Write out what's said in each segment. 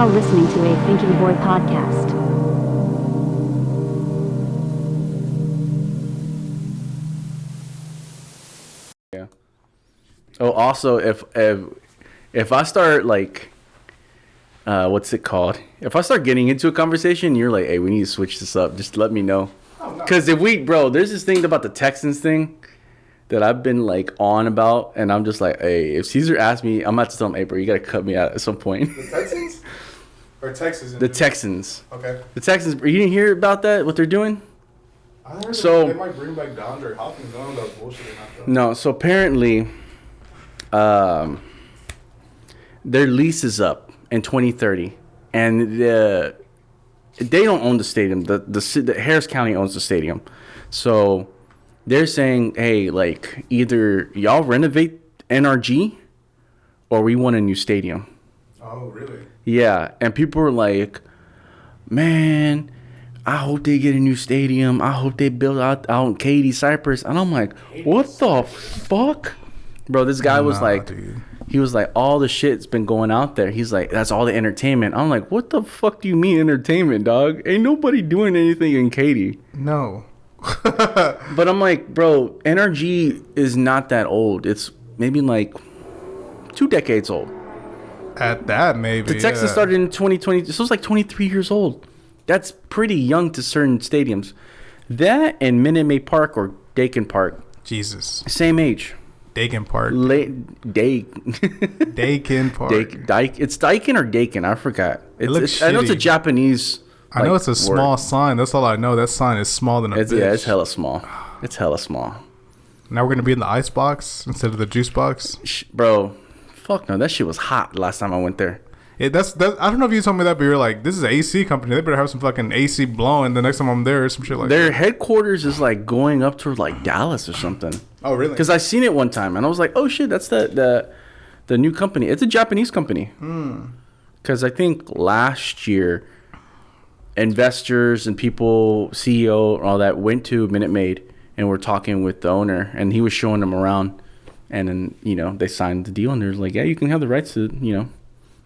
now listening to a Thinking Boy podcast. Yeah. Oh, also, if I start like, what's it called? If I start getting into a conversation, you're like, hey, we need to switch this up. Just let me know. Because if we, bro, there's this thing about the Texans thing that I've been like on about, and I'm just like, hey, if Caesar asks me, I'm about to tell him, hey, bro, you gotta cut me out at some point. The Texans or Texas? The Texans. Okay. The Texans. You didn't hear about that? What they're doing? I heard they might bring back DeAndre Hopkins. I don't know if that's bullshit or not. Though. No. So apparently, their lease is up in 2030, and they don't own the stadium. The Harris County owns the stadium, so they're saying, hey, like either y'all renovate NRG, or we want a new stadium. Oh, really? Yeah, and people were like, man, I hope they get a new stadium. I hope they build out in Katy, Cypress. And I'm like, what the fuck? Bro, this guy was like, dude. He was like, all the shit's been going out there. He's like, that's all the entertainment. I'm like, what the fuck do you mean entertainment, dog? Ain't nobody doing anything in Katy. No. But I'm like, bro, NRG is not that old. It's maybe like 2 decades old. At that, maybe. The Texans started in 2020, so it's like 23 years old. That's pretty young to certain stadiums. That and Minute Maid Park or Dakin Park. Jesus. Same age. Dakin Park. Dakin Park. It's Dakin or Dakin. I forgot. It looks I know it's a Japanese. I know it's a small sign. That's all I know. That sign is smaller than a bitch. Yeah, it's hella small. It's hella small. Now we're going to be in the ice box instead of the juice box? Bro, fuck no. That shit was hot last time I went there. That's I don't know if you told me that, but you're like, this is an AC company. They better have some fucking AC blowing the next time I'm there or some shit like that. Their headquarters is like going up to like Dallas or something. Oh, really? Because I seen it one time and I was like, oh shit, that's the new company. It's a Japanese company. Because I think last year, investors and people, CEO, all that went to Minute Maid and were talking with the owner, and he was showing them around, and then they signed the deal, and they're like, yeah, you can have the rights to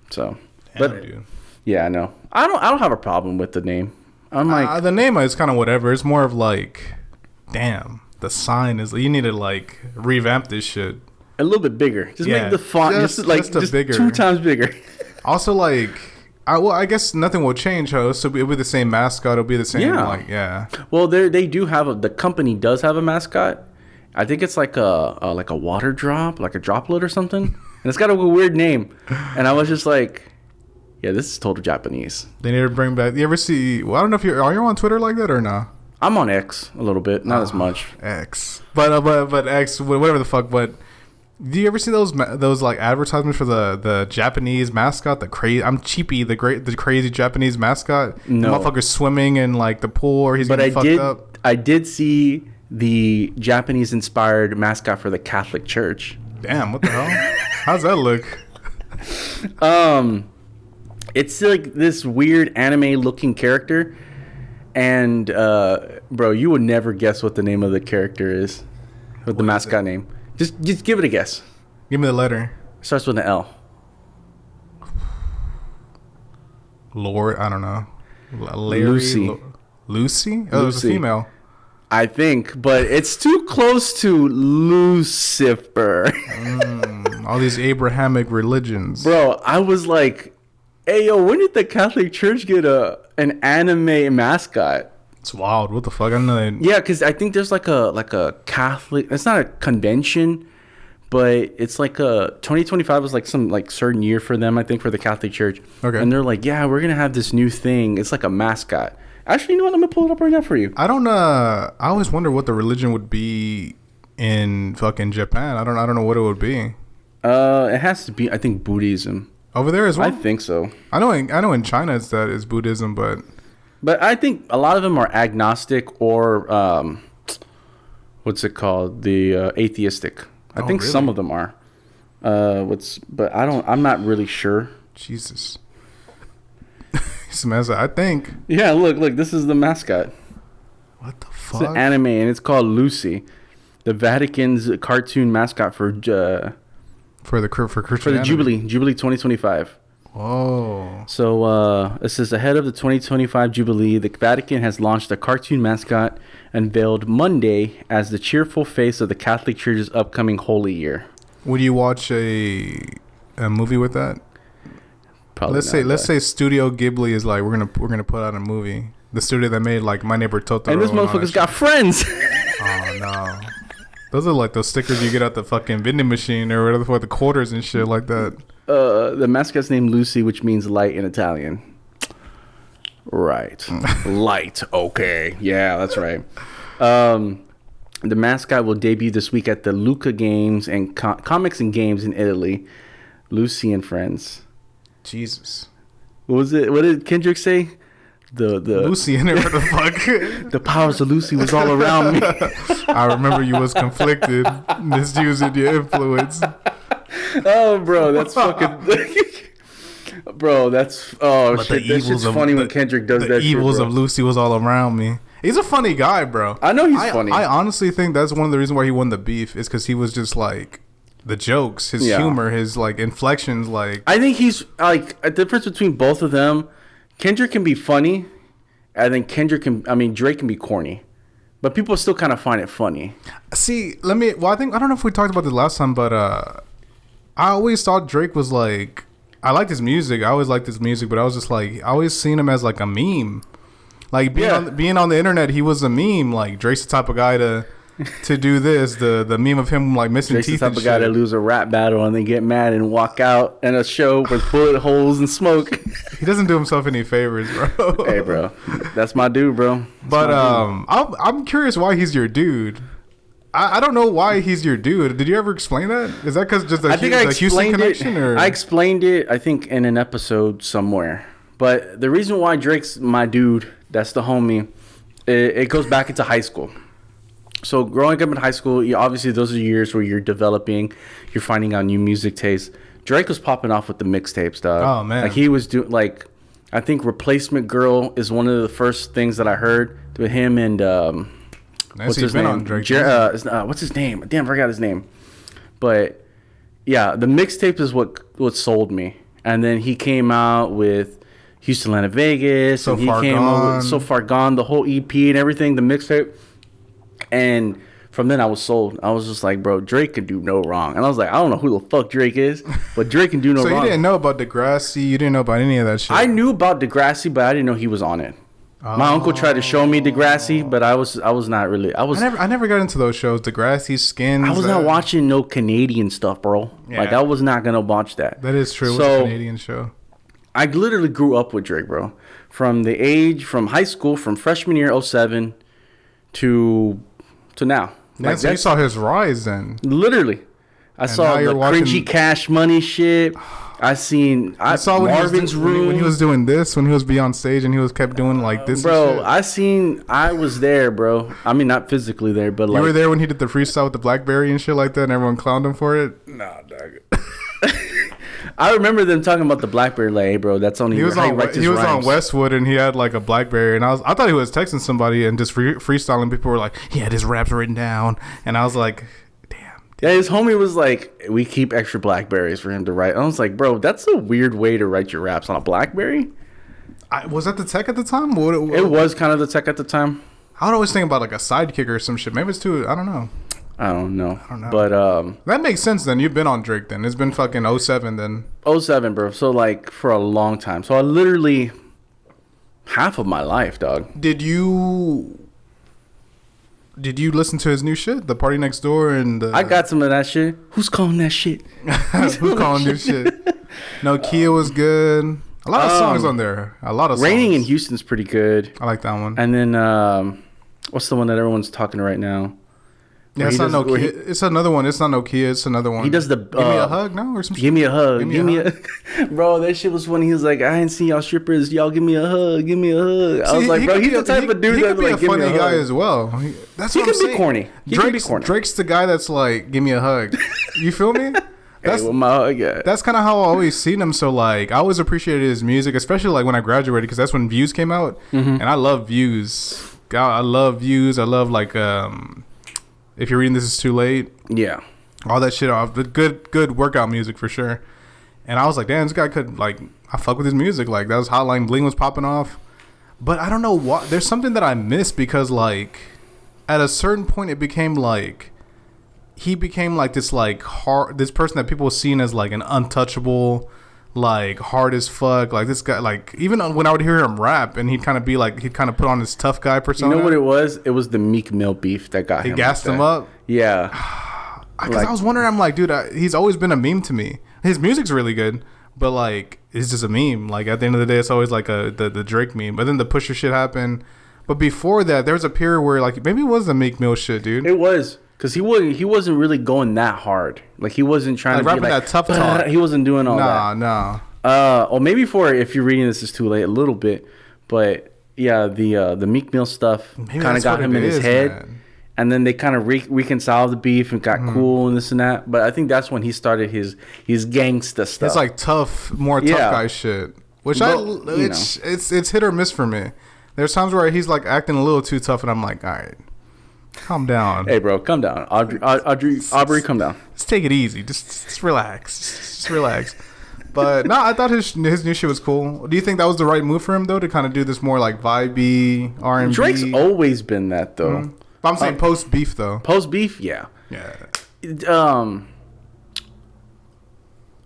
so. Damn, but dude. yeah, I know. I don't have a problem with the name. I'm like the name is kind of whatever. It's more of like, damn, the sign is, you need to like revamp this shit a little bit bigger. Just make the font just bigger. 2 times bigger. Also, like, I guess nothing will change, so it'll be the same mascot. It'll be the same, Well, they do have the company does have a mascot. I think it's like a water drop, like a droplet or something, and it's got a weird name. And I was just like, yeah, this is total Japanese. They need to bring back. You ever see? Well, I don't know if are you on Twitter like that or no? I'm on X a little bit, not as much. X, but X, whatever the fuck, but. Do you ever see those like advertisements for the Japanese mascot? I'm Cheapy, the crazy Japanese mascot. No, the motherfucker's swimming in like the pool, or he's getting fucked up. I did see the Japanese inspired mascot for the Catholic Church. Damn, what the hell? How's that look? It's like this weird anime looking character, and bro, you would never guess what the name of the character is, with the mascot name. Just give it a guess. Give me the letter. Starts with an L. Lord, I don't know. Lucy. Lucy? Oh, it's a female. I think, but it's too close to Lucifer. All these Abrahamic religions. Bro, I was like, hey, yo, when did the Catholic Church get an anime mascot? It's wild. What the fuck? I don't know that. Yeah, because I think there's like a Catholic. It's not a convention, but it's like 2025 was like some like certain year for them. I think for the Catholic Church. Okay. And they're like, yeah, we're gonna have this new thing. It's like a mascot. Actually, you know what? I'm gonna pull it up right now for you. I don't. I always wonder what the religion would be in fucking Japan. I don't know what it would be. It has to be. I think Buddhism. Over there as well. I think so. I know in China it's Buddhism, but. But I think a lot of them are agnostic or what's it called? The atheistic. I think really? some of them are. But I'm not really sure. Jesus. I think. Yeah, look, this is the mascot. What the fuck? It's an anime and it's called Lucy. The Vatican's cartoon mascot for Christianity. For the Jubilee 2025. Oh. So it says, ahead of the 2025 Jubilee, the Vatican has launched a cartoon mascot unveiled Monday as the cheerful face of the Catholic Church's upcoming Holy Year. Would you watch a movie with that? Probably let's say Studio Ghibli is like, we're gonna put out a movie. The studio that made like My Neighbor Totoro. And this motherfucker's got friends. Oh no. Those are like those stickers you get at the fucking vending machine or whatever for the quarters and shit like that. The mascot's named Lucy, which means light in Italian. Right. Light. Okay. Yeah, that's right. The mascot will debut this week at the Lucca Games and Comics and Games in Italy. Lucy and Friends. Jesus. What was it? What did Kendrick say? The Lucy in it, what the fuck? The powers of Lucy was all around me. I remember you was conflicted, misusing your influence. Oh, bro, that's fucking... Bro, that's... Oh, But shit. That shit's funny when Kendrick does that shit, The evils bro. of Lucy was all around me. He's a funny guy, bro. I know he's funny. I honestly think that's one of the reasons why he won the beef is because he was just like... The jokes, his humor, his like inflections, like... I think he's like... A difference between both of them... Kendrick can be funny, and then Drake can be corny, but people still kind of find it funny. See, I don't know if we talked about this last time, but I always thought Drake was like, I liked his music. I always liked his music, but I was just like, I always seen him as like a meme. Like being on the internet, he was a meme. Like Drake's the type of guy to do this. The meme of him like missing Drake's teeth. the type of guy to lose a rap battle and then get mad and walk out in a show with bullet holes and smoke. He doesn't do himself any favors, bro. Hey, bro, that's my dude, bro. But I'm curious why he's your dude. I don't know why he's your dude. Did you ever explain that? Is that because just I think I Houston connection? Or? I explained it, I think, in an episode somewhere. But the reason why Drake's my dude, that's the homie, it goes back into high school. So growing up in high school, obviously those are years where you're developing, you're finding out new music tastes. Drake was popping off with the mixtapes, dog. Oh, man. Like he was doing, like, I think Replacement Girl is one of the first things that I heard with him and what's his name? What's his name? Damn, I forgot his name. But yeah, the mixtape is what sold me. And then he came out with Houston, Atlanta, Vegas, So and he Far came Gone. out with So Far Gone, the whole EP and everything, the mixtape. And from then I was sold. I was just like, bro, Drake can do no wrong. And I was like, I don't know who the fuck Drake is, but Drake can do no wrong. So you didn't know about Degrassi? You didn't know about any of that shit? I knew about Degrassi, but I didn't know he was on it. My uncle tried to show me Degrassi, but I was not really. I never got into those shows. Degrassi, Skins. I was not watching no Canadian stuff, bro. Yeah. Like I was not gonna watch that. That is true. So, It was a Canadian show. I literally grew up with Drake, bro. From high school, from freshman year 2007 to now. Yeah, so you saw his rise then. Literally. I saw the cringy Cash Money shit. I saw Marvin's Room. When he was doing this, when he was be on stage and he was kept doing like this. Bro, I was there, bro. I mean, not physically there, but like. You were there when he did the freestyle with the BlackBerry and shit like that and everyone clowned him for it? Nah, dog. I remember them talking about the BlackBerry, like, hey, bro, that's only he was on Westwood and he had like a BlackBerry and I thought he was texting somebody and just freestyling. People were like, he had his raps written down, and I was like, damn. Yeah, his homie was like, we keep extra BlackBerries for him to write. I was like, bro, that's a weird way to write your raps on a BlackBerry. Was that the tech at the time? It was kind of the tech at the time. I would always think about like a sidekick or some shit. Maybe it's too. I don't know. I don't know. But that makes sense then. You've been on Drake then. It's been fucking 07 then. 07, bro. So like for a long time. So I literally half of my life, dog. Did you listen to his new shit? The Party Next Door and I got some of that shit. Who's calling that shit? Who's calling this shit? No, Kia was good. A lot of songs on there. A lot of songs. Raining in Houston's pretty good. I like that one. And then what's the one that everyone's talking right now? Yeah, it's not no Kia. It's another one. It's not no Kia. It's another one. He does the Give Me a Hug, no? Or some shit? Give me a hug. Give me a Bro, that shit was funny. He was like, I ain't seen y'all strippers. Y'all give me a hug. Give me a hug. I was like, bro, he's the type of dude that's like, give me a hug. He could be a funny guy as well. That's what I'm saying. He can be corny. Drake's the guy that's like, give me a hug. You feel me? That's my hug. Yeah. That's kind of how I always seen him. So like, I always appreciated his music, especially like when I graduated, because that's when Views came out, and I love Views. God, I love Views. I love like If You're Reading This Is Too Late. Yeah. All that shit off. The good workout music for sure. And I was like, damn, this guy could, like, I fuck with his music. Like, that was Hotline Bling was popping off. But I don't know what. There's something that I missed because, like, at a certain point, it became like, he became like this, like, hard, this person that people were seeing as, like, an untouchable, like, hard as fuck. Like, this guy, like, even when I would hear him rap and he'd kind of be like, he'd kind of put on this tough guy persona. You know what it was? It was the Meek Mill beef that got him. He gassed him up? Yeah. Because like, I was wondering, I'm like, dude, he's always been a meme to me. His music's really good, but, like, it's just a meme. Like, at the end of the day, it's always like the Drake meme. But then the Pusha shit happened. But before that, there was a period where, like, maybe it was the Meek Mill shit, dude. It was. Because he wasn't really going that hard. Like, he wasn't trying to be like, that tough talk. He wasn't doing all that. Nah. Or maybe if you're reading this, it's too late a little bit. But, yeah, the Meek Mill stuff kind of got him in his head. Man. And then they kind of reconciled the beef and got cool and this and that. But I think that's when he started his gangsta stuff. It's like tough guy shit. Which it's hit or miss for me. There's times where he's like acting a little too tough, and I'm like, all right, calm down. Hey, bro, calm down. Aubrey, calm down. Just take it easy. Just relax. Just relax. But no, I thought his new shit was cool. Do you think that was the right move for him though, to kind of do this more like vibey R&B? Drake's always been that though. Mm-hmm. But I'm saying post beef though. Post beef, yeah. Yeah. I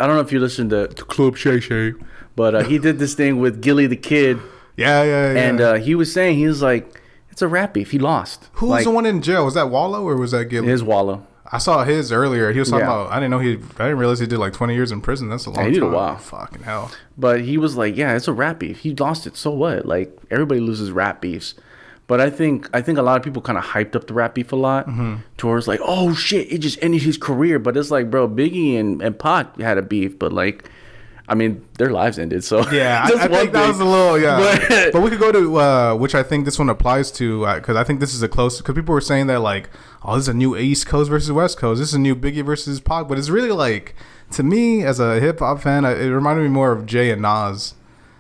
don't know if you listened to Club Shay Shay, but he did this thing with Gilly the Kid. Yeah. And he was saying, he was like, it's a rap beef. He lost. Who was the one in jail? Was that Wallow or was that Gilly? His Wallow. I saw his earlier. He was talking about, I didn't realize he did like 20 years in prison. That's a long time. He did a while. Fucking hell. But he was like, yeah, it's a rap beef. He lost it. So what? Like, everybody loses rap beefs. But I think a lot of people kind of hyped up the rap beef a lot towards like, oh shit, it just ended his career. But it's like, bro, Biggie and Pac had a beef, but like, I mean, their lives ended. So yeah, I think that was a little but we could go to which I think this one applies to, because I think this is a close, because people were saying that like, oh, this is a new East Coast versus West Coast. This is a new Biggie versus Pac, but it's really like, to me as a hip hop fan, it reminded me more of Jay and Nas.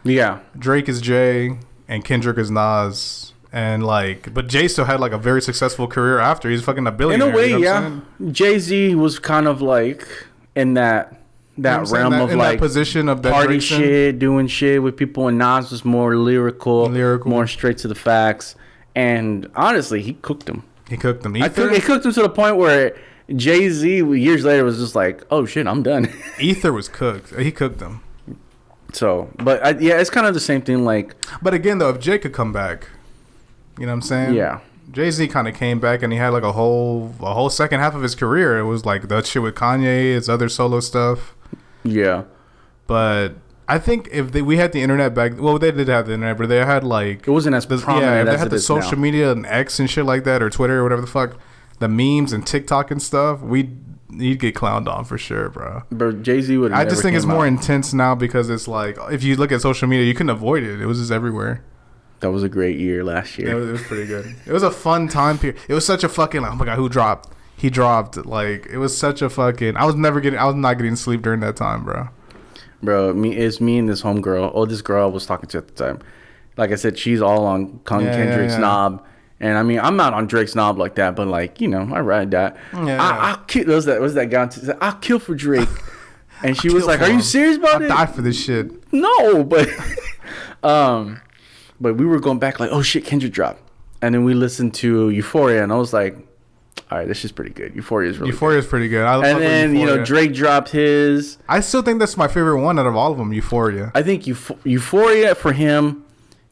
Yeah, Drake is Jay and Kendrick is Nas. And like, but Jay still had like a very successful career after. He's fucking a billionaire. In a way, you know Jay-Z was kind of like in that realm of like that position of party shit, doing shit with people, and Nas was more lyrical, more straight to the facts. And honestly, he cooked him. He cooked him. He cooked him to the point where Jay-Z years later was just like, oh shit, I'm done. Ether was cooked. He cooked him. So, but yeah, it's kind of the same thing. Like, but again, though, if Jay could come back. You know what I'm saying? Yeah. Jay-Z kind of came back and he had like a whole second half of his career. It was like that shit with Kanye, his other solo stuff. Yeah. But I think if we had the internet back, well, they did have the internet, but they had like, it wasn't as prominent. Yeah, if they had the social media and X and shit like that, or Twitter or whatever the fuck, the memes and TikTok and stuff, he'd get clowned on for sure, bro. But Jay-Z would. I just think it's more intense now because it's like, if you look at social media, you couldn't avoid it. It was just everywhere. That was a great year last year. It was pretty good. It was a fun time period. It was such a fucking, like, oh my god, who dropped? He dropped. Like, it was such a fucking. I was not getting sleep during that time, bro. Bro, it's me and this homegirl. Oh, this girl I was talking to at the time. Like I said, she's all on Kendrick's knob. And I mean, I'm not on Drake's knob like that, but like, you know, I ride that. I'll kill. What's that guy? I'll kill for Drake. And she was like, "Are you serious about it? I'll die for this shit." No, but but we were going back like, oh shit, Kendrick dropped. And then we listened to Euphoria, and I was like, all right, this is pretty good. Euphoria is pretty good. And then, you know, Drake dropped his. I still think that's my favorite one out of all of them, Euphoria. I think Euphoria for him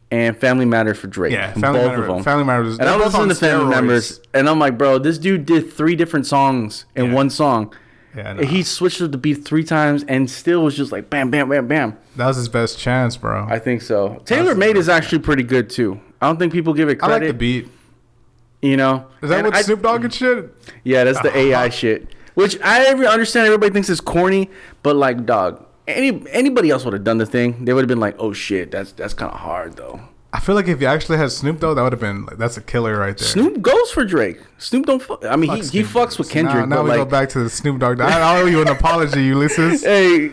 and Family Matters for Drake. Yeah, Family Matters. And I listened to Family Members, and I'm like, bro, this dude did 3 different songs in one song. Yeah, no. He switched up the beat 3 times and still was just like bam, bam, bam, bam. That was his best chance, bro. I think so. Taylor Made is actually pretty good too. I don't think people give it credit. I like the beat. You know, is that what Snoop Dogg and shit? Yeah, that's the AI shit. Which I understand. Everybody thinks it's corny, but like, dog, anybody else would have done the thing. They would have been like, oh shit, that's kind of hard though. I feel like if you actually had Snoop though, that would have been that's a killer right there. Snoop goes for Drake. Snoop don't. I mean, he fucks with Kendrick. Now we go back to the Snoop Dogg. I owe you an apology, Ulysses. Hey,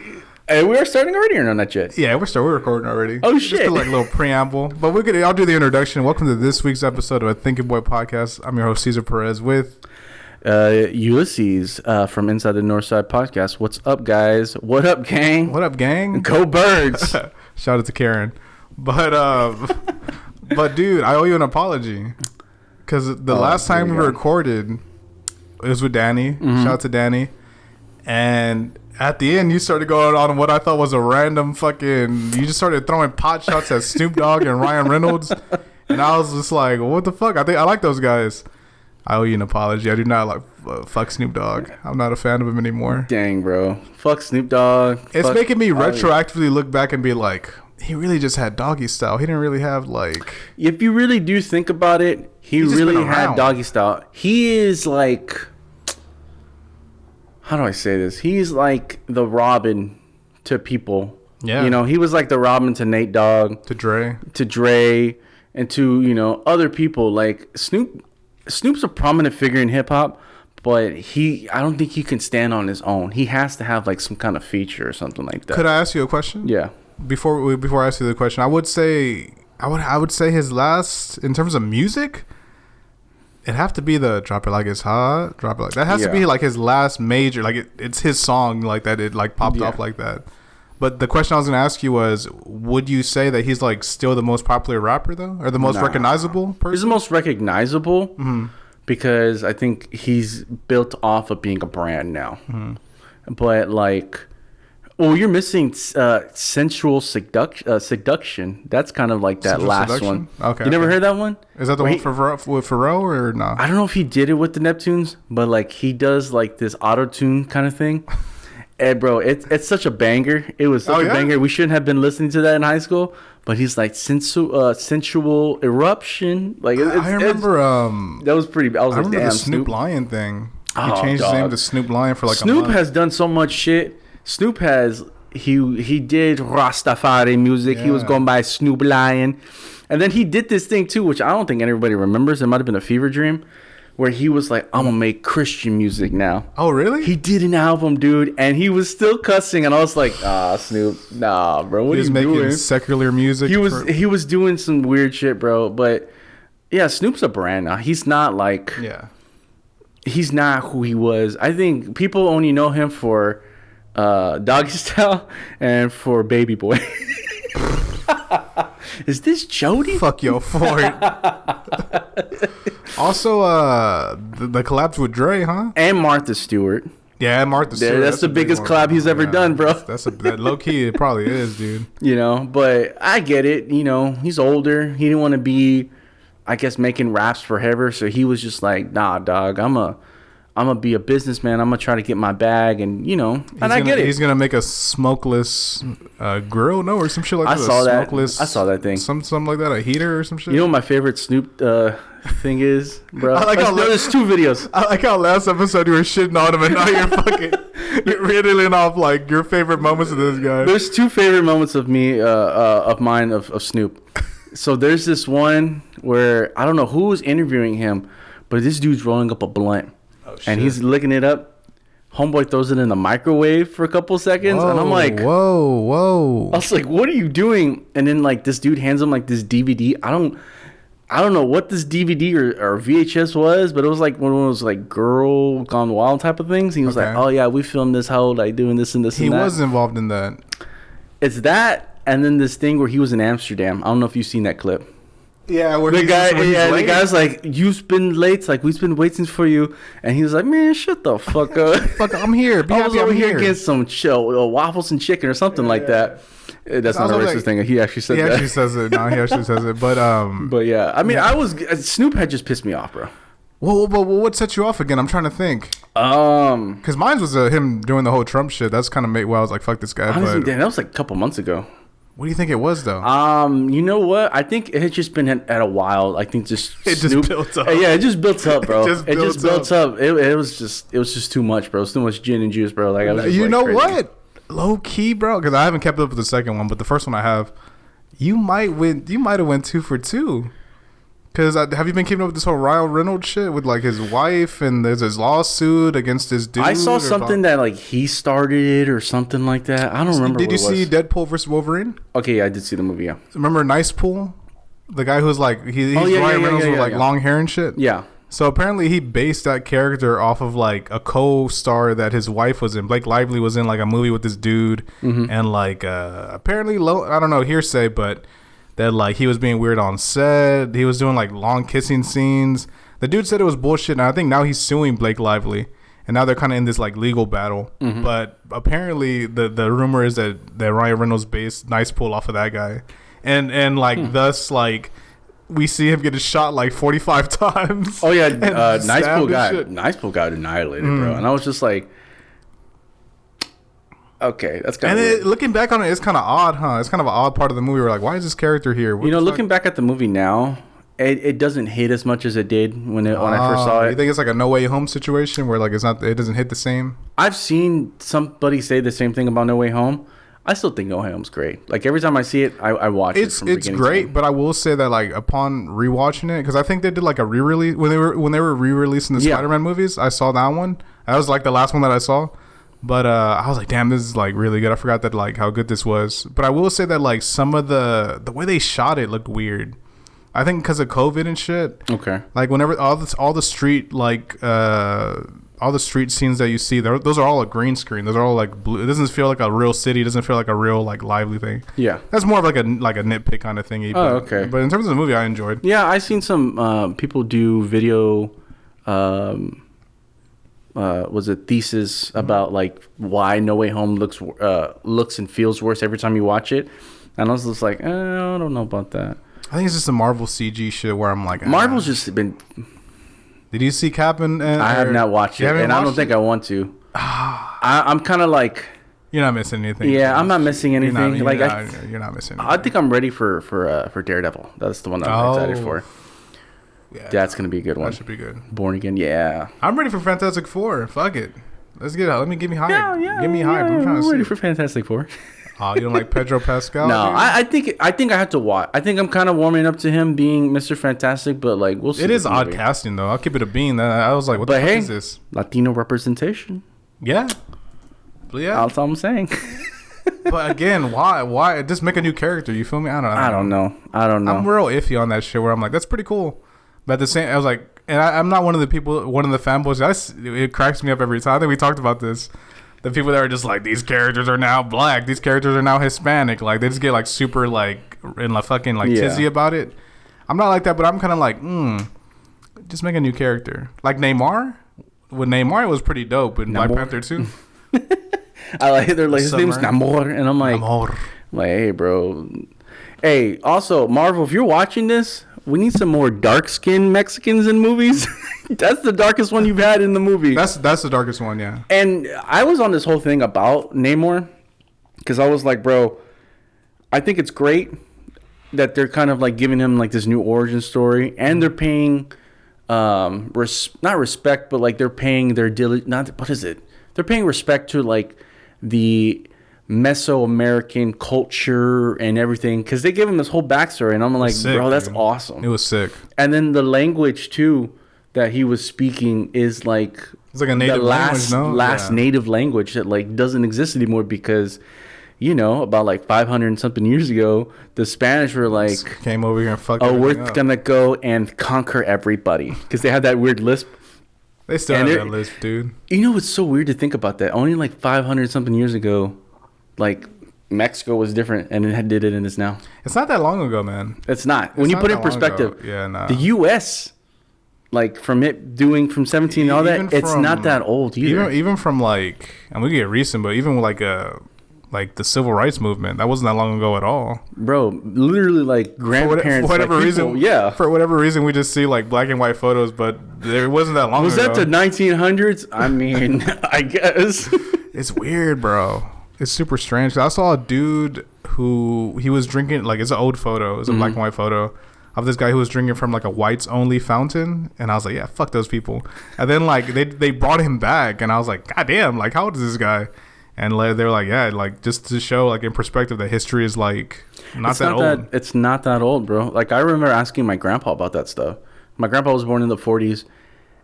we are starting already or not yet? Yeah, we're recording already. Oh shit! Just like a little preamble, but I'll do the introduction. Welcome to this week's episode of a Thinking Boy Podcast. I'm your host Cesar Perez with. Ulysses from Inside The Northside Podcast. What's up, guys? What up, gang? What up, gang? Go Birds! Shout out to Karen. But dude, I owe you an apology. Because the last time we recorded, it was with Danny. Mm-hmm. Shout out to Danny. And at the end, you started going on what I thought was a random fucking... You just started throwing pot shots at Snoop Dogg and Ryan Reynolds. And I was just like, what the fuck? I like those guys. I owe you an apology. I do not like... fuck Snoop Dogg. I'm not a fan of him anymore. Dang, bro. Fuck Snoop Dogg. It's making me retroactively look back and be like... He really just had doggy style. He didn't really have like... If you really do think about it, he really had doggy style. He is like... How do I say this? He's like the Robin to people. Yeah. You know, he was like the Robin to Nate Dogg. To Dre. To Dre. And to, you know, other people. Like, Snoop's a prominent figure in hip-hop. But I don't think he can stand on his own. He has to have like some kind of feature or something like that. Could I ask you a question? Yeah. Before I ask you the question, I would say his last, in terms of music, it'd have to be the Drop It Like It's Hot. Drop It Like that has to be like his last major, like it's his song like that. It like popped off like that. But the question I was gonna ask you was, would you say that he's like still the most popular rapper though, or the most recognizable person? He's the most recognizable because I think he's built off of being a brand now. But like. Well, you're missing sensual seduction. That's kind of like that Sensual last Seduction? one. Okay. You never heard that one? Is that the one with Pharrell or no? I don't know if he did it with the Neptunes, but like he does like this auto-tune kind of thing. And bro, it's such a banger. It was such a banger. We shouldn't have been listening to that in high school. But he's like sensual eruption. Like I remember that was pretty. I was like, damn, the Snoop Lion thing. He Oh, changed his name to Snoop Lion for like Snoop a month. has done so much shit. Snoop has he did Rastafari music. He was going by Snoop Lion, and then he did this thing too, which I don't think anybody remembers. It might have been a fever dream, where he was like, "I'm gonna make Christian music now." Oh, really? He did an album, dude, and he was still cussing, and I was like, Snoop, nah, bro, what are you doing?" Making secular music. He was doing some weird shit, bro. But yeah, Snoop's a brand now. He's not like he's not who he was. I think people only know him for Doggy Style and for Baby Boy. Is this Jody? Fuck yo for it. Also, the collabs with Dre, huh? And Martha Stewart. Yeah, Martha Stewart. That's the biggest collab he's ever done, bro. That low key, it probably is, dude. You know, but I get it. You know, he's older. He didn't want to be, I guess, making raps forever. So he was just like, nah, dog, I'm gonna be a businessman. I'm gonna try to get my bag, and you know, I get it. He's gonna make a smokeless grill, or some shit like that. I saw that thing. Something like that, a heater or some shit. You know what my favorite Snoop thing is, bro? I like how there's two videos. I like how last episode you were shitting on him, and now you're riddling off like your favorite moments of this guy. There's two favorite moments of me, of mine, of Snoop. So there's this one where I don't know who was interviewing him, but this dude's rolling up a blunt. And he's licking it up. Homeboy throws it in the microwave for a couple seconds. And I'm like, whoa. I was like, what are you doing? And then like this dude hands him like this DVD. I don't know what this DVD or VHS was, but it was like one of those like Girl Gone Wild type of things. He was like, oh yeah, we filmed this whole like doing this and this and that. He was involved in that. It's that, and then this thing where he was in Amsterdam. I don't know if you've seen that clip. Yeah, where the guy's like, you've been late, like we've been waiting for you, and he was like, man, shut the fuck up. Fuck, I'm here. I was over here getting some waffles and chicken or something like that. That's not a racist thing. He actually said that. He actually says it. No, he actually says it. But yeah, I mean, Snoop had just pissed me off, bro. Well, what set you off again? I'm trying to think. Because mine was him doing the whole Trump shit. That's kind of made I was like, fuck this guy. Honestly, damn, that was like a couple months ago. What do you think it was though? You know what? I think it had just been at a while. I think just it just built up. Yeah, it just built up, bro. It just built up. It was just too much, bro. It's too much gin and juice, bro. Like I was just, you like, know crazy. what? Low key, bro. Because I haven't kept up with the second one, but the first one I have. You might win. You might have went 2 for 2. Because have you been keeping up with this whole Ryan Reynolds shit with like his wife and there's his lawsuit against this dude? I saw something that like he started it or something like that. I don't remember. Did you see Deadpool versus Wolverine? Okay, yeah, I did see the movie. Yeah. Remember Nice Pool, the guy who's like he's Ryan Reynolds with like long hair and shit. Yeah. So apparently he based that character off of like a co-star that his wife was in. Blake Lively was in like a movie with this dude, and like apparently I don't know, hearsay, but that like he was being weird on set. He was doing like long kissing scenes. The dude said it was bullshit, and I think now he's suing Blake Lively, and now they're kind of in this like legal battle. But apparently the rumor is that Ryan Reynolds based Nice Pull off of that guy, and like thus like. We see him get shot like 45 times. Oh yeah, Nice Pull got annihilated, bro. And I was just like, okay, that's kind of. And looking back on it, it's kind of odd, huh? It's kind of an odd part of the movie. We're like, why is this character here? What looking back at the movie now, it doesn't hit as much as it did when I first saw it. You think it's like a No Way Home situation where like it doesn't hit the same? I've seen somebody say the same thing about No Way Home. I still think No Way Home's great. Like every time I see it, I watch it. It's great, but I will say that like upon rewatching it, because I think they did like a re-release when they were re-releasing the Spider-Man movies. I saw that one. That was like the last one that I saw. But I was like, damn, this is like really good. I forgot that like how good this was. But I will say that like some of the way they shot it looked weird. I think because of COVID and shit. Okay. Like whenever all the street like all the street scenes that you see, those are all a green screen. Those are all like blue. It doesn't feel like a real city. It doesn't feel like a real like lively thing. Yeah, that's more of like a nitpick kind of thingy. Oh, okay. But in terms of the movie, I enjoyed. Yeah, I seen some people do video. Was it thesis about like why No Way Home looks and feels worse every time you watch it, and I was just like, I don't know about that. I think it's just a Marvel CG shit where I'm like, Marvel's just been. Did you see Cap and I have not watched it, and I don't think I want to. I'm kind of like. You're not missing anything. Yeah, I'm not missing anything. You're not missing anything. I think I'm ready for Daredevil. That's the one that I'm excited for. Yeah, that's gonna be a good one. That should be good. Born Again, yeah. I'm ready for Fantastic Four. Fuck it, let's get out. Give me hype. Give me hype. I'm trying to ready see. For Fantastic Four. Oh, you don't like Pedro Pascal? No, I think I have to watch. I think I'm kind of warming up to him being Mr. Fantastic, but like we'll see. It is odd casting though. I'll keep it a bean. I was like, what the fuck is this? Latino representation. Yeah. That's all I'm saying. But again, why just make a new character? You feel me? I don't know. I'm real iffy on that shit where I'm like, that's pretty cool. But at the same, I was like, and I'm not one of the fanboys. It cracks me up every time. I think we talked about this. The people that are just like, these characters are now black, these characters are now Hispanic, like they just get like super like in like fucking like tizzy about it. I'm not like that, but I'm kind of like, just make a new character. Like Neymar. With Neymar, it was pretty dope in Black Panther 2. I like they're like his name's Namor, and I'm like, hey bro, hey. Also, Marvel, if you're watching this, we need some more dark skinned Mexicans in movies. That's the darkest one you've had in the movie. That's the darkest one, yeah. And I was on this whole thing about Namor because I was like, bro, I think it's great that they're kind of like giving him like this new origin story, and they're paying not respect, but like they're paying their they're paying respect to like the Mesoamerican culture and everything, because they give him this whole backstory, and I'm like, sick, bro, that's awesome. It was sick. And then the language too that he was speaking is like it's like a native last native language that like doesn't exist anymore, because about like 500 and something years ago, the Spanish were like came over here and fucked. We're gonna go and conquer everybody, because they had that weird lisp. They still have that lisp, dude. It's so weird to think about that. Only like 500 something years ago, like Mexico was different, and it did it and it's now. It's not that long ago, man. It's not. When you put it in perspective, the U.S. like from 17 and all that, it's not that old either. Even from like, and we get recent, but even like the civil rights movement, that wasn't that long ago at all, bro. Literally, like grandparents. For whatever reason, yeah. For whatever reason, we just see like black and white photos, but it wasn't that long ago. Was that the 1900s? I mean, I guess. It's weird, bro. It's super strange. I saw a dude he was drinking, like it's an old photo. It's a black and white photo of this guy who was drinking from like a whites only fountain, and I was like, yeah, fuck those people. And then like they brought him back, and I was like, god damn, like how old is this guy? And they were like, yeah, like just to show like in perspective that history is like not that old. It's not that old, bro. Like I remember asking my grandpa about that stuff. My grandpa was born in the 40s,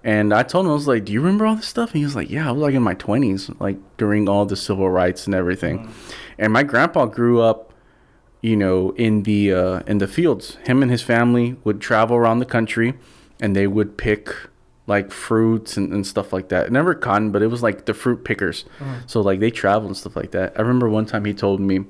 and I told him, I was like, do you remember all this stuff? And he was like, yeah, I was like in my 20s, like during all the civil rights and everything. And my grandpa grew up, in the fields. Him and his family would travel around the country, and they would pick like fruits and stuff like that. Never cotton, but it was like the fruit pickers. So like they travel and stuff like that. I remember one time he told me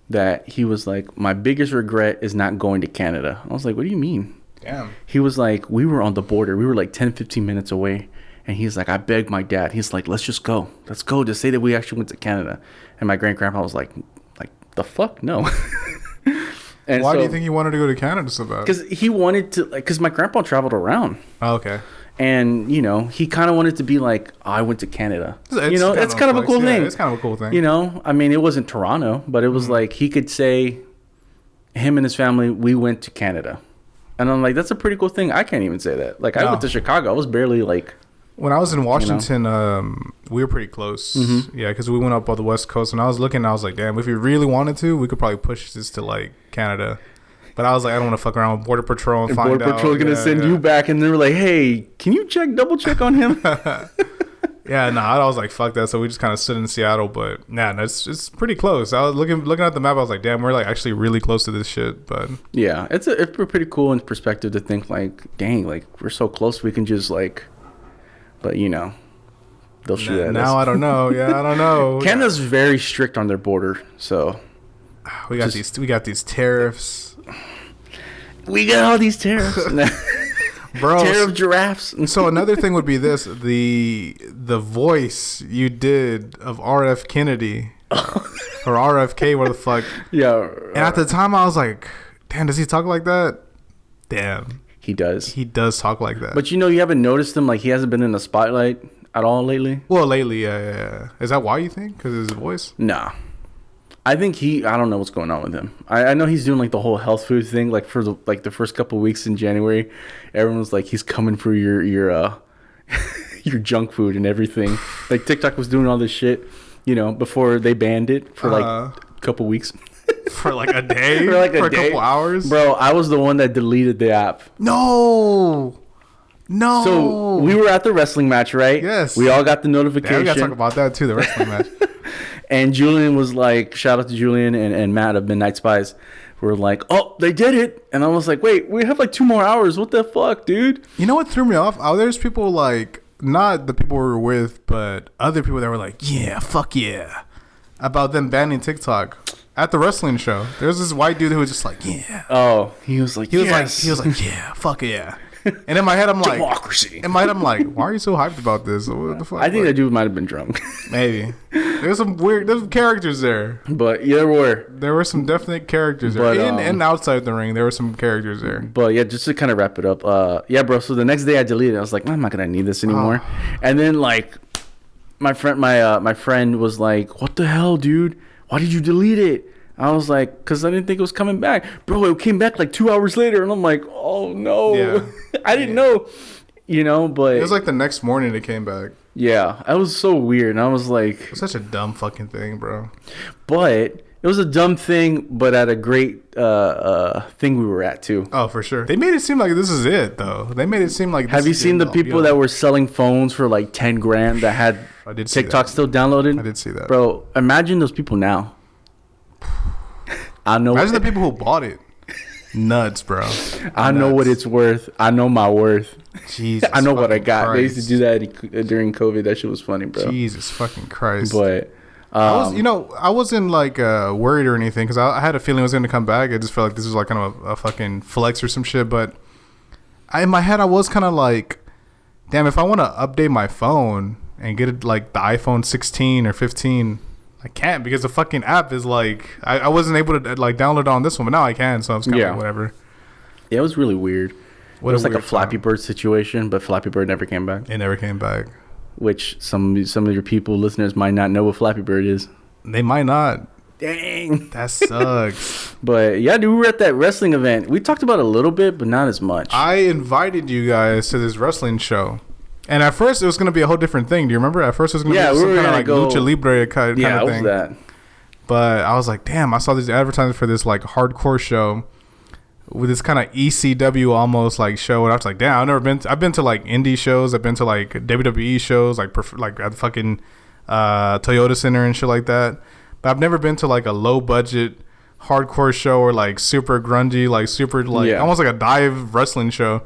that he was like, my biggest regret is not going to Canada. I was like, what do you mean? Damn. He was like, we were on the border. We were like 10, 15 minutes away. And he's like, I begged my dad. He's like, let's just go. Let's go to say that we actually went to Canada. And my great-grandpa was like, the fuck? No. And why do you think he wanted to go to Canada so bad? Because he wanted to, because my grandpa traveled around. Oh, okay. And, you know, he kind of wanted to be like, oh, I went to Canada. It's that's kind of a cool thing. It's kind of a cool thing. You know, I mean, it wasn't Toronto, but it was like he could say, him and his family, we went to Canada. And I'm like, that's a pretty cool thing. I can't even say that. Like, I went to Chicago. I was barely like... When I was in Washington, we were pretty close. Yeah, because we went up on the West Coast. And I was looking, I was like, damn, if we really wanted to, we could probably push this to, like, Canada. But I was like, I don't want to fuck around with Border Patrol and find out. Border Patrol going to send you back. And they were like, hey, can you double check on him? Yeah, I was like, fuck that. So we just kind of stood in Seattle. But, it's pretty close. I was looking at the map. I was like, damn, we're, like, actually really close to this shit. But yeah, it's pretty cool in perspective to think, like, dang, like, we're so close. We can just, like... But, you know, they'll shoot at us. Now I don't know. Yeah, I don't know. Canada's very strict on their border, so... We got these tariffs. We got all these tariffs. Bro. Tariff giraffes. So another thing would be this. The voice you did of RF Kennedy. Or RFK, what the fuck. Yeah. And at the time, I was like, damn, does he talk like that? Damn. He does. He does talk like that. But you know, you haven't noticed him, like he hasn't been in the spotlight at all lately? Well, lately, yeah. Is that why you think? Because of his voice? Nah. I think I don't know what's going on with him. I know he's doing like the whole health food thing, like for the first couple of weeks in January. Everyone was like, he's coming for your your junk food and everything. Like TikTok was doing all this shit, you know, before they banned it for like a couple weeks. For like a day? for a couple hours? Bro, I was the one that deleted the app. No. So we were at the wrestling match, right? Yes. We all got the notification. Yeah, we gotta talk about that too, the wrestling match. And Julian was like, shout out to Julian and Matt of Midnight Spies. We're like, oh, they did it. And I was like, wait, we have like 2 more hours. What the fuck, dude? You know what threw me off? There's people like, not the people we were with, but other people that were like, yeah, fuck yeah. About them banning TikTok. At the wrestling show, there's this white dude who was just like, yeah. Oh, he was like, yeah, fuck yeah. And in my head, I'm like, democracy. In my head, I'm like, why are you so hyped about this? What the fuck? I think that dude might have been drunk. Maybe. There's some characters there. But yeah, there were some definite characters there. But, in and outside the ring, there were some characters there. But yeah, just to kind of wrap it up. Yeah, bro. So the next day I deleted it. I was like, I'm not gonna need this anymore. And then like, my friend was like, what the hell, dude? Why did you delete it? I was like, because I didn't think it was coming back. Bro, it came back like 2 hours later. And I'm like, oh, no. Yeah. I didn't know, you know, but... It was like the next morning it came back. Yeah. It was so weird. And I was like... It was such a dumb fucking thing, bro. But it was a dumb thing, but at a great thing we were at, too. Oh, for sure. They made it seem like this is it, though. They made it seem like... Have you seen the people that were selling phones for like 10 grand that had TikTok still downloaded? I did see that. Bro, imagine those people now. I know. Imagine the people who bought it. Nuts, bro. I know what it's worth. I know my worth. Jesus. I know what I got. Christ. They used to do that during COVID. That shit was funny, bro. Jesus fucking Christ. But I wasn't like worried or anything because I had a feeling it was going to come back. I just felt like this was like kind of a fucking flex or some shit. But in my head, I was kind of like, damn, if I want to update my phone and get it like the iPhone 16 or 15. I can't because the fucking app is like I wasn't able to like download it on this one, but now I can, so it's kind of like whatever. Yeah, it was really weird. It was like a Flappy Bird situation, but Flappy Bird never came back. It never came back. Which some of your listeners might not know what Flappy Bird is. They might not. Dang, that sucks. But yeah, dude, we were at that wrestling event. We talked about it a little bit, but not as much. I invited you guys to this wrestling show. And at first, it was going to be a whole different thing. Do you remember? At first, it was going to be some kind of like Lucha Libre kind of thing. Yeah, it was that. But I was like, damn, I saw these advertisements for this like hardcore show with this kind of ECW almost like show. And I was like, damn, I've been to like indie shows. I've been to like WWE shows, like at the fucking Toyota Center and shit like that. But I've never been to like a low budget hardcore show or like super grungy, like super like almost like a dive wrestling show.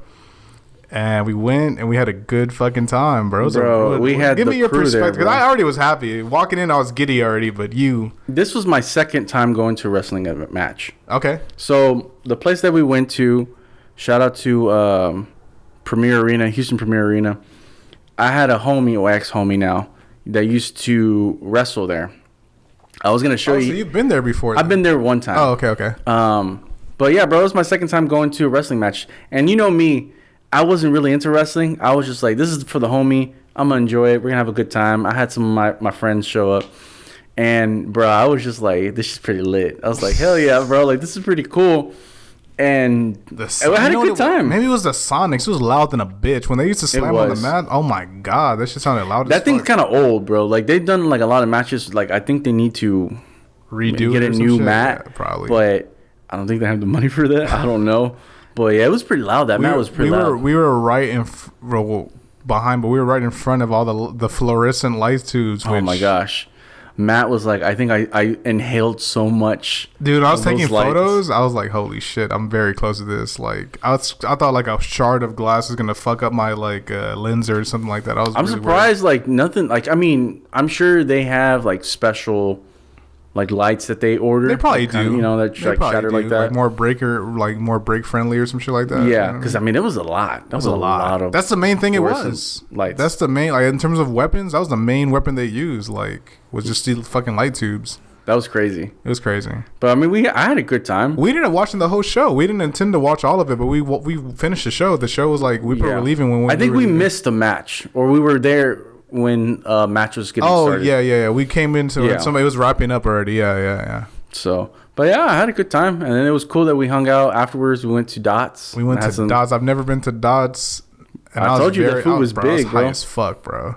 And we went and we had a good fucking time, bro. We had give the me your crew there, perspective. bro. I already was happy. Walking in, I was giddy already, but you. This was my second time going to a wrestling match. Okay. So the place that we went to, shout out to Premier Arena, Houston Premier Arena. I had a homie, or ex-homie now, that used to wrestle there. I was going to show you. So you've been there before. Then. I've been there one time. Oh, okay. But yeah, bro, it was my second time going to a wrestling match. And you know me, I wasn't really into wrestling. I was just like, this is for the homie. I'm going to enjoy it. We're going to have a good time. I had some of my friends show up. And, bro, I was just like, this is pretty lit. I was like, hell yeah, bro. Like, this is pretty cool. And I had a good time. Maybe it was the Sonics. It was loud than a bitch. When they used to slam on the mat, oh, my God. That shit sounded loud as fuck. That thing's kind of old, bro. Like, they've done, like, a lot of matches. Like, I think they need to get a new mat. Yeah, probably. But I don't think they have the money for that. I don't know. But yeah, it was pretty loud. That mat was pretty loud. We were right behind, but we were right in front of all the fluorescent light tubes. Oh my gosh, Matt was like, I think I inhaled so much. Dude, I was taking photos. I was like, holy shit, I'm very close to this. Like, I thought like a shard of glass was gonna fuck up my like lens or something like that. I'm really surprised. Like nothing. Like I mean, I'm sure they have like special. Like lights that they order. They probably do. You know, that like shatter like that. Like more break friendly or some shit like that. Yeah, because I mean, it was a lot. That was a lot of. That's the main thing. It was lights. That's the main. Like in terms of weapons, that was the main weapon they used. Like was just the fucking light tubes. That was crazy. It was crazy. But I mean, I had a good time. We didn't watch the whole show. We didn't intend to watch all of it, but we finished the show. The show was like we were leaving when I think we missed a match, or we were there when match was getting started. Oh yeah. We came into it. Somebody was wrapping up already. Yeah. So, but yeah, I had a good time, and then it was cool that we hung out afterwards. We went to Dots. We went to Dots. I've never been to Dots. And I told you the food was big, bro. High as fuck, bro.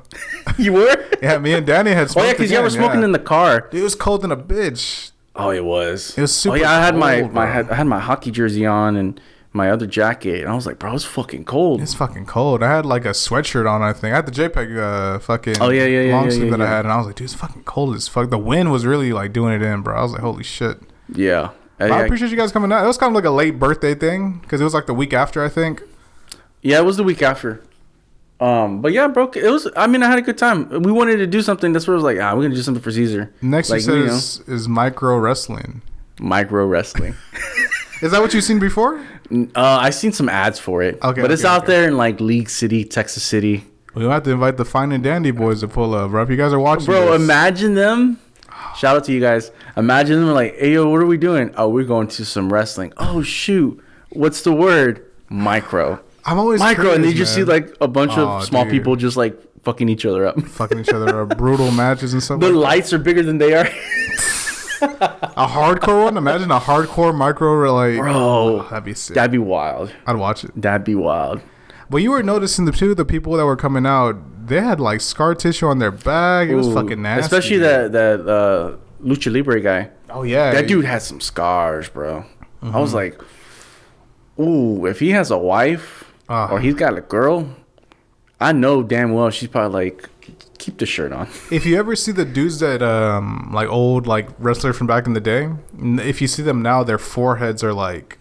You were? Yeah, me and Danny had smoked. Oh yeah, because you were smoking in the car. Dude, it was cold than a bitch. Oh, it was. It was super. Oh yeah, I had cold, I had my hockey jersey on and my other jacket, and I was like, bro, it's fucking cold. It's fucking cold. I had like a sweatshirt on, I think. I had the JPEG fucking long sleeve that I had, and I was like, dude, it's fucking cold as fuck. The wind was really like doing it in, bro. I was like, holy shit. Yeah. I appreciate you guys coming out. It was kind of like a late birthday thing, because it was like the week after, I think. Yeah, it was the week after. But yeah, bro, it was, I mean, I had a good time. We wanted to do something. That's where I was like, we're going to do something for Caesar. Next like, you said is micro wrestling. Micro wrestling. Is that what you've seen before? I've seen some ads for it. Okay, but it's out there in like League City, Texas City. We'll have to invite the Fine and Dandy boys to pull up, bro. If you guys are watching, bro, imagine them. Shout out to you guys. Imagine them like, hey, yo, what are we doing? Oh, we're going to some wrestling. Oh, shoot. What's the word? Micro. I'm always micro, curious, and you just see like a bunch of small people just like fucking each other up. Fucking each other up. Brutal matches and stuff. The lights are bigger than they are. A hardcore one? Imagine a hardcore micro, like, bro, that'd be sick. That'd be wild. I'd watch it. That'd be wild. But you were noticing the people that were coming out, they had like scar tissue on their back. It was fucking nasty. Especially that Lucha Libre guy. Oh yeah, that dude had some scars, bro. I was like, ooh, if he has a wife or he's got a girl, I know damn well she's probably like, keep the shirt on. If you ever see the dudes that like old like wrestlers from back in the day, if you see them now, their foreheads are like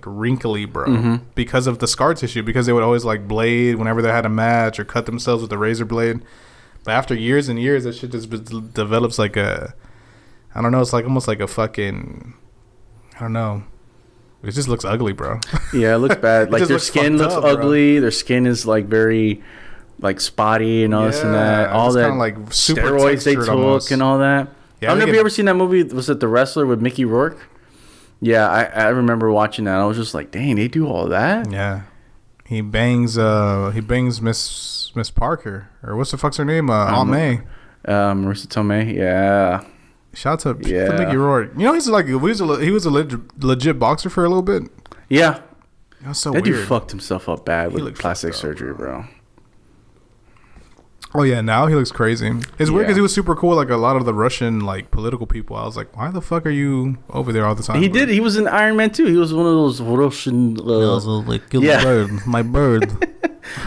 wrinkly, bro, because of the scar tissue, because they would always like blade whenever they had a match or cut themselves with a razor blade. But after years and years, that shit just develops like a, I don't know, it's like almost like a fucking, I don't know. It just looks ugly, bro. Yeah, it looks bad. Like their skin looks ugly. Bro. Their skin is like very like spotty and all this and that. All that like steroids they took almost. And all that. Yeah, I don't know if you ever seen that movie. Was it The Wrestler with Mickey Rourke? Yeah, I remember watching that. I was just like, dang, they do all that? Yeah. He bangs Miss Parker. Or what's the fuck's her name? Aunt May. Marissa Tomei. Yeah. Shout out to Mickey Rourke. You know, he's like he was a legit boxer for a little bit. Yeah. That's so that weird. Dude fucked himself up bad with plastic surgery, bro. Oh yeah, now he looks crazy. It's weird because he was super cool. Like a lot of the Russian like political people, I was like, why the fuck are you over there all the time? He did. He was in Iron Man too. He was one of those Russian. Bird, my bird.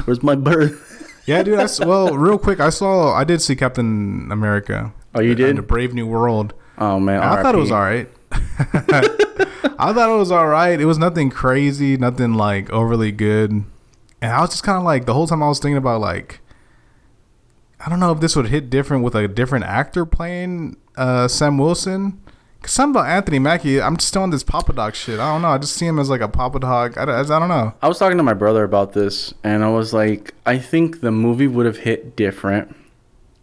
Where's my bird? Yeah, dude. Real quick, I did see Captain America. Oh, you did? The Brave New World. Oh man, I thought it was all right. I thought it was all right. It was nothing crazy, nothing like overly good. And I was just kind of like, the whole time I was thinking about like, I don't know if this would hit different with a different actor playing Sam Wilson. Cause something about Anthony Mackie, I'm just on this Papa Doc shit. I don't know. I just see him as like a Papa Doc. I don't know. I was talking to my brother about this, and I was like, I think the movie would have hit different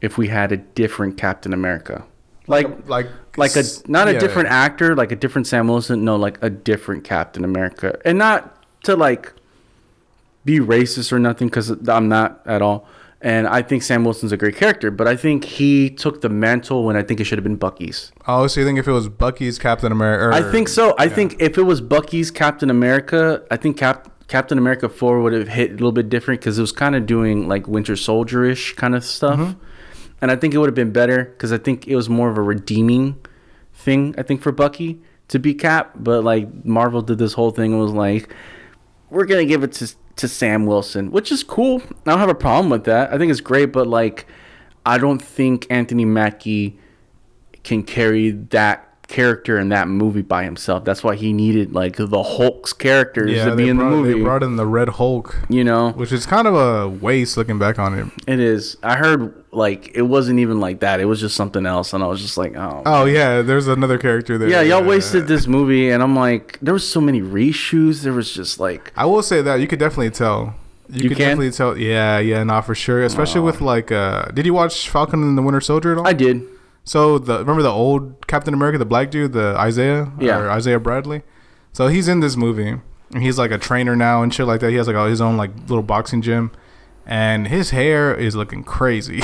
if we had a different Captain America. Like a not a different actor, like a different Sam Wilson. No, like a different Captain America, and not to like be racist or nothing, because I'm not at all. And I think Sam Wilson's a great character, but I think he took the mantle when I think it should have been Bucky's. Oh, so you think if it was Bucky's Captain America? I think so. I think if it was Bucky's Captain America, I think Captain America 4 would have hit a little bit different, because it was kind of doing like Winter Soldier-ish kind of stuff. Mm-hmm. And I think it would have been better, because I think it was more of a redeeming thing, I think, for Bucky to be Cap. But like Marvel did this whole thing and was like, we're going to give it to Sam Wilson, which is cool. I don't have a problem with that. I think it's great, but like, I don't think Anthony Mackie can carry that character in that movie by himself. That's why he needed like the Hulk's characters to be in the movie. They brought in the Red Hulk, you know, which is kind of a waste looking back on it. It is. I heard like it wasn't even like that. It was just something else, and I was just like, oh yeah, there's another character there. Yeah, y'all wasted this movie, and I'm like, there was so many reshoots. There was just like, I will say that you could definitely tell. You could definitely tell. Yeah, not for sure. Especially with like, did you watch Falcon and the Winter Soldier at all? I did. So remember the old Captain America, the black dude, the Isaiah? Yeah. Or Isaiah Bradley? So he's in this movie. And he's like a trainer now and shit like that. He has like his own like little boxing gym. And his hair is looking crazy.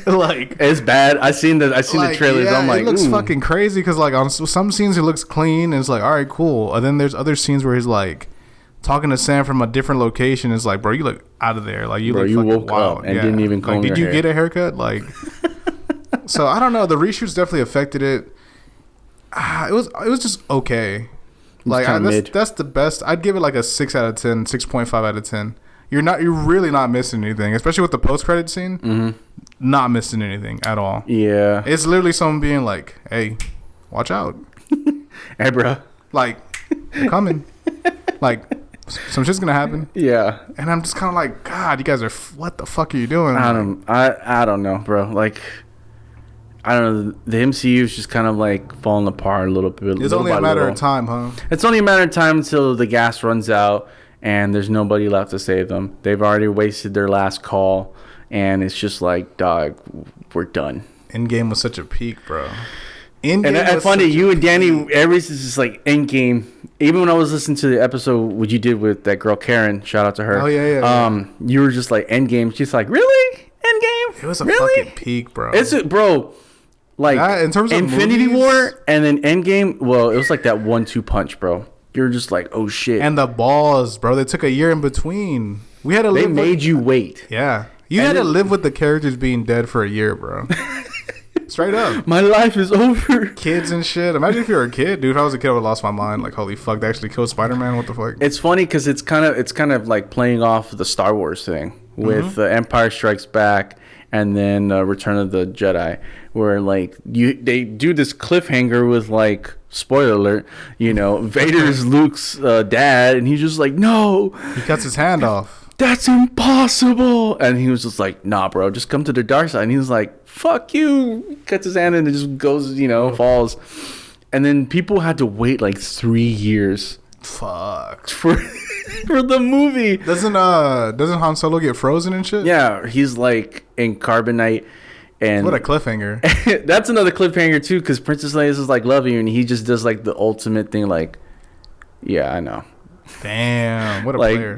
Like, it's bad. I seen the trailers. Yeah, I'm like, it looks fucking crazy, because like on some scenes he looks clean and it's like, all right, cool. And then there's other scenes where he's like talking to Sam from a different location. It's like, bro, you look out of there. Like you woke wild. up and didn't even comb your hair. Did you get a haircut? Like So I don't know. The reshoots definitely affected it. It was just okay. Like that's the best. I'd give it like a 6 out of 10, 6.5 out of 10. You're really not missing anything, especially with the post credit scene. Mm-hmm. Not missing anything at all. Yeah, it's literally someone being like, "Hey, watch out, hey, bro, like I'm coming, like some shit's gonna happen." Yeah, and I'm just kind of like, God, you guys are what the fuck are you doing? I don't know, bro. Like, I don't know. The MCU is just kind of like falling apart a little bit. It's only a matter of time, huh? It's only a matter of time until the gas runs out and there's nobody left to save them. They've already wasted their last call, and it's just like, dog, we're done. Endgame was such a peak, bro. Endgame and funny, you and Danny, everything's just like Endgame. Even when I was listening to the episode what you did with that girl Karen, shout out to her. Oh yeah. You were just like Endgame. She's like, really? Endgame? It was a fucking peak, bro. Bro. Like in terms of Infinity movies, War and then Endgame. Well, it was like that 1-2 punch, bro. You're just like, oh shit. And the balls, bro. They took a year in between. We had to. They made you wait. Yeah, you had to live with the characters being dead for a year, bro. Straight up. My life is over. Kids and shit. Imagine if you were a kid, dude. If I was a kid, I would have lost my mind. Like, holy fuck, they actually killed Spider-Man. What the fuck? It's funny because it's kind of like playing off the Star Wars thing with Empire Strikes Back and then Return of the Jedi, where like they do this cliffhanger with like, spoiler alert, Vader's Luke's dad, and he's just like, no, he cuts his hand off. That's impossible. And he was just like, nah, bro, just come to the dark side. And he was like, fuck you. He cuts his hand and it just goes, falls. And then people had to wait like 3 years. Fuck. For the movie. Doesn't Han Solo get frozen and shit? Yeah, he's like in carbonite. And what a cliffhanger. That's another cliffhanger too, because Princess Leia is like, love you, and he just does like the ultimate thing, like, yeah, I know. Damn, what a player.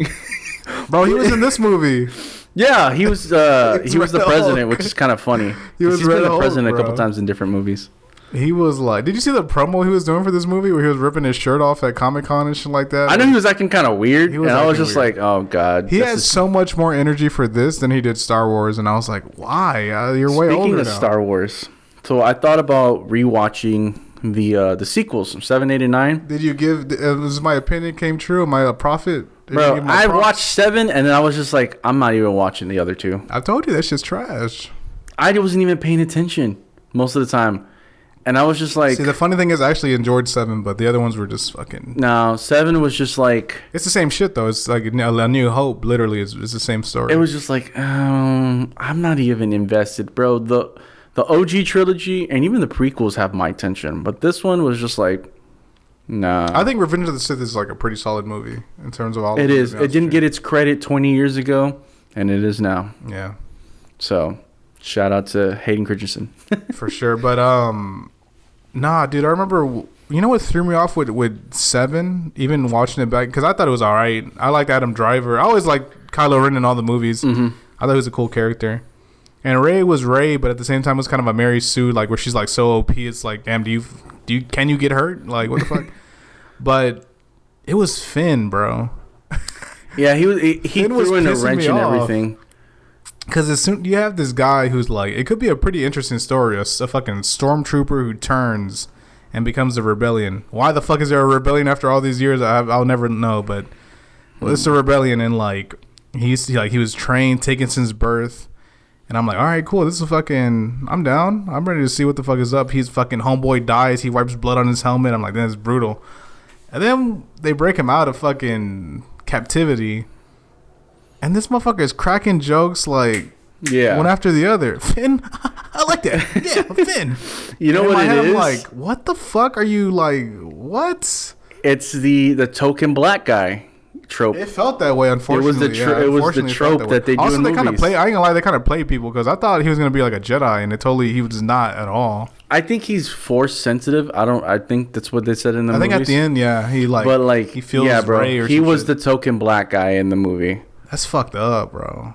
Bro, he was in this movie. Yeah, he was the president, which is kind of funny. He's been the president a couple times in different movies. He was like, did you see the promo he was doing for this movie where he was ripping his shirt off at Comic-Con and shit like that? I know he was acting kind of weird, and I was just like, oh, God. He had so much more energy for this than he did Star Wars, and I was like, why? You're way older now. Speaking of Star Wars, so I thought about rewatching the sequels, 7, 8, and 9. Did you give, was my opinion came true? Am I a prophet? Bro, I watched 7, and then I was just like, I'm not even watching the other 2. I told you that shit's trash. I wasn't even paying attention most of the time. And I was just like, see, the funny thing is, I actually enjoyed 7, but the other ones were just fucking. No, 7 was just like. It's the same shit though. It's like A New Hope. Literally, it's the same story. It was just like, I'm not even invested, bro. The OG trilogy and even the prequels have my attention, but this one was just like, nah. I think Revenge of the Sith is like a pretty solid movie in terms of all. It is. It didn't get its credit 20 years ago, and it is now. Yeah. So, shout out to Hayden Christensen. For sure, but nah, dude. I remember. You know what threw me off with 7? Even watching it back, because I thought it was all right. I liked Adam Driver. I always liked Kylo Ren in all the movies. Mm-hmm. I thought he was a cool character. And Rey was Rey, but at the same time, it was kind of a Mary Sue, like where she's like so OP. It's like, damn, can you get hurt? Like, what the fuck? But it was Finn, bro. Yeah, he threw in a wrench and everything. Because as soon you have this guy who's like, it could be a pretty interesting story. A fucking stormtrooper who turns and becomes a rebellion. Why the fuck is there a rebellion after all these years? I'll never know. But it's a rebellion, and like he was trained, taken since birth. And I'm like, all right, cool. This is fucking. I'm down. I'm ready to see what the fuck is up. He's fucking homeboy dies. He wipes blood on his helmet. I'm like, that's brutal. And then they break him out of fucking captivity. And this motherfucker is cracking jokes like one after the other. Finn, I like that. Yeah, Finn. You know what it is? I'm like, what the fuck are you like? What? It's the token black guy trope. It felt that way, unfortunately. It was the trope that they do also, in they movies. kind of play. I ain't gonna lie, they kind of play people because I thought he was gonna be like a Jedi, and he was not at all. I think he's force sensitive. I think that's what they said in the movies. I think at the end, yeah, he feels bro. Rey or he was shit. the token black guy in the movie. That's fucked up, bro.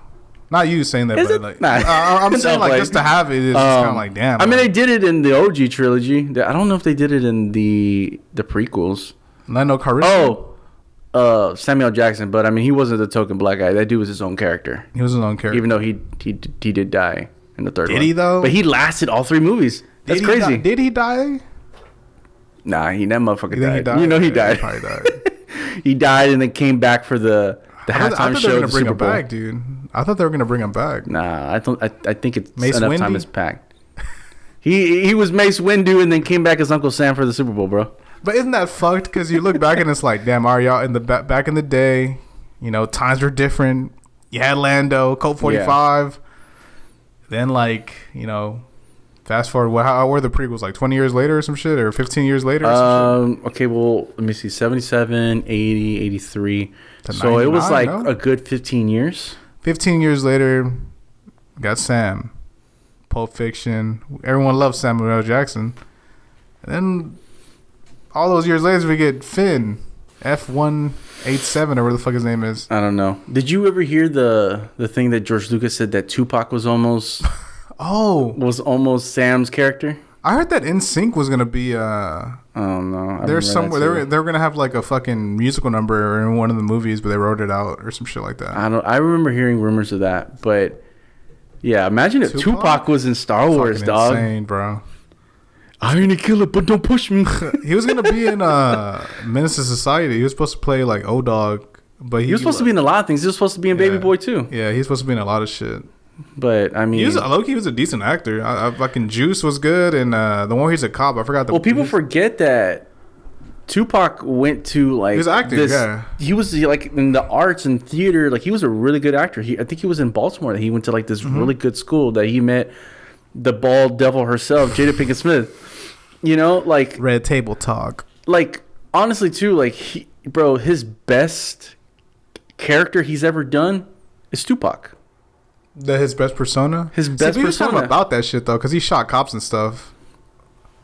Not you saying that, Is but it? like, Nah. I'm saying like just to have it is just kind of like damn. I mean, they did it in the OG trilogy. I don't know if they did it in the prequels. Lando Calrissian. Samuel Jackson, but I mean, he wasn't the token black guy. That dude was his own character. He was his own character, even though he did die in the third one. Did he though? But he lasted all 3 movies. That's crazy. Did he die? Nah, that motherfucker died. He died. You know he died. He probably died. He died and then came back for the halftime show. They were gonna bring him back, dude. I thought they were gonna bring him back. Nah, I think it's Mace enough Windu? time is packed. He was Mace Windu and then came back as Uncle Sam for the Super Bowl, bro. But isn't that fucked? Because you look back and it's like, damn, are y'all in the back in the day? You know, times were different. You had Lando, Colt 45. Yeah. Then like, you know, fast forward. How were the prequels? Like 20 years later or some shit, or 15 years later? Or some shit? Okay, well, let me see. 77, 80, 83. So it was like a good 15 years. 15 years later, got Sam. Pulp Fiction. Everyone loves Samuel L. Jackson. And then all those years later, we get Finn. F-187 or whatever the fuck his name is. I don't know. Did you ever hear the thing that George Lucas said that Tupac was almost Sam's character? I heard that NSYNC was gonna be oh no. There's somewhere they were gonna have like a fucking musical number in one of the movies, but they wrote it out or some shit like that. I remember hearing rumors of that, but yeah, imagine if Tupac was in Star Wars, dog. Insane, bro. I ain't a killer, but don't push me. He was gonna be in Menace to Society. He was supposed to play like O-Dog, but he was supposed to be in a lot of things. He was supposed to be in Baby Boy too. Yeah, he's supposed to be in a lot of shit. But I mean, he was a decent actor. Fucking Juice was good, and the one where he's a cop, I forgot. People forget that Tupac went to like he was acting. He was like in the arts and theater. Like he was a really good actor. I think he was in Baltimore. He went to like this really good school that he met the bald devil herself, Jada Pinkett Smith. You know, like Red Table Talk. Like honestly, too, like his best character he's ever done is Tupac. His best persona. His best persona. Talking about that shit though, because he shot cops and stuff.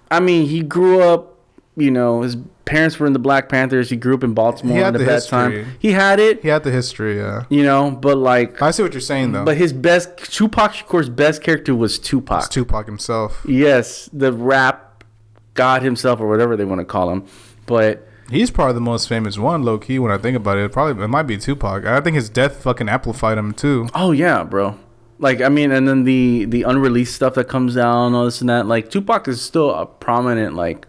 I mean, he grew up. You know, his parents were in the Black Panthers. He grew up in Baltimore at that time. He had it. He had the history, yeah. You know, but like I see what you're saying though. But Tupac Shakur's best character was Tupac. It's Tupac himself. Yes, the rap god himself or whatever they want to call him. But he's probably the most famous one, low key. When I think about it, it might be Tupac. I think his death fucking amplified him too. Oh yeah, bro. Like I mean, and then the unreleased stuff that comes down, all this and that. Like Tupac is still a prominent like.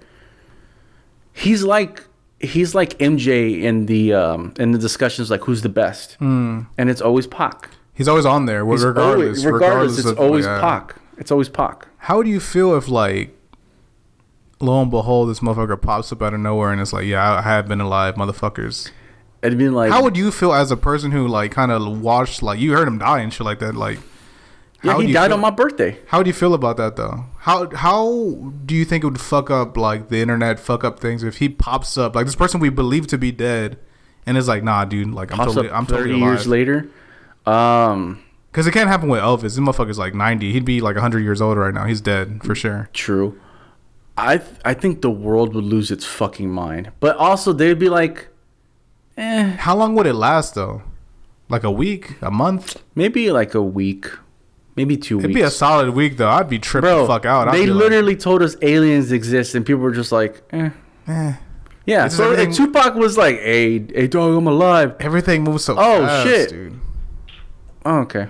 He's like MJ in the discussions like who's the best, and it's always Pac. He's always on there, regardless. It's always Pac. It's always Pac. How do you feel if like lo and behold, this motherfucker pops up out of nowhere and it's like, yeah, I have been alive, motherfuckers. It'd be like, how would you feel as a person who like kind of watched, like, you heard him die and shit like that, like, yeah, he died on my birthday. How do you feel about that though? How do you think it would fuck up, like, the internet, fuck up things if he pops up, like, this person we believe to be dead and is like, nah, dude, like, I'm totally alive. 30 years later. Because it can't happen with Elvis. This motherfucker's like 90. He'd be like 100 years old right now. He's dead for sure. True. I think the world would lose its fucking mind. But also, they'd be like, How long would it last, though? Like a week? A month? Maybe like a week. Maybe 2 weeks. It'd be a solid week, though. I'd be tripping the fuck out. They literally told us aliens exist, and people were just like, Yeah, so Tupac was like, hey, dog, I'm alive. Everything moves so fast, shit. dude. Oh, okay.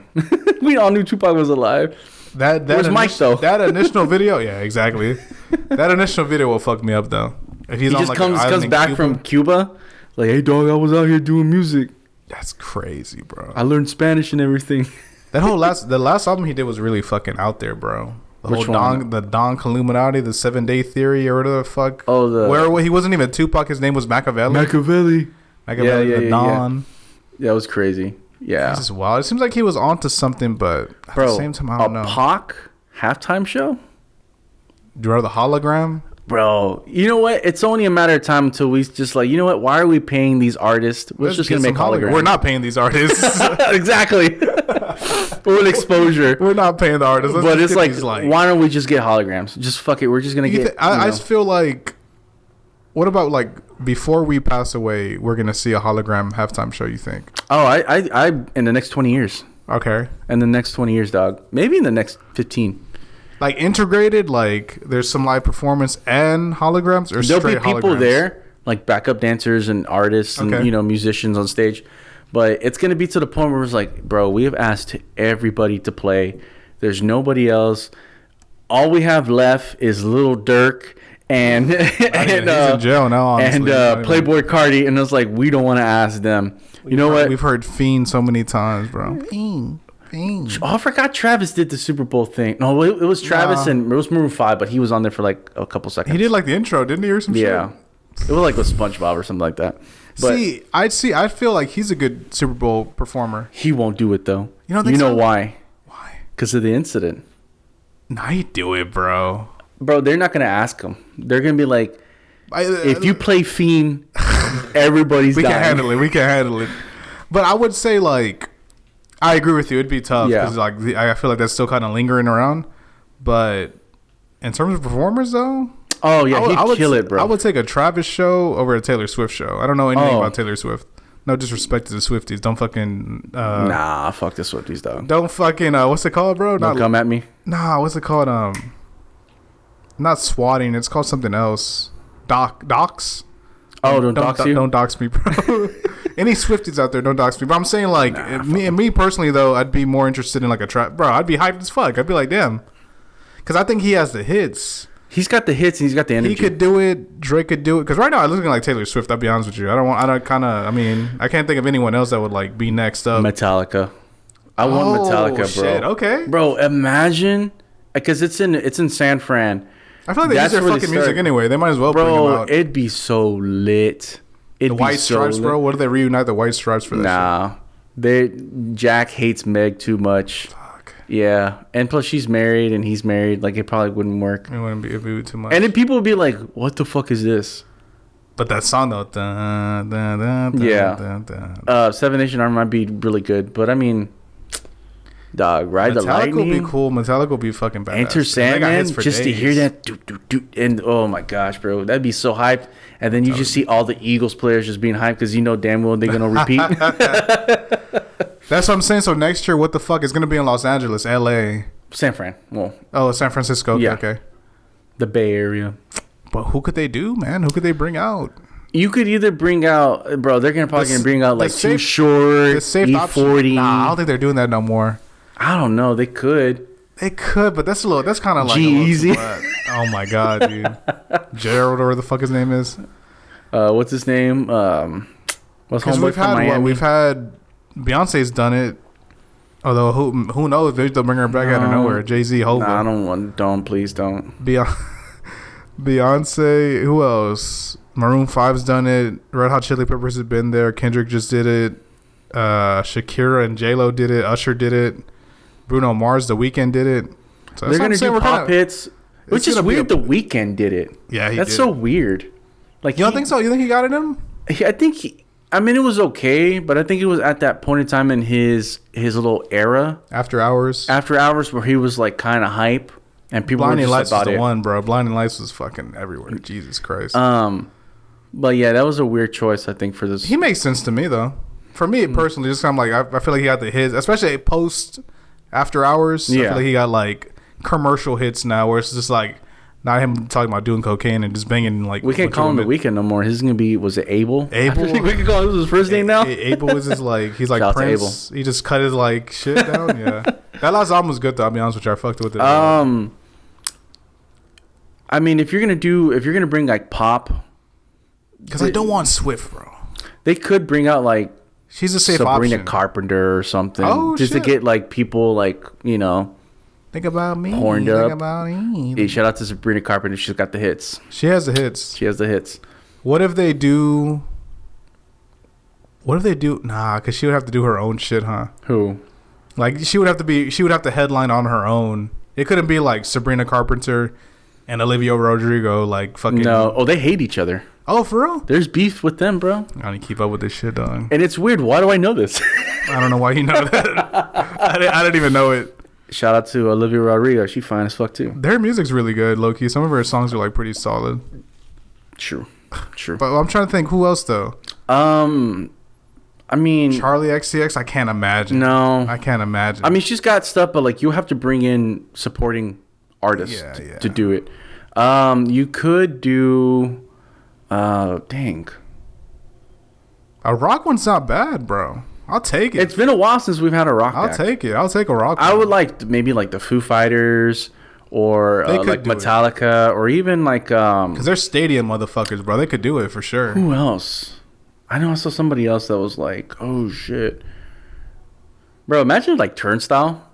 We all knew Tupac was alive. Where's Mike, though? That initial video, yeah, exactly. That initial video will fuck me up, though. If he just comes back from Cuba, like, hey, dog, I was out here doing music. That's crazy, bro. I learned Spanish and everything. The last album he did was really fucking out there, bro. Which one? The Don Illuminati, the 7-Day Theory, or whatever the fuck. Oh, where he wasn't even Tupac. His name was Machiavelli. Yeah, the Don. Yeah, that was crazy. Yeah, this is wild. It seems like he was onto something, but at the same time, I don't know. Pac halftime show. Do you remember the hologram? Bro, you know what? It's only a matter of time until we just like, you know what? Why are we paying these artists? We're just gonna make holograms. We're not paying these artists. Exactly. With exposure. We're not paying the artists. But it's like, why don't we just get holograms? Just fuck it. We're just gonna get. I just feel like, what about like before we pass away, we're gonna see a hologram halftime show? You think? Oh, I in the next 20 years. Okay. In the next 20 years, dog. Maybe in the next 15. Like integrated, like there's some live performance and holograms, or there'll straight be people holograms? there, like backup dancers and artists and musicians on stage. But it's gonna be to the point where it's like, bro, we have asked everybody to play. There's nobody else. All we have left is Lil Durk and he's in jail now, honestly. And Playboy Cardi, and it's like, we don't want to ask them. You know what? We've heard Fiend so many times, bro. Fiend. Oh, I forgot Travis did the Super Bowl thing. No, it was Travis and it was Maroon 5, but he was on there for like a couple seconds. He did like the intro, didn't he, or some shit? Yeah. It was like with SpongeBob or something like that. But I feel like he's a good Super Bowl performer. He won't do it though. You know why? Why? Because of the incident. Nah, he do it, bro. Bro, they're not gonna ask him. They're gonna be like, if you play Fiend, everybody's dying. We can handle it. But I would say, like, I agree with you. It'd be tough because like I feel like that's still kind of lingering around. But in terms of performers, though, oh yeah, he'd kill it, bro. I would take a Travis show over a Taylor Swift show. I don't know anything about Taylor Swift. No disrespect to the Swifties. Don't fucking nah, fuck the Swifties, dog. Don't fucking what's it called, bro? Don't come at me. Nah, what's it called? Not swatting. It's called something else. Docs. Oh, don't dox you? Don't dox me, bro. Any Swifties out there, don't dox me. But I'm saying, like, me personally, though, I'd be more interested in, like, a trap. Bro, I'd be hyped as fuck. I'd be like, damn. Because I think he has the hits. He's got the hits and he's got the energy. He could do it. Drake could do it. Because right now, I'm looking like Taylor Swift. I'll be honest with you. I can't think of anyone else that would, like, be next up. Metallica. I want Metallica, bro. Shit. Okay. Bro, imagine. Because it's in San Fran. I feel like they use their fucking music anyway. They might as well bring them out. It'd be so lit. The White Stripes, bro. What do they reunite the White Stripes for? Nah, Jack hates Meg too much. Fuck. Yeah, and plus she's married and he's married. Like, it probably wouldn't work. It wouldn't be too much. And then people would be like, "What the fuck is this?" But that song though, Seven Nation Army might be really good, but I mean, dog, Ride the Lightning. Metallica will be cool. Metallica will be fucking badass. Enter Sandman, just to hear that, and oh my gosh, bro, that'd be so hyped. And then you just see all the Eagles players just being hyped because you know damn well they're gonna repeat. That's what I'm saying. So next year, what the fuck is gonna be in Los Angeles, L.A., San Fran? Well, San Francisco. Yeah. Okay. The Bay Area. But who could they do, man? Who could they bring out? You could either bring out, bro. They're probably gonna bring out like Too Short, the safe E40. Nah, I don't think they're doing that no more. I don't know. They could. They could, but that's kind of like G-Eazy. Oh my god, dude. Gerald, or whatever the fuck his name is. What's his name? What's homeboy from Miami? We've had Beyonce's done it. Although who knows? They'll bring her back out of nowhere. Jay-Z, Nah, don't. Please don't. Beyonce. Who else? Maroon 5's done it. Red Hot Chili Peppers have been there. Kendrick just did it. Shakira and J-Lo did it. Usher did it. Bruno Mars, The Weeknd did it. So they're gonna do pop hits, which is weird. The Weeknd did it. Yeah, that's so weird. Like, you don't think so? You think he got it in him? I think. I mean, it was okay, but I think it was at that point in time in his little era. After Hours, where he was like kind of hype, and people Blinding were just Lights about was the it. one, bro. Blinding Lights was fucking everywhere. Jesus Christ. But yeah, that was a weird choice, I think, for this. He makes sense to me though. For me personally, just kind of like I feel like he got the hits, especially post After Hours. Yeah. I feel like he got like commercial hits now, where it's just like not him talking about doing cocaine and just banging like. We can't call him The Weeknd no more. His is gonna be, was it Abel? Abel. I think we can call him his first name now. Abel is his like he's like Shout out to Prince. He just cut his like shit down. Yeah, that last album was good though. I'll be honest with you, I fucked with it. I mean, if you're gonna bring like pop, because I don't want Swift, bro. They could bring out like she's a safe Sabrina option. Carpenter or something, Shit. to get like people like, you know. Think about me. Horned Think up. about me. Hey, shout out to Sabrina Carpenter. She's got the hits. She has the hits. What if they do? Nah, because she would have to do her own shit, huh? Who? Like she would have to headline on her own. It couldn't be like Sabrina Carpenter and Olivia Rodrigo, like fucking. No. Oh, they hate each other. Oh, for real? There's beef with them, bro. I don't keep up with this shit, dog. And it's weird. Why do I know this? I don't know why you know that. I didn't even know it. Shout out to Olivia Rodrigo. She fine as fuck too. Their music's really good, low key. Some of her songs are like pretty solid. True. But I'm trying to think who else though. I mean, Charlie XCX. I can't imagine. No, I can't imagine. I mean, she's got stuff, but like you have to bring in supporting artists to do it. You could do. Dang. A rock one's not bad, bro. I'll take it. It's been a while since we've had a rock act. I'll take it. I'll take a rock. I would like maybe like the Foo Fighters or like Metallica or even like because they're stadium motherfuckers, bro. They could do it for sure. Who else? I know I saw somebody else that was like, oh shit, bro. Imagine like Turnstile.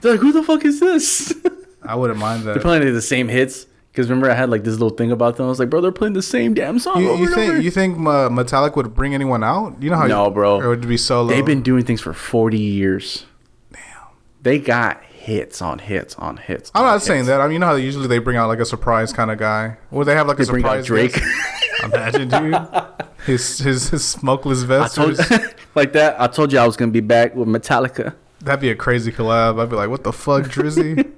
They're like, who the fuck is this? I wouldn't mind that. They're playing the same hits. Because remember, I had like this little thing about them. I was like, bro, they're playing the same damn song. You think Metallic would bring anyone out? You know how? No, bro. Or it would be solo. They've been doing things for 40 years. Damn. They got hits on hits on hits. I'm not saying that. I mean, you know how usually they bring out like a surprise kind of guy. Or they have like a surprise Drake. Imagine, dude. His smokeless vest. Like that. I told you I was gonna be back with Metallica. That'd be a crazy collab. I'd be like, what the fuck, Drizzy?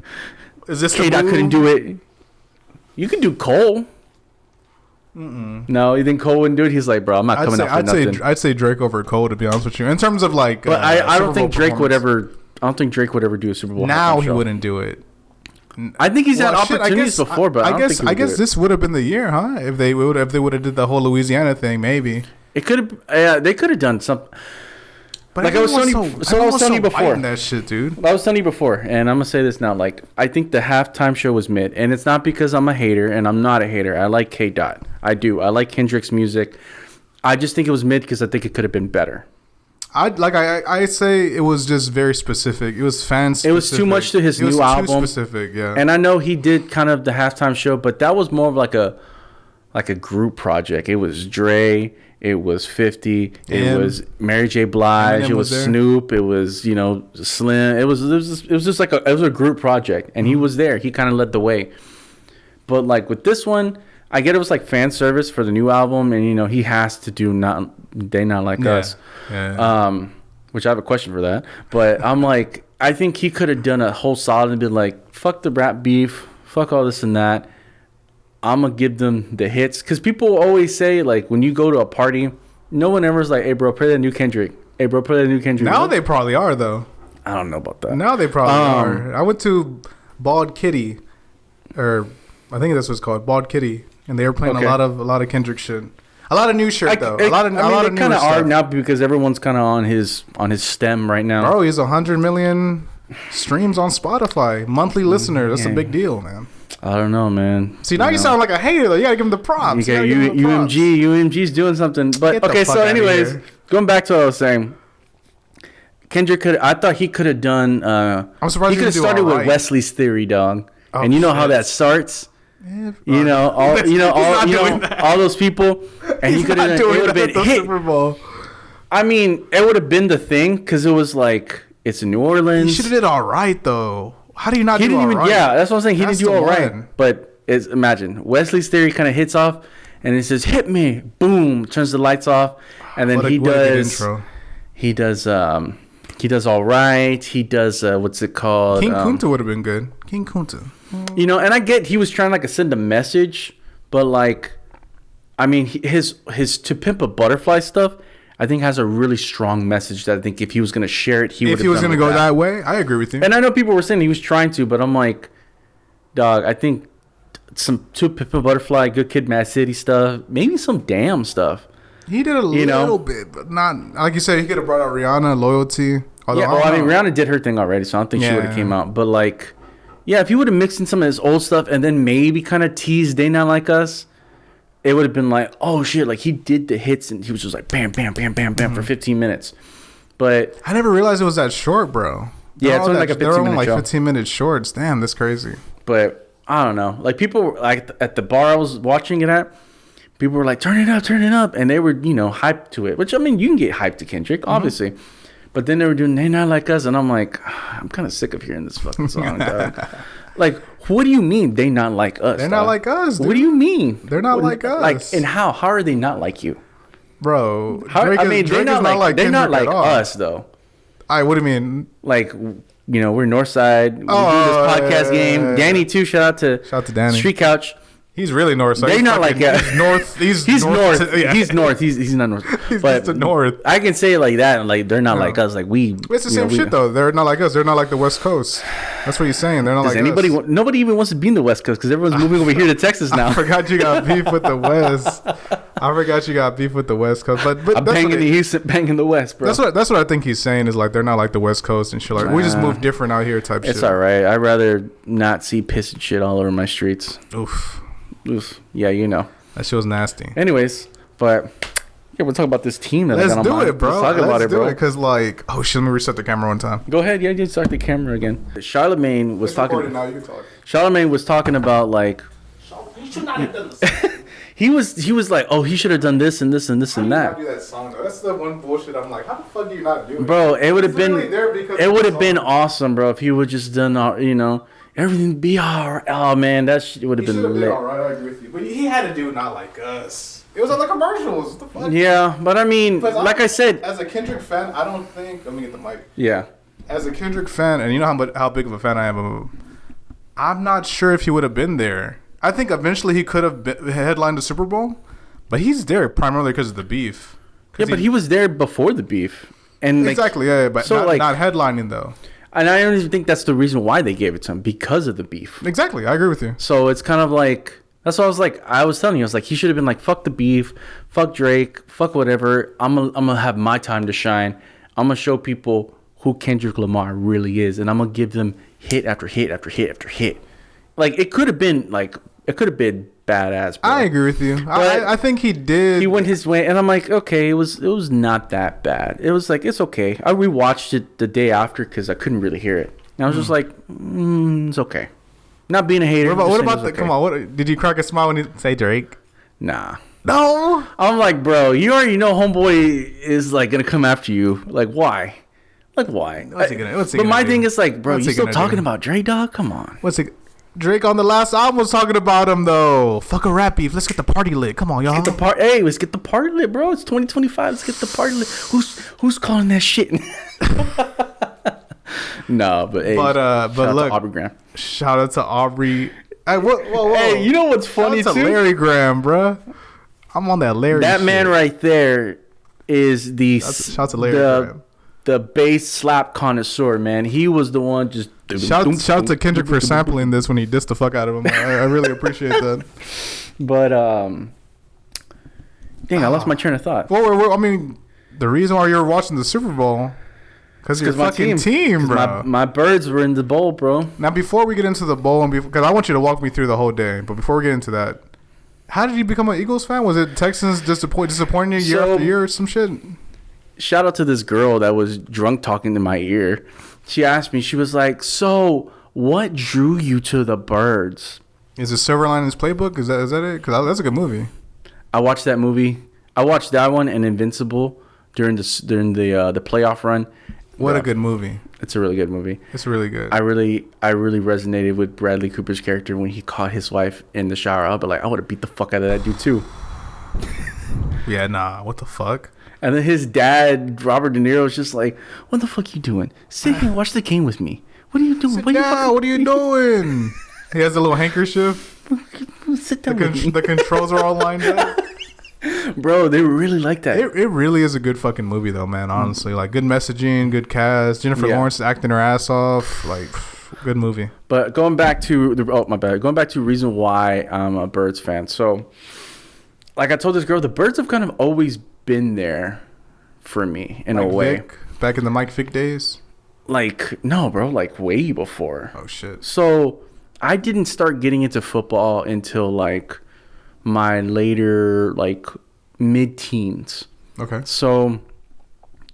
Is this Kate, I couldn't do it. You could do Cole. No, you think Cole wouldn't do it? He's like, bro, I'm not coming out for nothing. I'd say Drake over Cole, to be honest with you. In terms of like, but I don't think Drake would ever. I don't think Drake would ever do a Super Bowl. Now he wouldn't do it. I think he's had opportunities before, but I guess this would have been the year, huh? If they would have did the whole Louisiana thing, maybe it could have. They could have done something. But like I was telling you before, that shit, dude. I was telling you before, and I'm gonna say this now. Like I think the halftime show was mid, and it's not because I'm a hater, and I'm not a hater. I like K. Dot. I do. I like Kendrick's music. I just think it was mid because I think it could have been better. I say it was just very specific. It was fan specific. It was too much to his new album. Too specific, yeah. And I know he did kind of the halftime show, but that was more of like a group project. It was Dre. It was 50. It was Mary J. Blige. Eminem, it was Snoop. It was, you know, Slim. It was just like it was a group project, and he was there. He kind of led the way. But like with this one, I get it was like fan service for the new album, and you know he has to do They Not Like Us. Yeah. Which I have a question for that. But I'm like, I think he could have done a whole solid and been like, fuck the rap beef, fuck all this and that. I'm going to give them the hits. Because people always say, like, when you go to a party, no one ever's like, hey, bro, play that new Kendrick. Hey, bro, play that new Kendrick. Now they probably are, though. I don't know about that. Now they probably are. I went to Bald Kitty, or I think that's what it's called, Bald Kitty. And they were playing a lot of Kendrick shit. A lot of new shit, though. A lot of new kind of are now because everyone's kind of on his stem right now. Bro, he's 100 million streams on Spotify. Monthly listener. That's a big deal, man. I don't know, man. See, now you sound like a hater, though. You got to give him the props. UMG's doing something. But, okay, so anyways, going back to what I was saying. Kendrick I thought he could have done, I'm surprised he could have started with Wesley's Theory, dog. Oh, and you know how that starts? all those people, and he could have. It would have been hit. Super Bowl. I mean, it would have been the thing because it was like it's in New Orleans. He should have did all right though. How do you not do all right? Yeah, that's what I'm saying. He didn't do all right. But imagine Wesley's theory kind of hits off, and it says "hit me," boom, turns the lights off, and then he does all right. He does what's it called? King Kunta would have been good. King Kunta. You know, and I get he was trying like to send a message, but like, I mean, his To Pimp a Butterfly stuff, I think has a really strong message that I think if he was gonna share it, if he was gonna go that way, I agree with you. And I know people were saying he was trying to, but I'm like, dog, I think some To Pimp a Butterfly, Good Kid, Mad City stuff, maybe some Damn stuff. He did a little bit, but not like you said. He could have brought out Rihanna, Loyalty. Yeah, well, I mean, Rihanna did her thing already, so I don't think she would have came out. But like, yeah, if he would have mixed in some of his old stuff and then maybe kind of teased They Not Like Us, it would have been like, oh shit, like he did the hits and he was just like bam, bam, bam, bam, bam for 15 minutes. But I never realized it was that short, bro. Yeah, it's only like a 15-minute show. 15-minute shorts. Damn, that's crazy. But I don't know. Like people like at the bar I was watching it at, people were like, turn it up, and they were, hyped to it. Which I mean, you can get hyped to Kendrick, obviously. But then they were doing They Not Like Us, and I'm like, I'm kind of sick of hearing this fucking song, dog. Like, what do you mean they not like us? They're not like us, dude. What do you mean? They're not like us. Like, and how are they not like you? Bro, Drake they're not like us, though. What do you mean? Like, we're Northside. We do this podcast game. Danny, too. Shout out to Danny. Street Couch. He's really north. They're not like he's north. He's north. Yeah. He's north. He's not north. He's but the north. I can say it like that, and like they're not like us. Like we. It's the same shit though. They're not like us. They're not like the West Coast. That's what you're saying. They're not like us. Nobody even wants to be in the West Coast because everyone's moving over here to Texas now. I forgot you got beef with the West. But I'm banging the East, banging the West, bro. That's what I think he's saying is like they're not like the West Coast and shit. Like we just move different out here type shit. It's all right. I'd rather not see piss and shit all over my streets. Oof. Yeah, that shit was nasty. Anyways, but yeah, we'll talk about this team. Let's do it, bro. Let's do it, because like, oh shit, let me reset the camera one time. Go ahead, yeah, you start the camera again. Charlemagne was talking. Now you can talk. Charlemagne was talking about like. He should not have done this. He was like, oh, he should have done this and this and this and that. Do that song though. That's the one bullshit. I'm like, how the fuck do you not do it? Bro, it would have been awesome, bro, if he would just done everything be alright. Oh man, that shit would have been lit. Alright, I agree with you. But he had to do Not Like Us. It was on the commercials. What the fuck? Yeah, but I mean, like I said, as a Kendrick fan, I don't think. Let me get the mic. Yeah. As a Kendrick fan, and you know how big of a fan I am of him, I'm not sure if he would have been there. I think eventually he could have headlined the Super Bowl, but he's there primarily because of the beef. Yeah, but he was there before the beef, and exactly, yeah, but so not headlining though. And I don't even think that's the reason why they gave it to him, because of the beef. Exactly, I agree with you. So it's kind of like, that's what I was telling you. I was like, he should have been like, fuck the beef, fuck Drake, fuck whatever. I'm gonna have my time to shine. I'm gonna show people who Kendrick Lamar really is, and I'm gonna give them hit after hit after hit after hit. Like it could have been badass, bro. I agree with you. I think he did. He went his way, and I'm like, okay, it was not that bad. It was like, it's okay. I rewatched it the day after because I couldn't really hear it. And I was just like, it's okay. Not being a hater. What about the? Okay. Come on, what did you crack a smile when you say Drake? Nah. No. I'm like, bro, you already know homeboy is like gonna come after you. Like, why? Like, why? What's he gonna but my thing is like, bro, you still talking about Drake, dog? Come on. What's it? Drake on the last album was talking about him though. Fuck a rap beef. Let's get the party lit. Come on, y'all. Let's get the party lit, bro. It's 2025. Let's get the party lit. Who's calling that shit? No, but hey, but look, Aubrey Graham. Shout out to Aubrey. Hey, whoa. Hey, you know what's funny shout out too? To Larry Graham, bro. I'm on that Larry. That shit. man right there is the shout out to Larry Graham. The bass slap connoisseur, man. He was the one just. Shout out to Kendrick for sampling this when he dissed the fuck out of him. I really appreciate that. But dang, I lost my train of thought. Well, I mean, the reason why you're watching the Super Bowl because your fucking team, bro. My birds were in the bowl, bro. Now, before we get into the bowl, and because I want you to walk me through the whole day, but before we get into that, how did you become an Eagles fan? Was it Texans disappointing you year after year or some shit? Shout out to this girl that was drunk talking to my ear. She asked me, she was like, so what drew you to the birds? Is it Silver Linings Playbook? Is that it? Because that's a good movie. I watched that movie. I watched that one and Invincible during the playoff run. What a good movie. It's a really good movie. It's really good. I really resonated with Bradley Cooper's character when he caught his wife in the shower. I'll be like, I would have beat the fuck out of that dude too. Yeah, nah. What the fuck? And then his dad, Robert De Niro, is just like, what the fuck you doing? Sit here and watch the game with me. What are you doing? What are you doing? He has a little handkerchief. Sit down with me. The controls are all lined up. Bro, they really like that. It really is a good fucking movie though, man. Honestly, like good messaging, good cast. Jennifer Lawrence acting her ass off. Like, good movie. But going back to Going back to reason why I'm a Birds fan. So, like I told this girl, the Birds have kind of always been there for me in a way. Vic, back in the Mike Vick days. Like, no, bro, like way before. Oh shit. So I didn't start getting into football until like my later, like mid-teens. Okay. So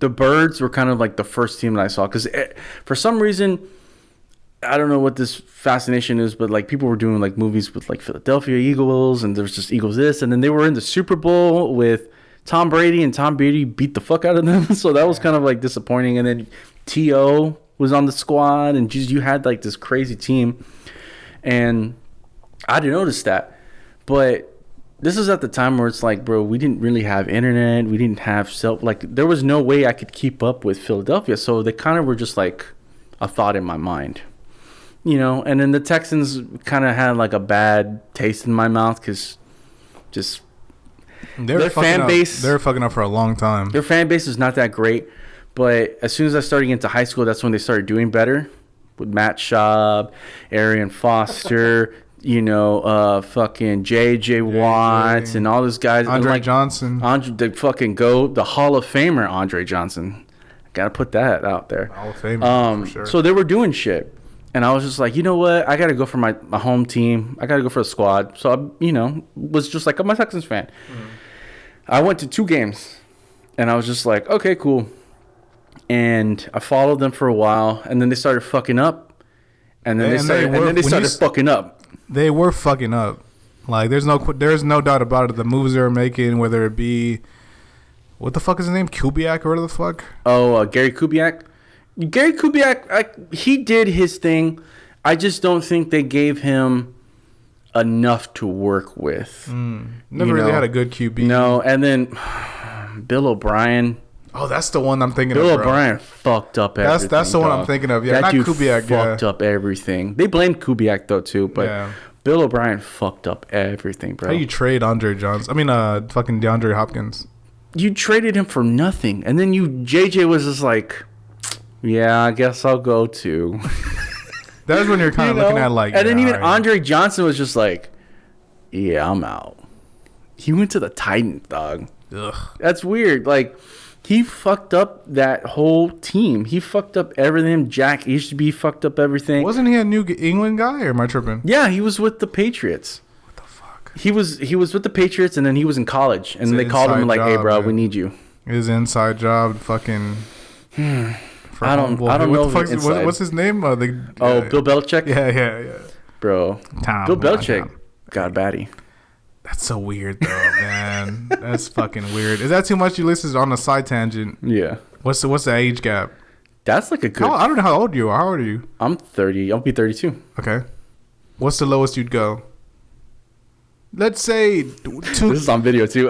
the Birds were kind of like the first team that I saw because for some reason, I don't know what this fascination is, but like people were doing like movies with like Philadelphia Eagles and there's just Eagles this, and then they were in the Super Bowl with Tom Brady, and Tom Brady beat the fuck out of them. So that was kind of like disappointing. And then T.O. was on the squad, and just you had like this crazy team, and I didn't notice that. But this is at the time where it's like, bro, we didn't really have internet, we didn't have there was no way I could keep up with Philadelphia, so they kind of were just like a thought in my mind, you know. And then the Texans kind of had like a bad taste in my mouth because just their fan base, they were fucking up for a long time. Their fan base is not that great. But as soon as I started into high school, that's when they started doing better with Matt Schaub, Arian Foster, you know, fucking J.J. Watt, and all those guys. Andre Johnson. The fucking GOAT, the Hall of Famer Andre Johnson. Got to put that out there. Hall of Famer, for sure. So they were doing shit. And I was just like, you know what? I got to go for my home team. I got to go for the squad. So, I, you know, was just like, I'm a Texans fan. I went to 2 games. And I was just like, okay, cool. And I followed them for a while, and then they started fucking up, and then they started fucking up. They were fucking up. Like there's no doubt about it. The moves they were making, whether it be what the fuck is his name, Kubiak or whatever the fuck. Oh, Gary Kubiak. Gary Kubiak, he did his thing. I just don't think they gave him enough to work with. Never really had a good QB. No, and then Bill O'Brien. Oh, that's the one I'm thinking Bill of. Bill O'Brien fucked up everything. That's the one I'm thinking of. Yeah, that not dude Kubiak. Fucked up everything. They blamed Kubiak though too, but Bill O'Brien fucked up everything, bro. How you trade Andre Johnson? I mean, fucking DeAndre Hopkins. You traded him for nothing, and then JJ was just like, "Yeah, I guess I'll go too." That's when you're kind of looking at like. And then even Andre Johnson was just like, "Yeah, I'm out." He went to the Titans, dog. Ugh. That's weird. Like. He fucked up that whole team. He fucked up everything. Jack Easterby fucked up everything. Wasn't he a New England guy, or am I tripping? Yeah, he was with the Patriots. What the fuck? He was with the Patriots, and then he was in college, and they called him like, "Hey, bro, we need you." His inside job, fucking. I don't know. What's his name? Bill Belichick. Yeah. Bro, Bill Belichick got a baddie. That's so weird, though, man. That's fucking weird. Is that too much? Ulysses on a side tangent. Yeah. What's the age gap? That's like a good. I don't know how old you are. How old are you? I'm 30. I'll be 32. Okay. What's the lowest you'd go? Let's say two. This is on video too.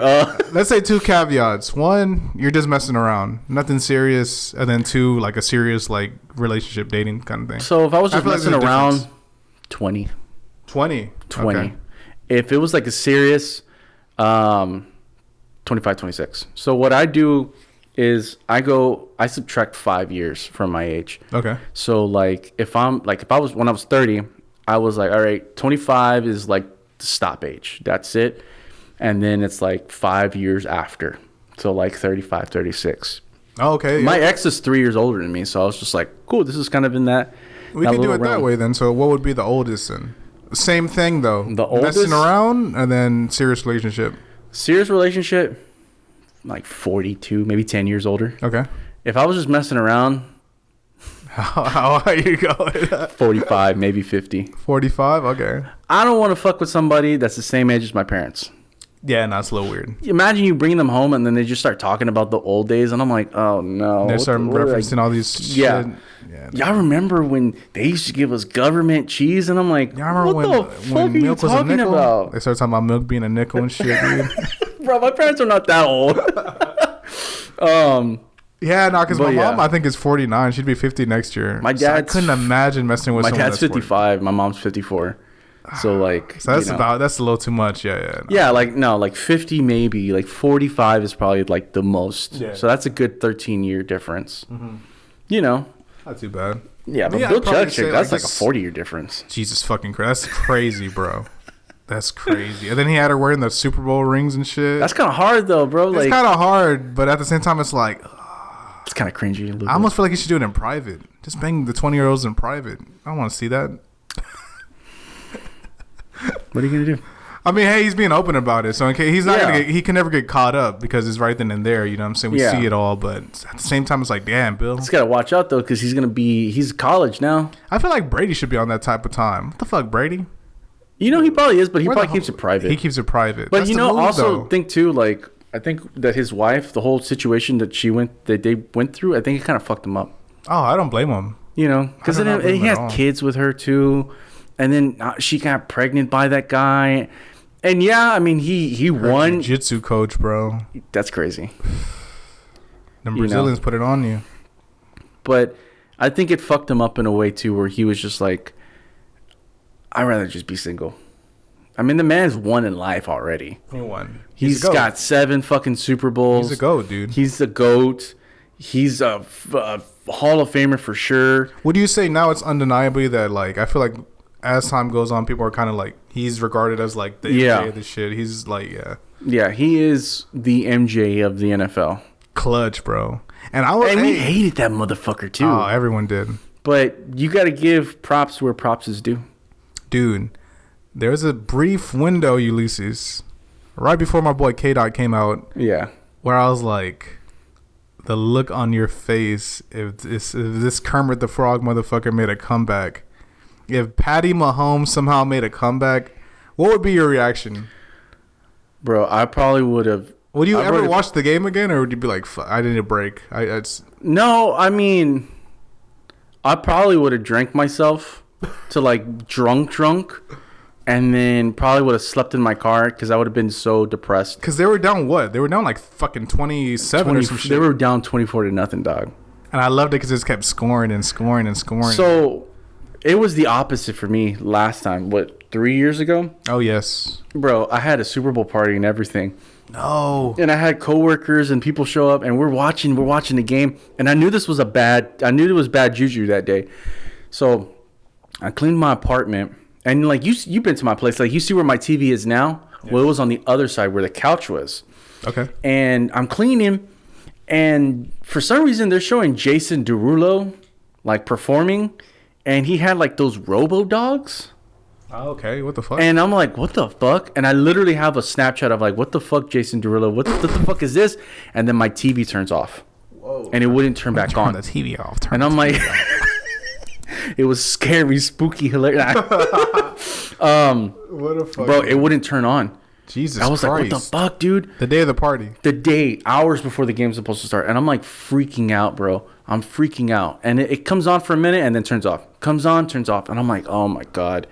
Let's say 2 caveats. 1, you're just messing around, nothing serious, and then 2, like a serious like relationship, dating kind of thing. So if I was just messing around, 20. 20. Okay. If it was like a serious 25, 26. So what I do is I subtract 5 years from my age. Okay. So like if I was when I was 30, I was like, all right, 25 is like the stop age. That's it. And then it's like 5 years after. So like 35, 36. Oh, okay. My ex is 3 years older than me, so I was just like, cool, this is kind of in that. We can do it that way then. So what would be the oldest then? Same thing though. The oldest, messing around and then serious relationship. Serious relationship, like 42, maybe 10 years older. Okay. If I was just messing around, How are you going? 45, maybe 50. 45? Okay. I don't want to fuck with somebody that's the same age as my parents. Yeah, no, it's a little weird. Imagine you bring them home and then they just start talking about the old days, and I'm like, oh no. They start referencing all these yeah. shit. Yeah. Y'all remember when they used to give us government cheese? And I'm like, Y'all remember what the fuck are you talking about? They started talking about milk being a nickel and shit, dude. Bro, my parents are not that old. Yeah, no, because my But mom, yeah. I think, is 49. She'd be 50 next year. My So I dad's- couldn't imagine messing with My someone dad's that's 40. 55. My mom's 54. So like, So that's you know. that's a little too much. Yeah, yeah. No. Yeah, like no, like 50 maybe. Like 45 is probably like the most. Yeah. So that's a good 13-year difference. You know. Not too bad. Yeah, but Yeah, Bill I'd probably Belichick, say, that's like, like a 40-year difference. Jesus fucking Christ. That's crazy, bro. That's crazy. And then he had her wearing the Super Bowl rings and shit. That's kind of hard though, bro. It's Like kind of hard, but at the same time, it's like, it's kind of cringy. A little I almost feel like you should do it in private. Just bang the 20-year-olds in private. I don't want to see that. What are you gonna do? I mean, hey, he's being open about it, so in case he's not Yeah. gonna he can never get caught up because it's right then and there. You know what I'm saying? We Yeah. see it all, but at the same time, it's like, damn, Bill. Just gotta watch out though, because he's college now. I feel like Brady should be on that type of time. What the fuck, Brady? You know he probably is, but he Where the probably keeps hell- it private. He keeps it private. But That's you the know, move, also though. think too, like I think that his wife, the whole situation that they went through, I think it kind of fucked him up. Oh, I don't blame him. You know, because I do not blame he him at has all. kids with her too, and then she got pregnant by that guy, and yeah, I mean he won. Jiu-jitsu coach, bro. That's crazy. Them You know. Brazilians put it on you. But I think it fucked him up in a way too, where he was just like, I'd rather just be single. I mean, the man's won in life already. He won. He's a goat. got 7 fucking Super Bowls. He's a GOAT, dude. He's a GOAT. He's a Hall of Famer for sure. What do you say now? It's undeniably that, like, I feel like as time goes on, people are kind of like, he's regarded as like the Yeah. MJ of the shit. He's like, yeah, Yeah, he is the MJ of the NFL. clutch, bro. And I was, And we hated that motherfucker too. oh, everyone did, But you got to give props where props is due. dude. There was a brief window, Ulysses, right before my boy K-Dot came out, Yeah. where I was like, the look on your face if this Kermit the Frog motherfucker made a comeback. If Patty Mahomes somehow made a comeback, what would be your reaction? Bro, I probably would have. Would you I ever would've- watch the game again, or would you be like, "Fuck, I need a break"? No, I mean, I probably would have drank myself to like drunk, and then probably would have slept in my car because I would have been so depressed. Because they were down what? They were down like fucking 27 or some shit. They were down 24-0, dog. And I loved it because it just kept scoring and scoring and scoring. So it was the opposite for me last time. What, 3 years ago? oh yes. Bro, I had a Super Bowl party and everything. No. And I had coworkers and people show up and we're watching the game. And I knew there was bad juju that day. So I cleaned my apartment. And like you've been to my place, like you see where my TV is now? Yeah. Well, it was on the other side where the couch was. Okay. And I'm cleaning, and for some reason they're showing Jason Derulo like performing, and he had like those robo dogs. Oh, okay. What the fuck? And I'm like, what the fuck? And I literally have a Snapchat of like, what the fuck, Jason Derulo? What the fuck is this? And then my TV turns off. Whoa. And it wouldn't turn back on. the TV off. And I'm like, it was scary, spooky, hilarious. what a fuck. Bro, it wouldn't turn on. Jesus I was Christ. like, what the fuck, dude? The day of the party. The day, hours before the game's supposed to start. And I'm like freaking out, bro. I'm freaking out. And it comes on for a minute and then turns off. Comes on, turns off. And I'm like, oh my God.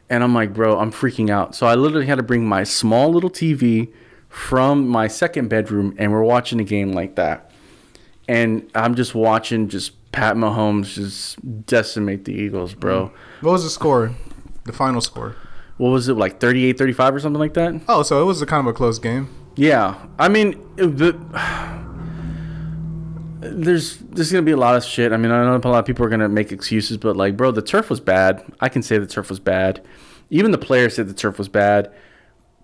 And I'm like, bro, I'm freaking out. So I literally had to bring my small little TV from my second bedroom, and we're watching the game like that. And I'm just watching Pat Mahomes just decimate the Eagles, bro. What was the score? The final score? What was it, like 38-35 or something like that? Oh, so it was a kind of a close game. Yeah. I mean, there's going to be a lot of shit. I mean, I know a lot of people are going to make excuses, but like, bro, the turf was bad. I can say the turf was bad. Even the players said the turf was bad.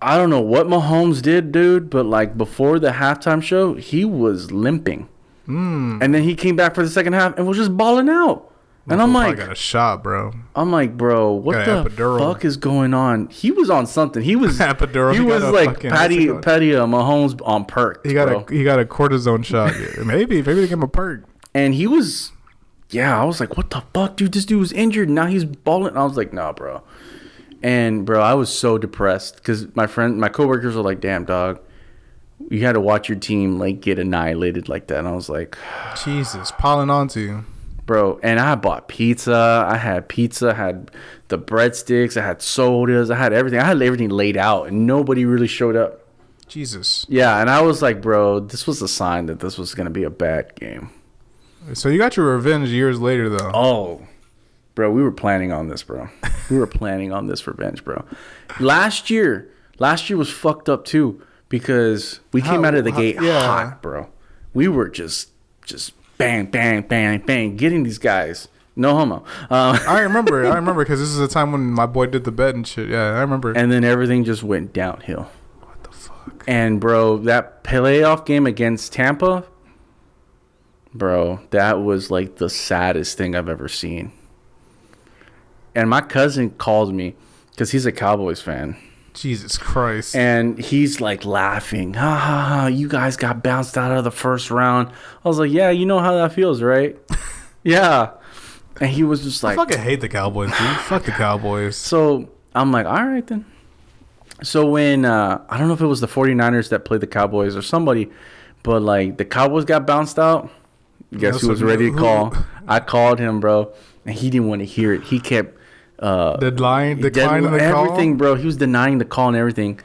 I don't know what Mahomes did, dude, but like before the halftime show, he was limping. And then he came back for the second half and was just balling out. And I'm like, I got a shot, bro. bro, what Got the an epidural. fuck is going on? He was on something. He was Epidural. He He got was a like fucking- Patty what's it called? Mahomes on perk. He got a cortisone shot. Maybe they give him a perk. And he was yeah, I was like, what the fuck, dude? This dude was injured. Now he's balling. And I was like, nah, bro. And, bro, I was so depressed because my coworkers were like, damn, dog, you had to watch your team, like, get annihilated like that. And I was like, Jesus, piling onto you. bro. And I bought pizza. I had the breadsticks. I had sodas. I had everything. I had everything laid out, and nobody really showed up. Jesus. Yeah, and I was like, bro, this was a sign that this was going to be a bad game. So you got your revenge years later, though. Oh, bro, we were planning on this, bro. We were planning on this revenge, bro. Last year was fucked up, too, because we came out of the gate hot, bro. We were just bang, bang, bang, bang, getting these guys. No homo. I remember because this is the time when my boy did the bet and shit. Yeah, I remember. And then everything just went downhill. What the fuck? And, bro, that playoff game against Tampa, bro, that was like the saddest thing I've ever seen. And my cousin called me because he's a Cowboys fan. Jesus Christ. And he's like laughing. Ha ha ha, you guys got bounced out of the first round. I was like, yeah, you know how that feels, right? Yeah. And he was just like, I fucking hate the Cowboys, dude. Fuck the Cowboys. So I'm like, all right then. So when, I don't know if it was the 49ers that played the Cowboys or somebody, but like the Cowboys got bounced out. Guess who was ready to call? I called him, bro, and he didn't want to hear it. He kept declining the call. Everything, bro. He was denying the call and everything,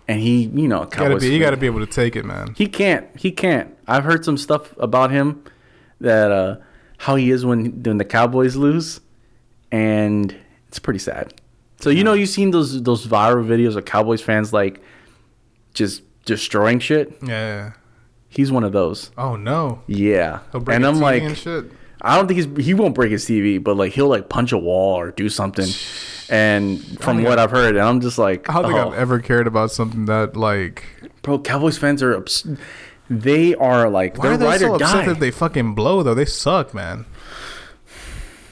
and he, you know, you gotta be able to take it, man. He can't. I've heard some stuff about him that how he is when the Cowboys lose, and it's pretty sad. So you know, you've seen those viral videos of Cowboys fans like just destroying shit. Yeah. He's one of those. Oh no. Yeah. And I'm like, and shit. I don't think he won't break his TV, but like he'll like punch a wall or do something. And from what I've heard, and I'm just like, I don't think I've ever cared about something that like, bro, Cowboys fans are they are like, why are they so upset that they fucking blow though? They suck, man.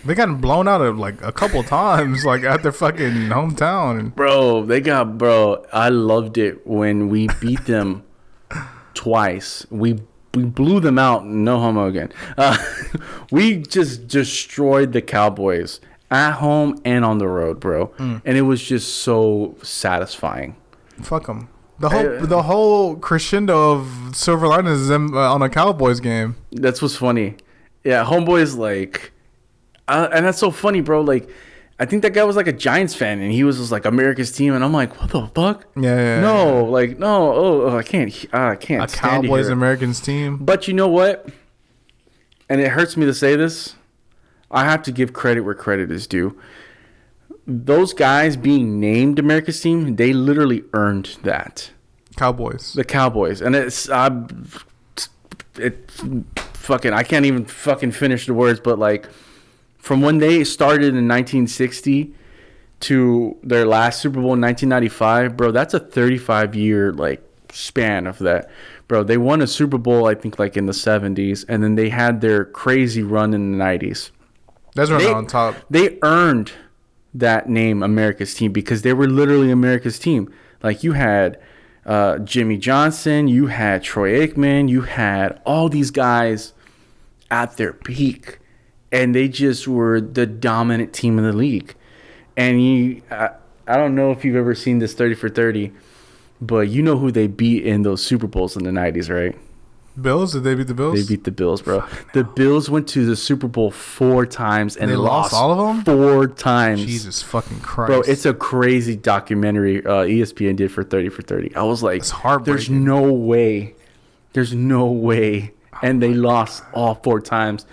They got blown out of like a couple times, like at their fucking hometown. Bro, I loved it when we beat them twice. We blew them out. No homo again. We just destroyed the Cowboys at home and on the road, bro. And it was just so satisfying. Fuck them. The whole crescendo of silver linings is them on a Cowboys game. That's what's funny. Yeah, homeboy's like, and that's so funny, bro. Like, I think that guy was like a Giants fan, and he was just like America's team, and I'm like, what the fuck? Yeah. No, like, no. Oh, I can't. A Cowboys Americans team. But you know what? And it hurts me to say this. I have to give credit where credit is due. Those guys being named America's team, they literally earned that. Cowboys. The Cowboys, and I can't even fucking finish the words, but like, from when they started in 1960 to their last Super Bowl in 1995, bro, that's a 35-year like span of that. Bro, they won a Super Bowl, I think, like in the 70s, and then they had their crazy run in the 90s. That's right on top. They earned that name, America's team, because they were literally America's team. Like, you had Jimmy Johnson, you had Troy Aikman, you had all these guys at their peak. And they just were the dominant team in the league. And I don't know if you've ever seen this 30 for 30, but you know who they beat in those Super Bowls in the 90s, right? Bills? Did they beat the Bills? They beat the Bills, bro. The Bills went to the Super Bowl 4 times, and they lost all of them? 4 times. Jesus fucking Christ. Bro, it's a crazy documentary ESPN did for 30 for 30. I was like, it's heartbreaking. There's no way. There's no way. And they lost all 4 times.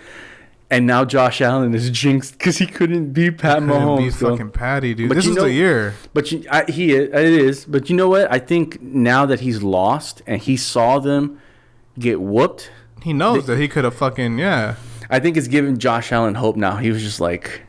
And now Josh Allen is jinxed because he couldn't beat Pat Mahomes. Beat fucking Patty, dude. This is the year. But it is. But you know what? I think now that he's lost and he saw them get whooped, he knows that he could have fucking I think it's giving Josh Allen hope now. He was just like,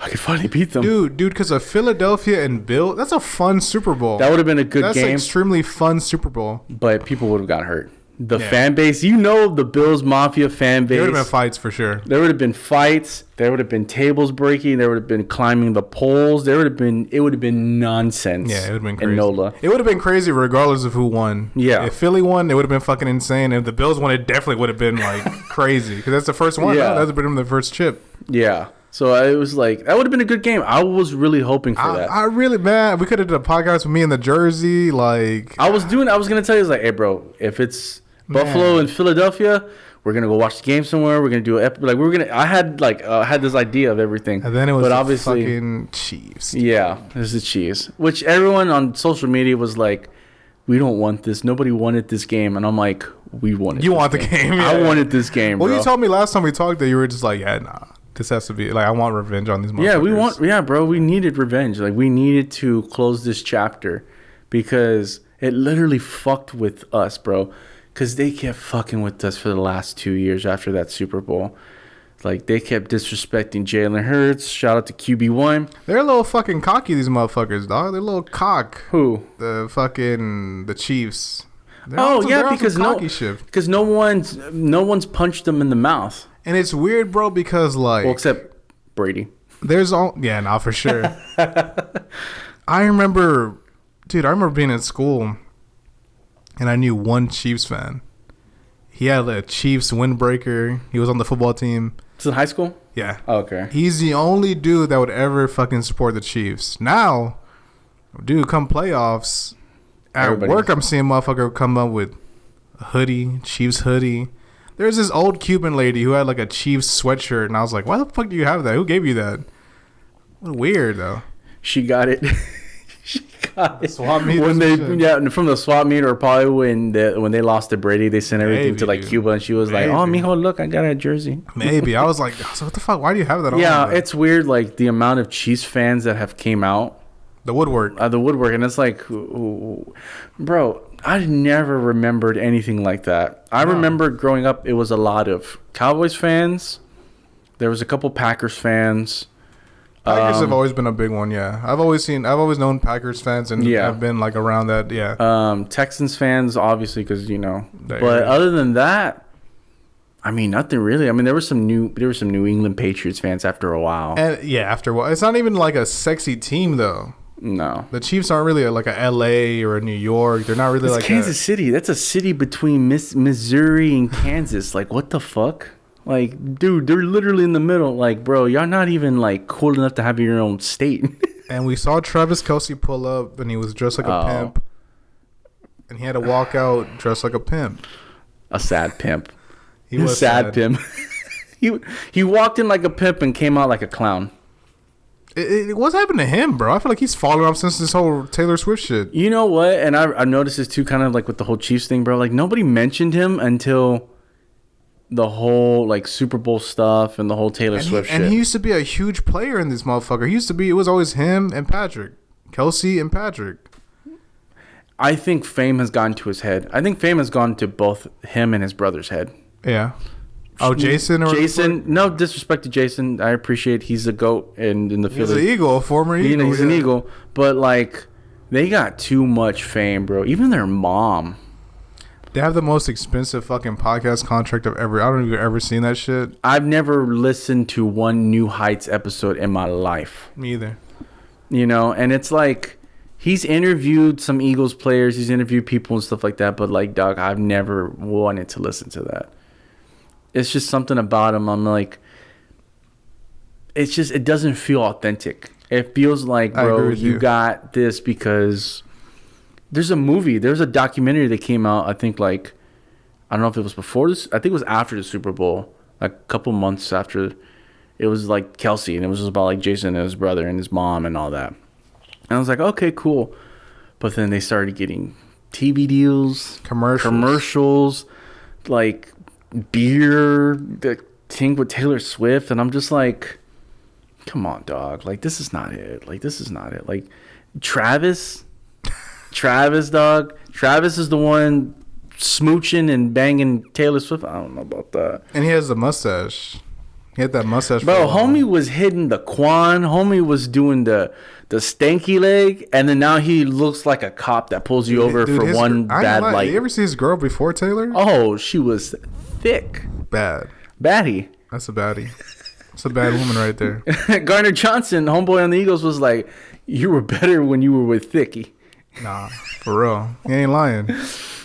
I could finally beat them, dude. Because of Philadelphia and Bill, that's a fun Super Bowl. That would have been a good game. That's an extremely fun Super Bowl. But people would have got hurt. the fan base. You know, the Bills Mafia fan base. There would have been fights for sure. There would have been fights. There would have been tables breaking. There would have been climbing the poles. It would have been nonsense. Yeah, it would have been crazy. In NOLA. It would have been crazy regardless of who won. Yeah. If Philly won, it would have been fucking insane. If the Bills won, it definitely would have been like crazy because that's the first one. Yeah. That would have been the first chip. Yeah. So it was like, that would have been a good game. I was really hoping for that. I really, man, we could have done a podcast with me in the jersey. Like, I was going to tell you, like, hey, bro, if it's Buffalo and Philadelphia, we're going to go watch the game somewhere. We're going to do I had this idea of everything. And then it was but obviously, fucking Chiefs. Yeah, it was the Chiefs. Which everyone on social media was like, we don't want this. Nobody wanted this game. And I'm like, we wanted You want the game. Yeah. I wanted this game, bro. Well, you told me last time we talked that you were just like, yeah, nah. This has to be like I want revenge on these motherfuckers. Bro. We needed revenge. Like we needed to close this chapter because it literally fucked with us, bro. Because they kept fucking with us for the last 2 years after that Super Bowl. Like they kept disrespecting Jalen Hurts. Shout out to QB1. They're a little fucking cocky, these motherfuckers, dog. They're a little cock. Who? The Chiefs. Because no one's punched them in the mouth. And it's weird, bro, because like... Well, except Brady. For sure. I remember being in school and I knew one Chiefs fan. He had a Chiefs windbreaker. He was on the football team. This is in high school? Yeah. Oh, okay. He's the only dude that would ever fucking support the Chiefs. Now, dude, come playoffs, at work I'm seeing motherfucker come up with a hoodie, Chiefs hoodie. There's this old Cuban lady who had like a Chiefs sweatshirt, and I was like, why the fuck do you have that? Who gave you that? Weird, though. She got it. Swap meet from the swap meet, or probably when they lost to Brady, they sent everything to like Cuba, and she was like, "Oh, mijo, look, I got a jersey." Maybe I was like, "What the fuck? Why do you have that on?" Yeah, it's weird, like the amount of Chiefs fans that have came out. The woodwork, and it's like, bro, I never remembered anything like that. I remember growing up, it was a lot of Cowboys fans. There was a couple Packers fans. Packers have always been a big one, yeah. I've always known Packers fans, and I've been like around that, yeah. Texans fans, obviously, because But other than that, I mean, nothing really. I mean, there were some New England Patriots fans after a while. And after a while, it's not even like a sexy team though. No, the Chiefs aren't really like a LA or a New York. They're not really it's like Kansas City. That's a city between Missouri and Kansas. Like, what the fuck? Like, dude, they're literally in the middle. Like, bro, y'all not even like cool enough to have your own state. And we saw Travis Kelce pull up, and he was dressed like a pimp, and he had to walk out dressed like a pimp. A sad pimp. He was sad pimp. he walked in like a pimp and came out like a clown. What's happened to him, bro? I feel like he's fallen off since this whole Taylor Swift shit. You know what? And I noticed this too, kind of like with the whole Chiefs thing, bro. Like, nobody mentioned him until the whole like Super Bowl stuff and the whole Taylor Swift shit. And he used to be a huge player in this motherfucker. It was always him and Patrick. Kelce and Patrick. I think fame has gone to his head. I think fame has gone to both him and his brother's head. Yeah. Oh, Jason? No disrespect to Jason. I appreciate he's a GOAT in the Philly. He's an Eagle, a former Eagle. He's an Eagle. But, like, they got too much fame, bro. Even their mom. They have the most expensive fucking podcast contract I've ever... I don't know if you've ever seen that shit. I've never listened to one New Heights episode in my life. Me either. And it's like... He's interviewed some Eagles players. He's interviewed people and stuff like that. But, like, dog, I've never wanted to listen to that. It's just something about him. I'm like, it doesn't feel authentic. It feels like, bro, you got this because there's a documentary that came out, I think, like, I don't know if it was before this. I think it was after the Super Bowl, like a couple months after. It was like Kelce, and it was just about like Jason and his brother and his mom and all that. And I was like, okay, cool. But then they started getting TV deals, commercials, like beer, the thing with Taylor Swift, and I'm just like, come on, dog. Like, this is not it. Like, Travis, dog. Travis is the one smooching and banging Taylor Swift. I don't know about that. And he has a mustache. He had that mustache. Bro, homie was hitting the Quan. Homie was doing the stanky leg, and then now he looks like a cop that pulls you over for one bad light. You ever see his girl before Taylor? Oh, she was thick. Bad. Baddie. That's a baddie. That's a bad woman right there. Garner Johnson, homeboy on the Eagles, was like, you were better when you were with Thicky. Nah, for real. He ain't lying.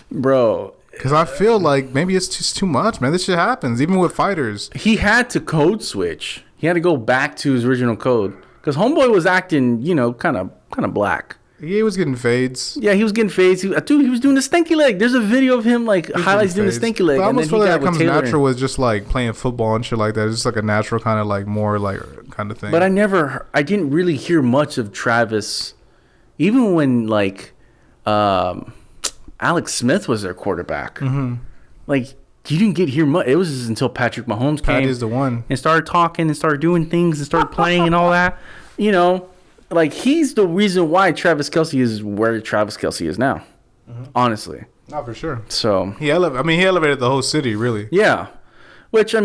Bro. Because I feel like maybe it's just too much, man. This shit happens, even with fighters. He had to code switch. He had to go back to his original code. Because homeboy was acting, kind of black. He was getting fades. Yeah, he was getting fades. He was doing the stinky leg. There's a video of him, highlights doing the stinky leg. But I almost feel like that comes natural with with just, playing football and shit like that. It's just, a natural kind of, more, kind of thing. But I didn't really hear much of Travis. Even when, Alex Smith was their quarterback. Mm-hmm. You didn't hear much. It was just until Patrick Mahomes came. Patty's the one. And started talking and started doing things and started playing and all that. He's the reason why Travis Kelce is where Travis Kelce is now. Mm-hmm. Honestly. Not for sure. So. He elevated the whole city, really. Yeah. Which, I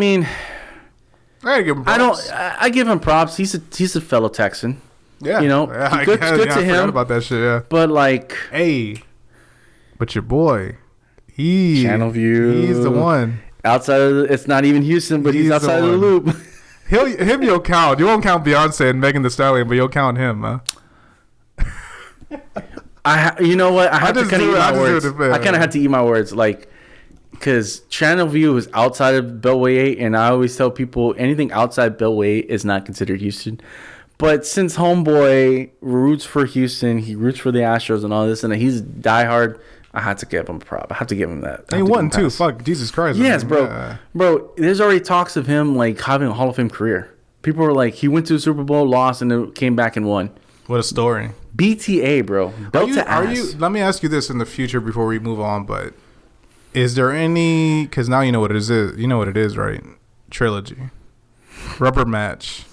gotta give him props. I give him props. He's a fellow Texan. Yeah. Good to him. I forgot about that shit, yeah. But, hey. But your boy, Channel View. He's the one. Outside of it's not even Houston, but he's outside of the loop. Him you'll count. You won't count Beyonce and Megan Thee Stallion, but you'll count him, huh? You know what? I have to kind of eat my words. I kind of had to eat my words, because Channel View is outside of Beltway 8, and I always tell people anything outside Beltway 8 is not considered Houston. But since homeboy roots for Houston, he roots for the Astros and all this, and he's diehard, I had to give him a prop. I have to give him that. He won too. Fuck, Jesus Christ. Yes, bro. Yeah. Bro, there's already talks of him having a Hall of Fame career. People were like, he went to the Super Bowl, lost, and then came back and won. What a story. BTA, bro. Belt to ass. Let me ask you this in the future before we move on, but is there any, because now you know what it is. You know what it is, right? Trilogy. Rubber match.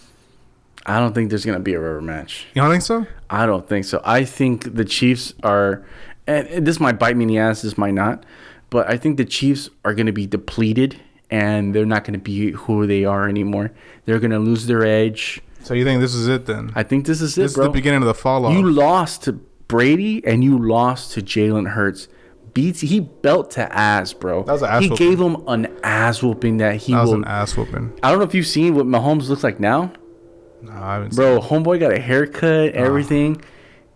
I don't think there's going to be a rubber match. You don't think so? I don't think so. I think the Chiefs are, and this might bite me in the ass, this might not, but I think the Chiefs are going to be depleted, and they're not going to be who they are anymore. They're going to lose their edge. So you think this is it then? I think this is it, bro. This is the beginning of the fall off. You lost to Brady, and you lost to Jalen Hurts. He belt to ass, bro. That was an ass whooping. He gave him an ass whooping that was an ass whooping. I don't know if you've seen what Mahomes looks like now. No, I haven't seen Bro, homeboy got a haircut, everything.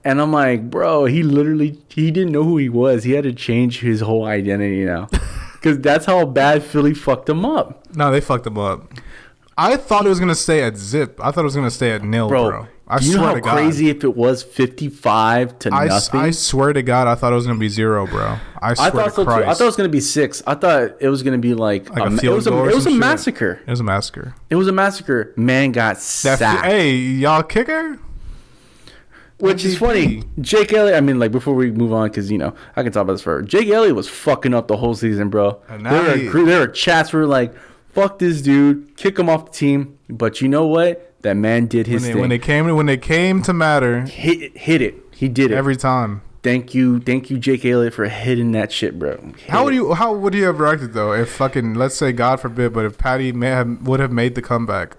And I'm like, bro, he didn't know who he was. He had to change his whole identity now. Because that's how bad Philly fucked him up. No, they fucked him up. I thought it was going to stay at zip. I thought it was going to stay at nil, bro. I swear to God. You know how crazy if it was 55 to nothing? I swear to God, I thought it was going to be 0, bro. I swear to Christ. I thought it was going to be 6. I thought it was going to be like a field goal. It was a massacre. It was a massacre. It was a massacre. Man got sacked. Hey, y'all kicker? Which is funny. Jake Elliott, before we move on, because, I can talk about this forever. Jake Elliott was fucking up the whole season, bro. There were chats where like, fuck this dude, kick him off the team. But you know what? That man did his thing. When they came to matter, hit it. He did it every time. Thank you, Jake Elliott, for hitting that shit, bro. How would you have reacted though if fucking, let's say, God forbid, but if Patty would have made the comeback?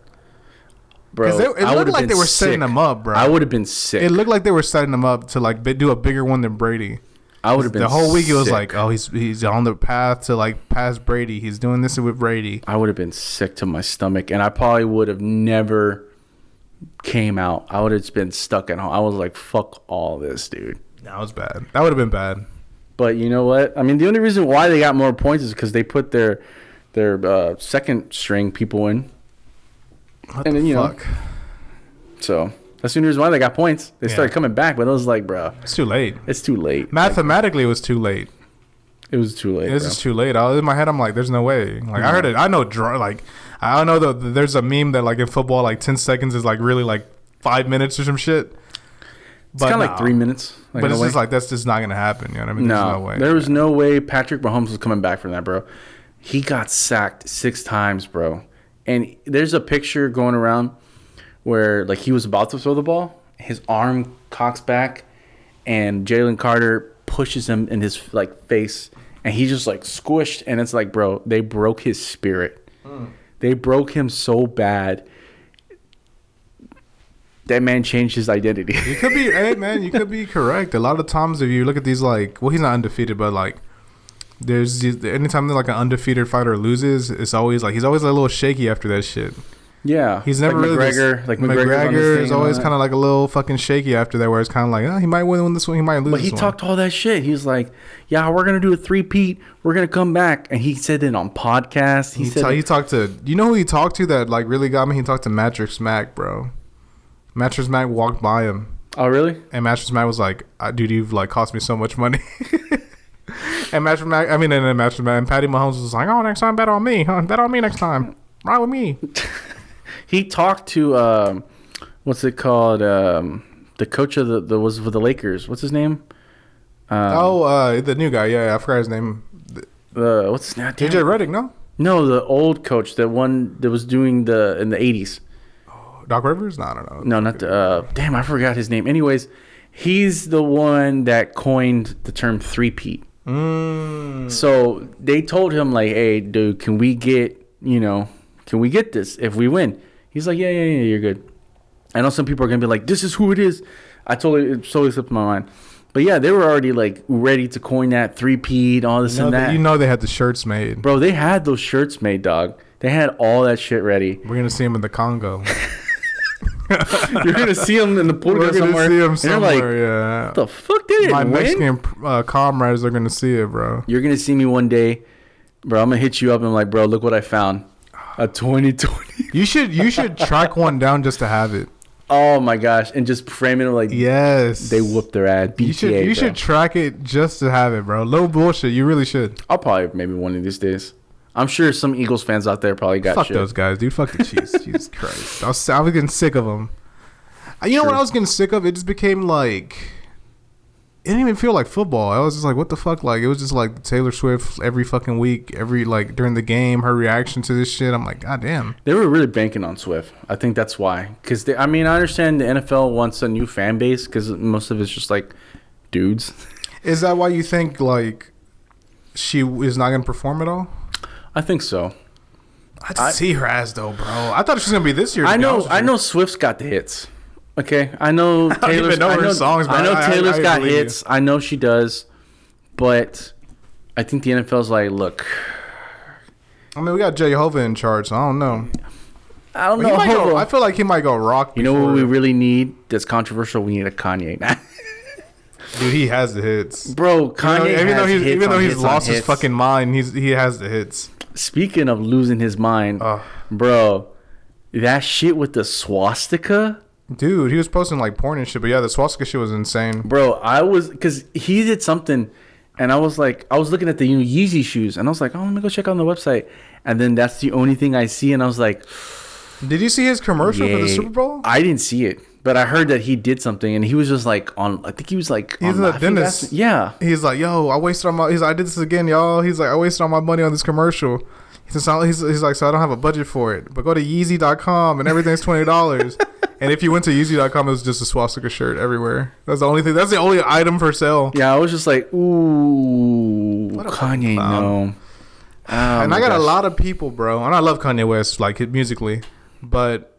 Bro, it looked like they were setting him up, bro. I would have been sick. It looked like they were setting him up to do a bigger one than Brady. I would have been the whole week. Sick. It was like, oh, he's on the path to pass Brady. He's doing this with Brady. I would have been sick to my stomach, and I probably would have never came out. I would have just been stuck at home. I was like, fuck all this, dude. That was bad. That would have been bad. But you know what? I mean, the only reason why they got more points is because they put their second string people in. What and the fuck? So that's the only reason why they got points. They started coming back, but I was like, bro, it's too late. It's too late. Mathematically, it was too late. It was too late. This is too late. In my head, I'm like, there's no way. I heard it. I know. I don't know that there's a meme that in football, 10 seconds is really 5 minutes or some shit. It's kind of like 3 minutes. But it's just that's just not gonna happen. You know what I mean? No, there's no way. There was no way Patrick Mahomes was coming back from that, bro. He got sacked 6 times, bro. And there's a picture going around where he was about to throw the ball, his arm cocks back, and Jalen Carter pushes him in his face, and he's just squished. And it's bro, they broke his spirit. They broke him so bad. That man changed his identity. You could be, hey man, you could be correct. A lot of times, if you look at these, like, well, he's not undefeated, but like, anytime that like an undefeated fighter loses, it's always like he's always a little shaky after that shit. Yeah, he's never like really McGregor. Like McGregor is always kind of like a little fucking shaky after that, where it's kind of like, oh, he might win this one, he might lose. But he this talked one. all that shit. He was like, "Yeah, we're gonna do a 3-peat. We're gonna come back." And he said it on podcasts. He talked to, you know who he talked to that like really got me? He talked to Matrix Mac, bro. Matrix Mac walked by him. Oh really? And Matrix Mac was like, "Dude, you've like cost me so much money." And Matrix Mac, and Patty Mahomes was like, "Oh, next time bet on me. Huh? Bet on me next time. Ride with me." He talked to what's it called? The coach of the was for the Lakers. What's his name? The new guy. Yeah, I forgot his name. What's his name? JJ Redick, no? No, the old coach, the one that was doing in the 80s. Doc Rivers? No, I don't know. No, not the. Damn, I forgot his name. Anyways, he's the one that coined the term 3-peat. So they told him like, "Hey, dude, can we get this if we win?" He's like, yeah, you're good. I know some people are gonna be like, "This is who it is." It totally slipped my mind. But yeah, they were already like ready to coin that 3-peat, all this and that. You know they had the shirts made. Bro, they had those shirts made, dog. They had all that shit ready. We're gonna see him in the Congo. You're gonna see him in the Pulga somewhere. See him somewhere, like, yeah. What the fuck did it My win? Mexican comrades are gonna see it, bro. You're gonna see me one day, bro. I'm gonna hit you up and I'm like, bro, look what I found. A 2020. You should track one down just to have it. Oh my gosh, and just frame it like, yes, they whooped their ass. BTA, you should track it just to have it, bro. No bullshit. You really should. I'll probably maybe one of these days. I'm sure some Eagles fans out there probably got fuck shit. Those guys, dude. Fuck the Chiefs. Jesus Christ. I was getting sick of them. You know what I was getting sick of? It just became like, it didn't even feel like football. I was just like, what the fuck? Like, it was just like Taylor Swift every fucking week, like during the game, her reaction to this shit. I'm like, God damn. They were really banking on Swift. I think that's why. Because, I understand the NFL wants a new fan base because most of it's just like dudes. Is that why you think, like, she is not going to perform at all? I think so. I see her ass, though, bro. I thought she was going to be this year. I know Swift's got the hits. Okay, I know Taylor's got hits. I know she does, but I think the NFL's like, look. I mean, we got Jehovah in charge, so I don't know. I feel like he might go rock. You know what we really need? That's controversial. We need a Kanye. Dude, he has the hits, bro. Kanye, even though he's lost his fucking mind, he has the hits. Speaking of losing his mind, bro, that shit with the swastika. Dude, he was posting like porn and shit, but yeah, the swastika shit was insane. Bro, because he did something, and I was looking at the Yeezy shoes, and I was like, oh, let me go check on the website, and then that's the only thing I see, and I was like, did you see his commercial for the Super Bowl? I didn't see it, but I heard that he did something, and he was just like on. I think he was like, he's a dentist. Yeah, he's like, yo, I wasted all my. I did this again, y'all. He's like, I wasted all my money on this commercial. He's like, so I don't have a budget for it, but go to Yeezy.com and everything's $20. And if you went to Yeezy.com, it was just a swastika shirt everywhere. That's the only thing. That's the only item for sale. Yeah, I was just like, ooh, Kanye, no. And I got a lot of people, bro. And I love Kanye West, like musically, but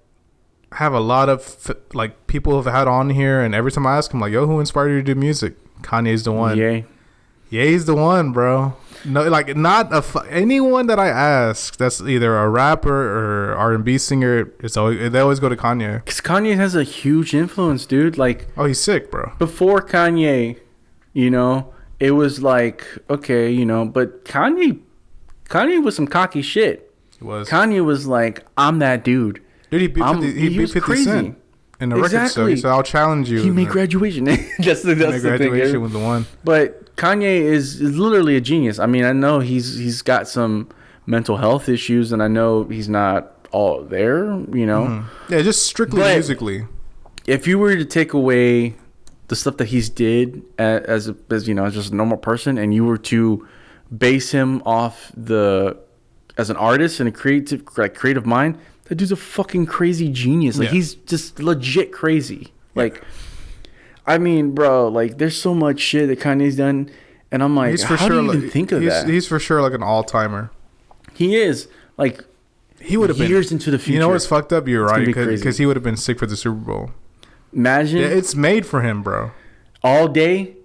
I have a lot of like people who've had on here, and every time I ask him, like, yo, who inspired you to do music? Kanye's the one. Ye's the one, bro. No, like not anyone that I ask that's either a rapper or R&B singer. They always go to Kanye. Because Kanye has a huge influence, dude. Like, oh, he's sick, bro. Before Kanye, it was like, okay, but Kanye was some cocky shit. He was. Kanye was like, I'm that dude. Dude, he beat 50 Cent in the record store. He said, I'll challenge you. He made Graduation. that's the Graduation thing. was the one. But Kanye is literally a genius. I mean, I know he's got some mental health issues, and I know he's not all there, Yeah, just strictly musically. If you were to take away the stuff that he's did as just a normal person, and you were to base him off as an artist and a creative mind, that dude's a fucking crazy genius. Like, he's just legit crazy. Like, I mean, bro, like, there's so much shit that Kanye's done, and I'm like, how do you even think of that? He's for sure like an all-timer. He is. Like, He would have been years into the future. You know what's fucked up? You're right, because because he would have been sick for the Super Bowl. Imagine it's made for him, bro. all day.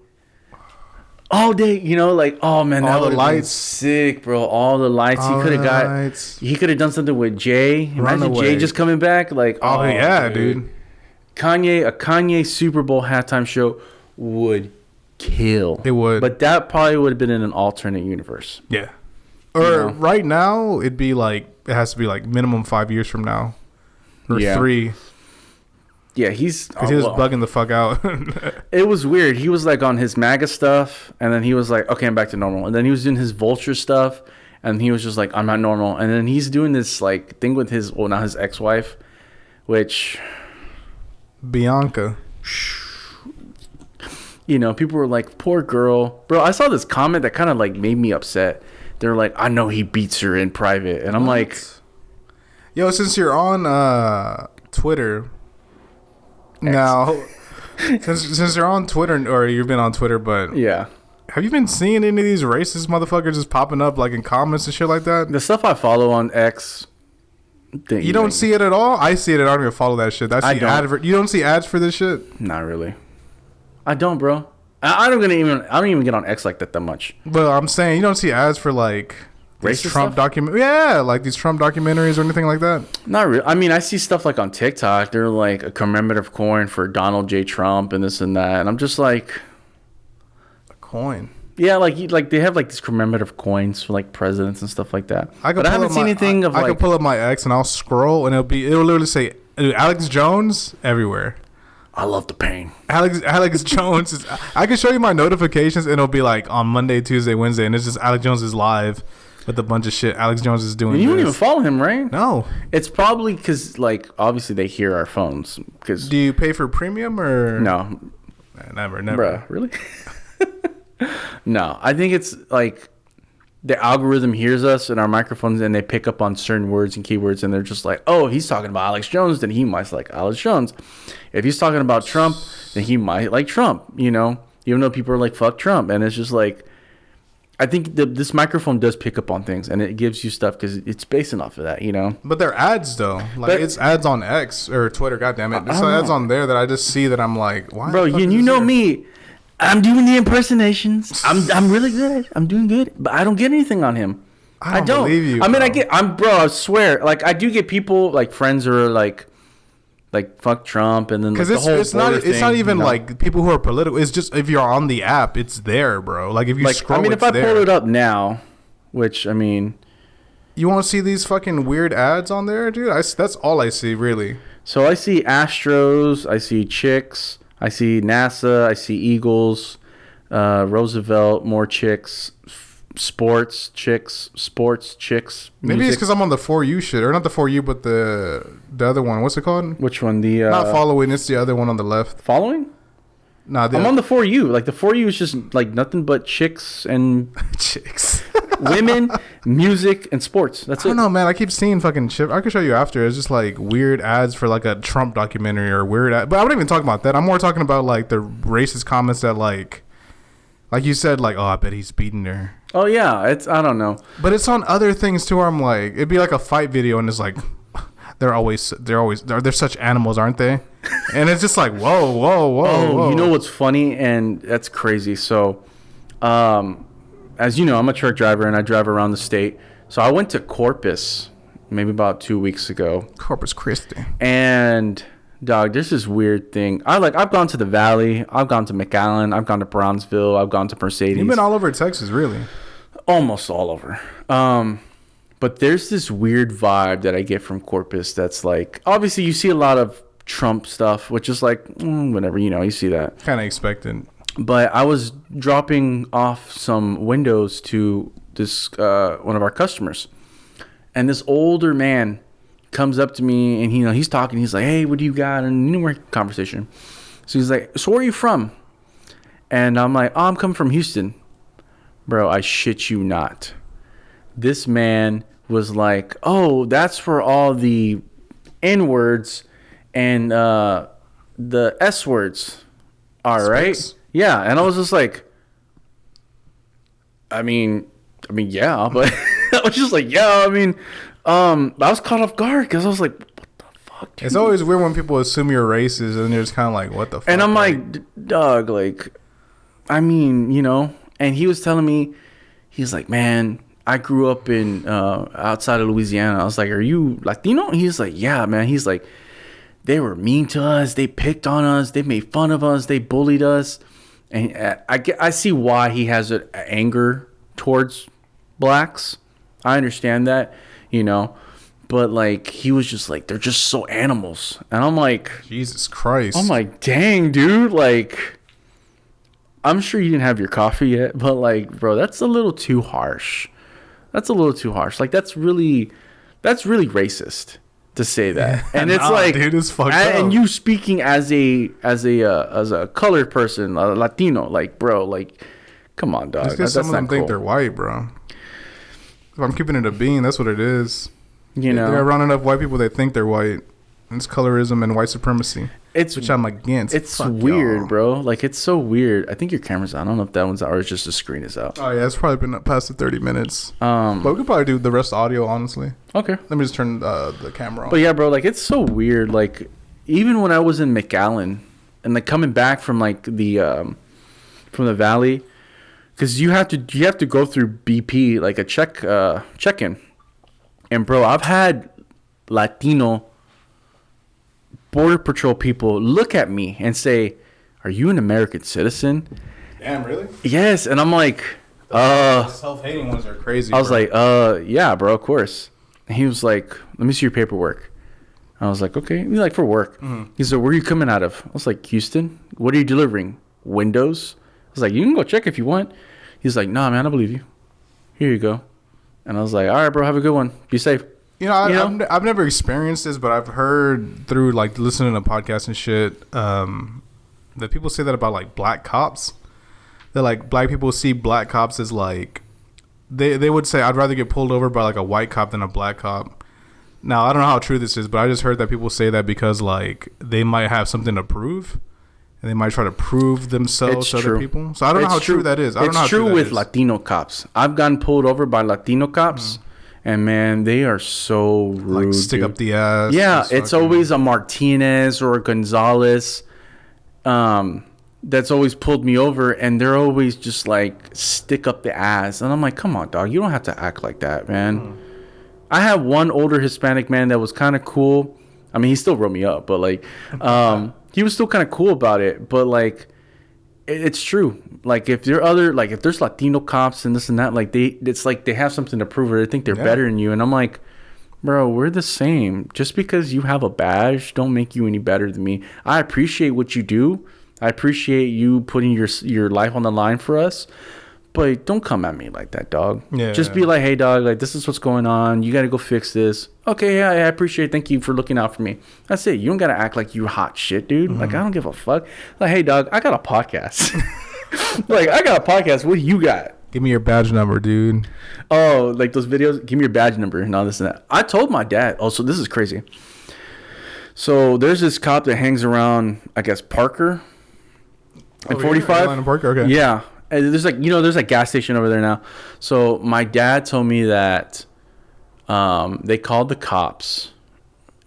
You know, like, oh man, that All the would have been lights. sick, bro. All the lights. All He could have the got. lights. He could have done something with Jay. Imagine Runaway. Jay just coming back, like, Oh, yeah, dude. A Kanye Super Bowl halftime show would kill. It would. But that probably would have been in an alternate universe. Yeah. Or right now, it'd be like, it has to be like minimum 5 years from now. Or 3. Yeah, he's... Because he was bugging the fuck out. It was weird. He was like on his MAGA stuff, and then he was like, okay, I'm back to normal. And then he was doing his vulture stuff, and he was just like, I'm not normal. And then he's doing this like thing with his, well, not his ex-wife, which... Bianca. You know, people were like, poor girl. Bro, I saw this comment that kind of like made me upset. They're like, I know he beats her in private. And I'm like... Yo, since you're on Twitter... Now, since you're on Twitter, or you've been on Twitter, but Yeah. have you been seeing any of these racist motherfuckers just popping up like in comments and shit like that? The stuff I follow on X... You don't see it at all? I see it. I don't even follow that shit. I don't. You don't see ads for this shit? Not really. I don't, bro. I don't even get on X like that much. But I'm saying you don't see ads for like these Racist Trump stuff? like these Trump documentaries or anything like that. Not really. I mean, I see stuff like on TikTok. They're like a commemorative coin for Donald J. Trump and this and that, and I'm just like, A coin. yeah, like they have like these commemorative coins for like presidents and stuff like that. But I haven't seen anything of I like. can pull up my X and I'll scroll and it'll literally say Alex Jones everywhere. I love the pain. Alex Jones is. I can show you my notifications and it'll be like on Monday, Tuesday, Wednesday, and it's just Alex Jones is live with a bunch of shit. Alex Jones is doing. And you don't this. even follow him, right? No. It's probably because like obviously they hear our phones. Because Do you pay for premium or no, Never. bruh, really? No, I think it's like the algorithm hears us and our microphones, and they pick up on certain words and keywords, and they're just like, oh, he's talking about Alex Jones, then he might like Alex Jones. If he's talking about Trump, then he might like Trump, you know, even though people are like, fuck Trump. And it's just like, I think this microphone does pick up on things, and it gives you stuff because it's basing off of that, you know. But they're ads though. Like But- it's ads on X or Twitter. Goddamn it! There's I don't ads know. on there that I just see that I'm like, why? Bro, the fuck is you this know here? me. I'm doing the impersonations. I'm really good. I'm doing good, but I don't get anything on him. I don't believe you, I mean, bro. I swear, like I do get people like friends who are like fuck Trump, and then like, Because the whole it's not border it's not thing, even you know? like people who are political. It's just if you're on the app, it's there, bro. Like if you like scroll, I mean, it's if I there. pull it up now, which I mean, You won't see these fucking weird ads on there, dude. That's all I see, really. so I see Astros, I see chicks, I see NASA, I see Eagles, Roosevelt, more chicks, sports chicks. Maybe it's music. because I'm on the For You shit, or not the For You, but the other one. What's it called? Which one? The Not following. It's the other one on the left. following? Nah, I'm on the For You. Like the For You is just like nothing but chicks and chicks. women, music, and sports. That's I it. don't know, man. I keep seeing fucking shit. I can show you after. It's just like weird ads for like a Trump documentary or weird ad. But I'm not even talking about that. I'm more talking about like the racist comments that like you said, like, oh, I bet he's beating her. Oh yeah, I don't know. But it's on other things too. Where I'm like, it'd be like a fight video, and it's like, they're such animals, aren't they? And it's just like, whoa. You know what's funny, and that's crazy. So, as you know, I'm a truck driver and I drive around the state. So I went to Corpus maybe about 2 weeks ago, Corpus Christi. and dog, there's this weird thing. I've gone to the Valley, I've gone to McAllen, I've gone to Brownsville, I've gone to Mercedes. You've been all over Texas, really. Almost all over. But there's this weird vibe that I get from Corpus that's like, obviously you see a lot of Trump stuff, which is like, whatever, you know, you see that. Kind of expected. But I was dropping off some windows to this one of our customers, and this older man comes up to me, and he's talking. He's like, "Hey, what do you got?" And we're conversation. So he's like, "So where are you from?" And I'm like, "Oh, I'm coming from Houston." Bro, I shit you not. This man was like, "Oh, that's where all the N words and the S words are, right?" Spicks. Yeah, and I was just like, I mean, yeah, but I was just like, yeah, I mean, I was caught off guard because I was like, what the fuck, dude? It's always weird when people assume you're racist and you're just kind of like, what the fuck? And I'm like, dog, like, I mean, you know. And he was telling me, he's like, man, I grew up in outside of Louisiana. I was like, are you Latino? He's like, yeah, man. He's like, they were mean to us. They picked on us. They made fun of us. They bullied us. And I see why he has an anger towards blacks. I understand that, you know. But, like, he was just like, they're just so animals. And I'm like, Jesus Christ. I'm like, dang, dude. Like, I'm sure you didn't have your coffee yet, but like, bro, that's a little too harsh. That's a little too harsh. Like, that's really racist to say that. And it's like, dude, it's fucked up. And you speaking as a colored person, a Latino, like, bro, like, come on, dog. Just because some of them think they're white, bro. If I'm keeping it a bean, that's what it is. You know, they're around enough white people that think they're white. It's colorism and white supremacy. Which I'm against. It's Fuck weird, y'all. bro. Like, it's so weird. I think your camera's out. I don't know if that one's out or it's just the screen is out. Oh yeah, it's probably been up past the 30 minutes. But we could probably do the rest of audio, honestly. Okay. Let me just turn the camera on. But yeah, bro, like, it's so weird. Like, even when I was in McAllen and like coming back from like the valley, because you have to go through BP, like a check-in. And bro, I've had Latino Border Patrol people look at me and say, "Are you an American citizen?" Damn, really? Yes, and I'm like, self-hating ones are crazy. I was like, yeah, bro, of course. And he was like, "Let me see your paperwork." I was like, "Okay." He's like, "For work." Mm-hmm. He said, "Where are you coming out of?" I was like, "Houston." "What are you delivering?" "Windows." I was like, "You can go check if you want." He's like, "Nah, man, I believe you. Here you go." And I was like, "All right, bro, have a good one. Be safe." I've never experienced this, but I've heard through like listening to podcasts and shit that people say that about like black cops. That like black people see black cops as like they would say, "I'd rather get pulled over by like a white cop than a black cop." Now I don't know how true this is, but I just heard that people say that because like they might have something to prove. And they might try to prove themselves to other people. So I don't know how true that is. I don't know how true it's true with is. Latino cops. I've gotten pulled over by Latino cops, and man, they are so rude. Like stick up the ass. Yeah, it's always a Martinez or a Gonzalez that's always pulled me over, and they're always just like stick up the ass. And I'm like, come on, dog. You don't have to act like that, man. I have one older Hispanic man that was kind of cool. I mean, he still wrote me up, but like... he was still kind of cool about it, but like, it's true. Like, if there's Latino cops and this and that, like it's like they have something to prove, or they think they're better than you. And I'm like, bro, we're the same. Just because you have a badge, don't make you any better than me. I appreciate what you do. I appreciate you putting your life on the line for us. But don't come at me like that, dog. Yeah. Just be like, hey, dog, like, this is what's going on. You got to go fix this. Okay, yeah, I appreciate it. Thank you for looking out for me. That's it. You don't got to act like you hot shit, dude. Like, I don't give a fuck. Like, hey, dog, I got a podcast. Like, I got a podcast. What do you got? Give me your badge number, dude. Oh, like those videos? Give me your badge number and all this and that. I told my dad. Oh, so this is crazy. So there's this cop that hangs around, I guess, Parker and 45. Parker? Okay. Yeah. And there's there's a gas station over there now. So my dad told me that they called the cops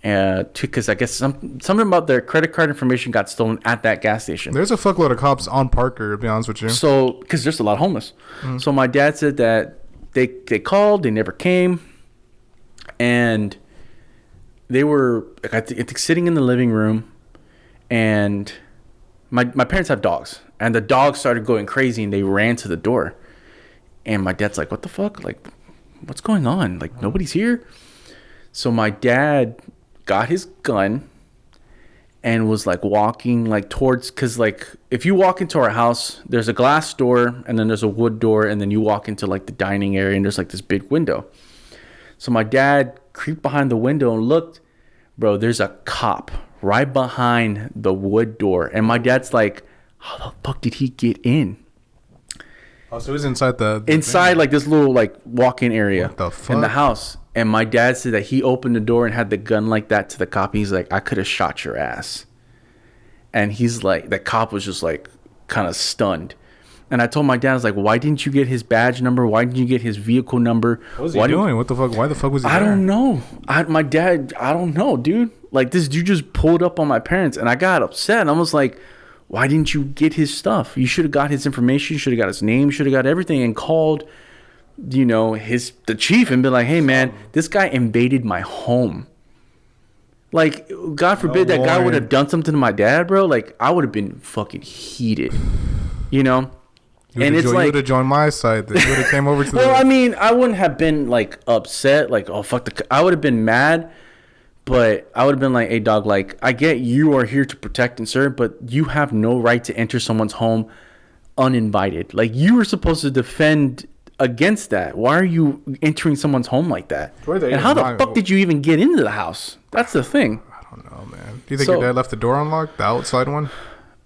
because I guess something about their credit card information got stolen at that gas station. There's a fuckload of cops on Parker, to be honest with you. So, because there's a lot of homeless. So my dad said that they called, they never came, and they were, I think, sitting in the living room, and my parents have dogs. And the dogs started going crazy, and they ran to the door. And my dad's like, what the fuck? Like, what's going on? Like, nobody's here? So my dad got his gun and was, like, walking, like, towards... Because, like, if you walk into our house, there's a glass door, and then there's a wood door, and then you walk into, like, the dining area, and there's, like, this big window. So my dad creeped behind the window and looked. Bro, there's a cop right behind the wood door. And my dad's like... How the fuck did he get in? Oh, so he's inside the inside, like, this little, like, walk-in area what the fuck? In the house. And my dad said that he opened the door and had the gun like that to the cop. He's like, I could have shot your ass. And he's like, the cop was just, like, kind of stunned. And I told my dad, I was like, why didn't you get his badge number? Why didn't you get his vehicle number? What was he doing? What the fuck? Why the fuck was he I there? don't know. My dad, I don't know, dude. Like, this dude just pulled up on my parents, and I got upset. I was like, why didn't you get his stuff? You should have got his information. You should have got his name. You should have got everything and called, you know, the chief and been like, hey, man, this guy invaded my home. Like, God forbid that guy would have done something to my dad, bro. Like, I would have been fucking heated, you know? You would have joined my side. You would have came over to well, I mean, I wouldn't have been, like, upset. Like, oh, fuck I would have been mad. But I would have been like, hey, dog, like, I get you are here to protect and serve, but you have no right to enter someone's home uninvited. Like, you were supposed to defend against that. Why are you entering someone's home like that? And how the fuck did you even get into the house? That's the thing. I don't know, man. Do you think your dad left the door unlocked, the outside one?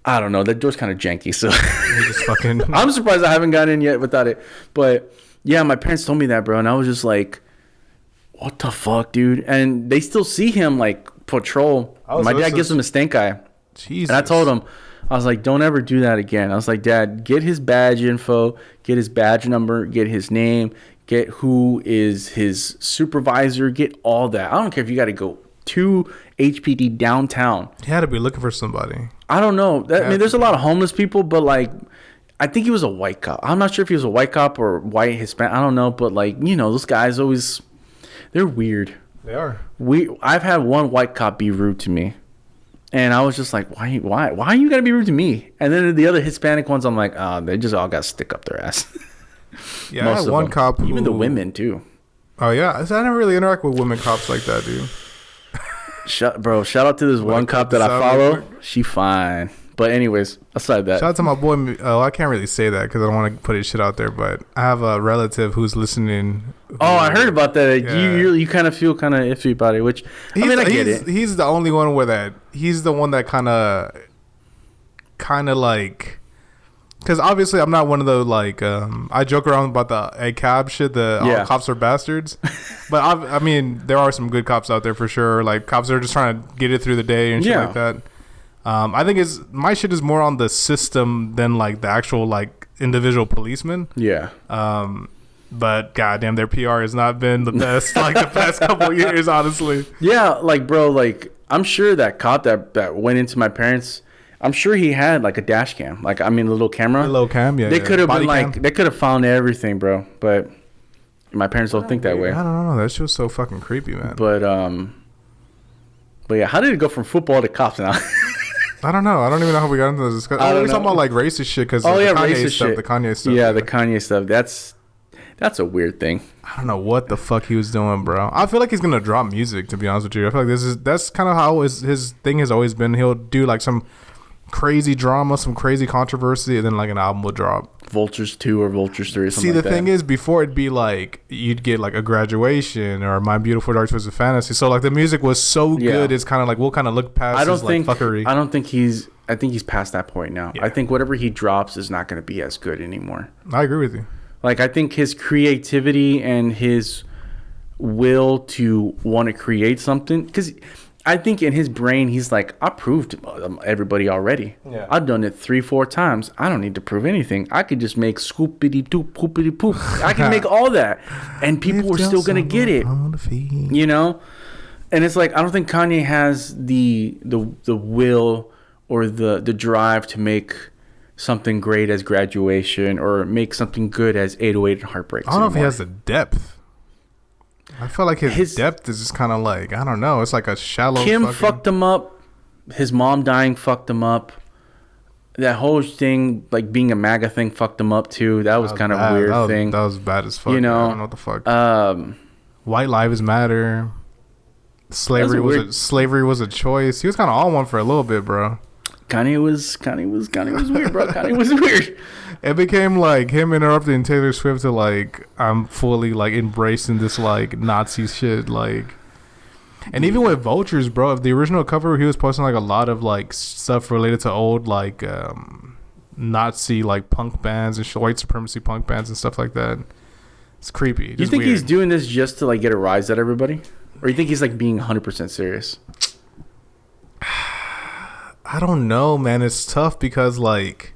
I don't know. That door's kind of janky, so just fucking. I'm surprised I haven't gotten in yet without it. But yeah, my parents told me that, bro, and I was just like, what the fuck, dude? And they still see him like patrol. My dad gives him a stink eye. Jesus. And I told him, I was like, don't ever do that again. I was like, Dad, get his badge info, get his badge number, get his name, get who is his supervisor, get all that. I don't care if you got to go to HPD downtown. He had to be looking for somebody. I don't know. I mean, there's a lot of homeless people, but like, I think he was a white cop. I'm not sure if he was a white cop or white Hispanic. I don't know, but like, you know, those guys always, they're weird. They are. I've had one white cop be rude to me, and I was just like, why you gotta be rude to me? And then the other Hispanic ones, I'm like, they just all got to stick up their ass. Yeah, I had one cop even the women too. Oh yeah, I never really interact with women cops like that, dude. Shout out to this one cop that I follow. She fine. But anyways, aside that, shout out to my boy. I can't really say that because I don't want to put his shit out there. But I have a relative who's listening. I heard about that. Yeah. You kind of feel kind of iffy about it, which I mean, I get it. He's the only one where that he's the one that kind of like. Because obviously I'm not one of the like I joke around about the cab shit. All cops are bastards, but I mean there are some good cops out there for sure. Like cops that are just trying to get it through the day and shit like that. I think my shit is more on the system than like the actual like individual policemen. Yeah. But goddamn, their PR has not been the best like the past couple of years, honestly. Yeah, like bro, like I'm sure that cop that went into my parents'. I'm sure he had like a dash cam, like I mean, the little camera. The little cam, yeah. They could have been like, they could have found everything, bro. But my parents don't think that way. I don't know. That shit was so fucking creepy, man. But yeah, how did it go from football to cops now? I don't know. I don't even know how we got into this discussion. We're talking about like racist shit because racist shit. The Kanye stuff. Yeah, the Kanye stuff. That's a weird thing. I don't know what the fuck he was doing, bro. I feel like he's gonna drop music. To be honest with you, I feel like that's kind of how his thing has always been. He'll do like some crazy drama, some crazy controversy, and then like an album will drop. Vultures 2 or Vultures 3 or something. See, the thing is, before it'd be like you'd get like a Graduation or My Beautiful Dark Twisted Fantasy. So like the music was so good, it's kind of like we'll kind of look past his like fuckery. I think he's past that point now. Yeah. I think whatever he drops is not going to be as good anymore. I agree with you. Like I think his creativity and his will to want to create something, because I think in his brain, he's like, I proved everybody already. Yeah. I've done it 3-4 times. I don't need to prove anything. I could just make scoopity doop, poopity poop. I can make all that. And people are still going to get it. You know? And it's like, I don't think Kanye has the will or the drive to make something great as Graduation or make something good as 808 and Heartbreaks. I don't know if he has the depth. I feel like his depth is just kind of like, I don't know. It's like a shallow. Kim fucked him up. His mom dying fucked him up. That whole thing, like being a MAGA thing, fucked him up too. That was kind of a weird thing. That was bad as fuck. You know, I don't know what the fuck. White lives matter. Slavery was a choice. He was kind of on one for a little bit, bro. Kanye was weird, bro. Kanye was weird. It became like him interrupting Taylor Swift to like, I'm fully like embracing this like Nazi shit, like. And even with Vultures, bro, if the original cover, he was posting like a lot of like stuff related to old like Nazi like punk bands and white supremacy punk bands and stuff like that. It's creepy. You think he's doing this just to like get a rise at everybody, or you think he's like being 100% serious? I don't know, man. It's tough because like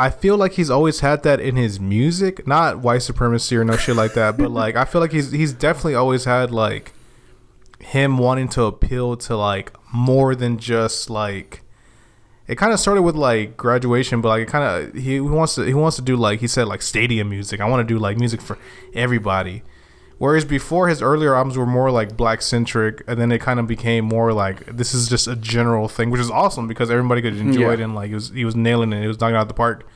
I feel like he's always had that in his music, not white supremacy or no shit like that, but like I feel like he's definitely always had like him wanting to appeal to like more than just like. It kind of started with like Graduation, but like it kind of he wants to do like he said like stadium music. I want to do like music for everybody. Whereas before, his earlier albums were more like black centric, and then it kind of became more like this is just a general thing, which is awesome because everybody could enjoy it, and like he was nailing it. He was knocking it out the park.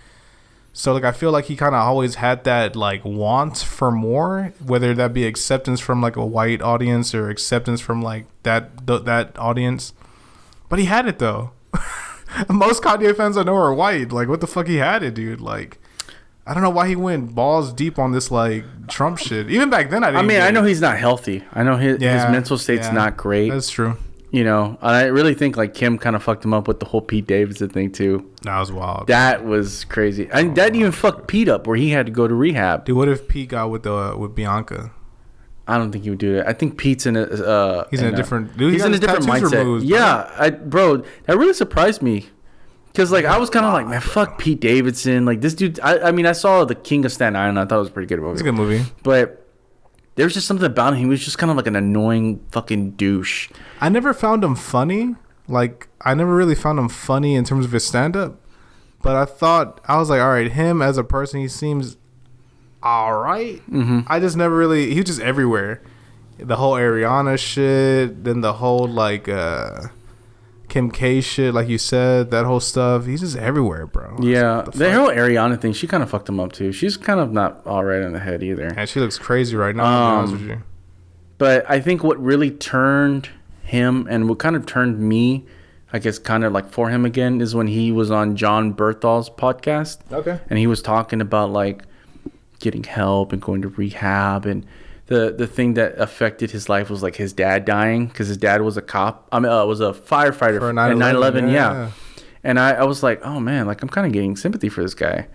So like I feel like he kind of always had that like want for more, whether that be acceptance from like a white audience or acceptance from like that audience. But he had it though. Most Kanye fans I know are white. Like what the fuck, he had it, dude. Like. I don't know why he went balls deep on this like Trump shit. Even back then, I know he's not healthy. I know his mental state's not great. That's true. You know, and I really think like Kim kind of fucked him up with the whole Pete Davidson thing too. That was wild. That was crazy. And that even fucked Pete up where he had to go to rehab. Dude, what if Pete got with Bianca? I don't think he would do that. I think Pete's in a he's in a different mindset. Removed, yeah, bro, that really surprised me. Because, like, I was kind of like, man, fuck Pete Davidson. Like, this dude, I mean, I saw The King of Staten Island. I thought it was a pretty good movie. It's a good movie. But there was just something about him. He was just kind of like an annoying fucking douche. I never found him funny. Like, I never really found him funny in terms of his stand-up. But I was like, all right, him as a person, he seems all right. Mm-hmm. I just never really, he was just everywhere. The whole Ariana shit, then the whole, like, Kim K shit, like you said, that whole stuff. He's just everywhere, bro. Yeah, the whole Ariana thing, she kind of fucked him up too. She's kind of not all right in the head either. And she looks crazy right now, to be honest with you. But I think what really turned him and what kind of turned me, I guess, kind of like for him again, is when he was on John Berthal's podcast. Okay. And he was talking about like getting help and going to rehab, and the thing that affected his life was like his dad dying because his dad was a cop. Was a firefighter for in 9/11. Yeah. And I was like, oh man, like I'm kind of getting sympathy for this guy.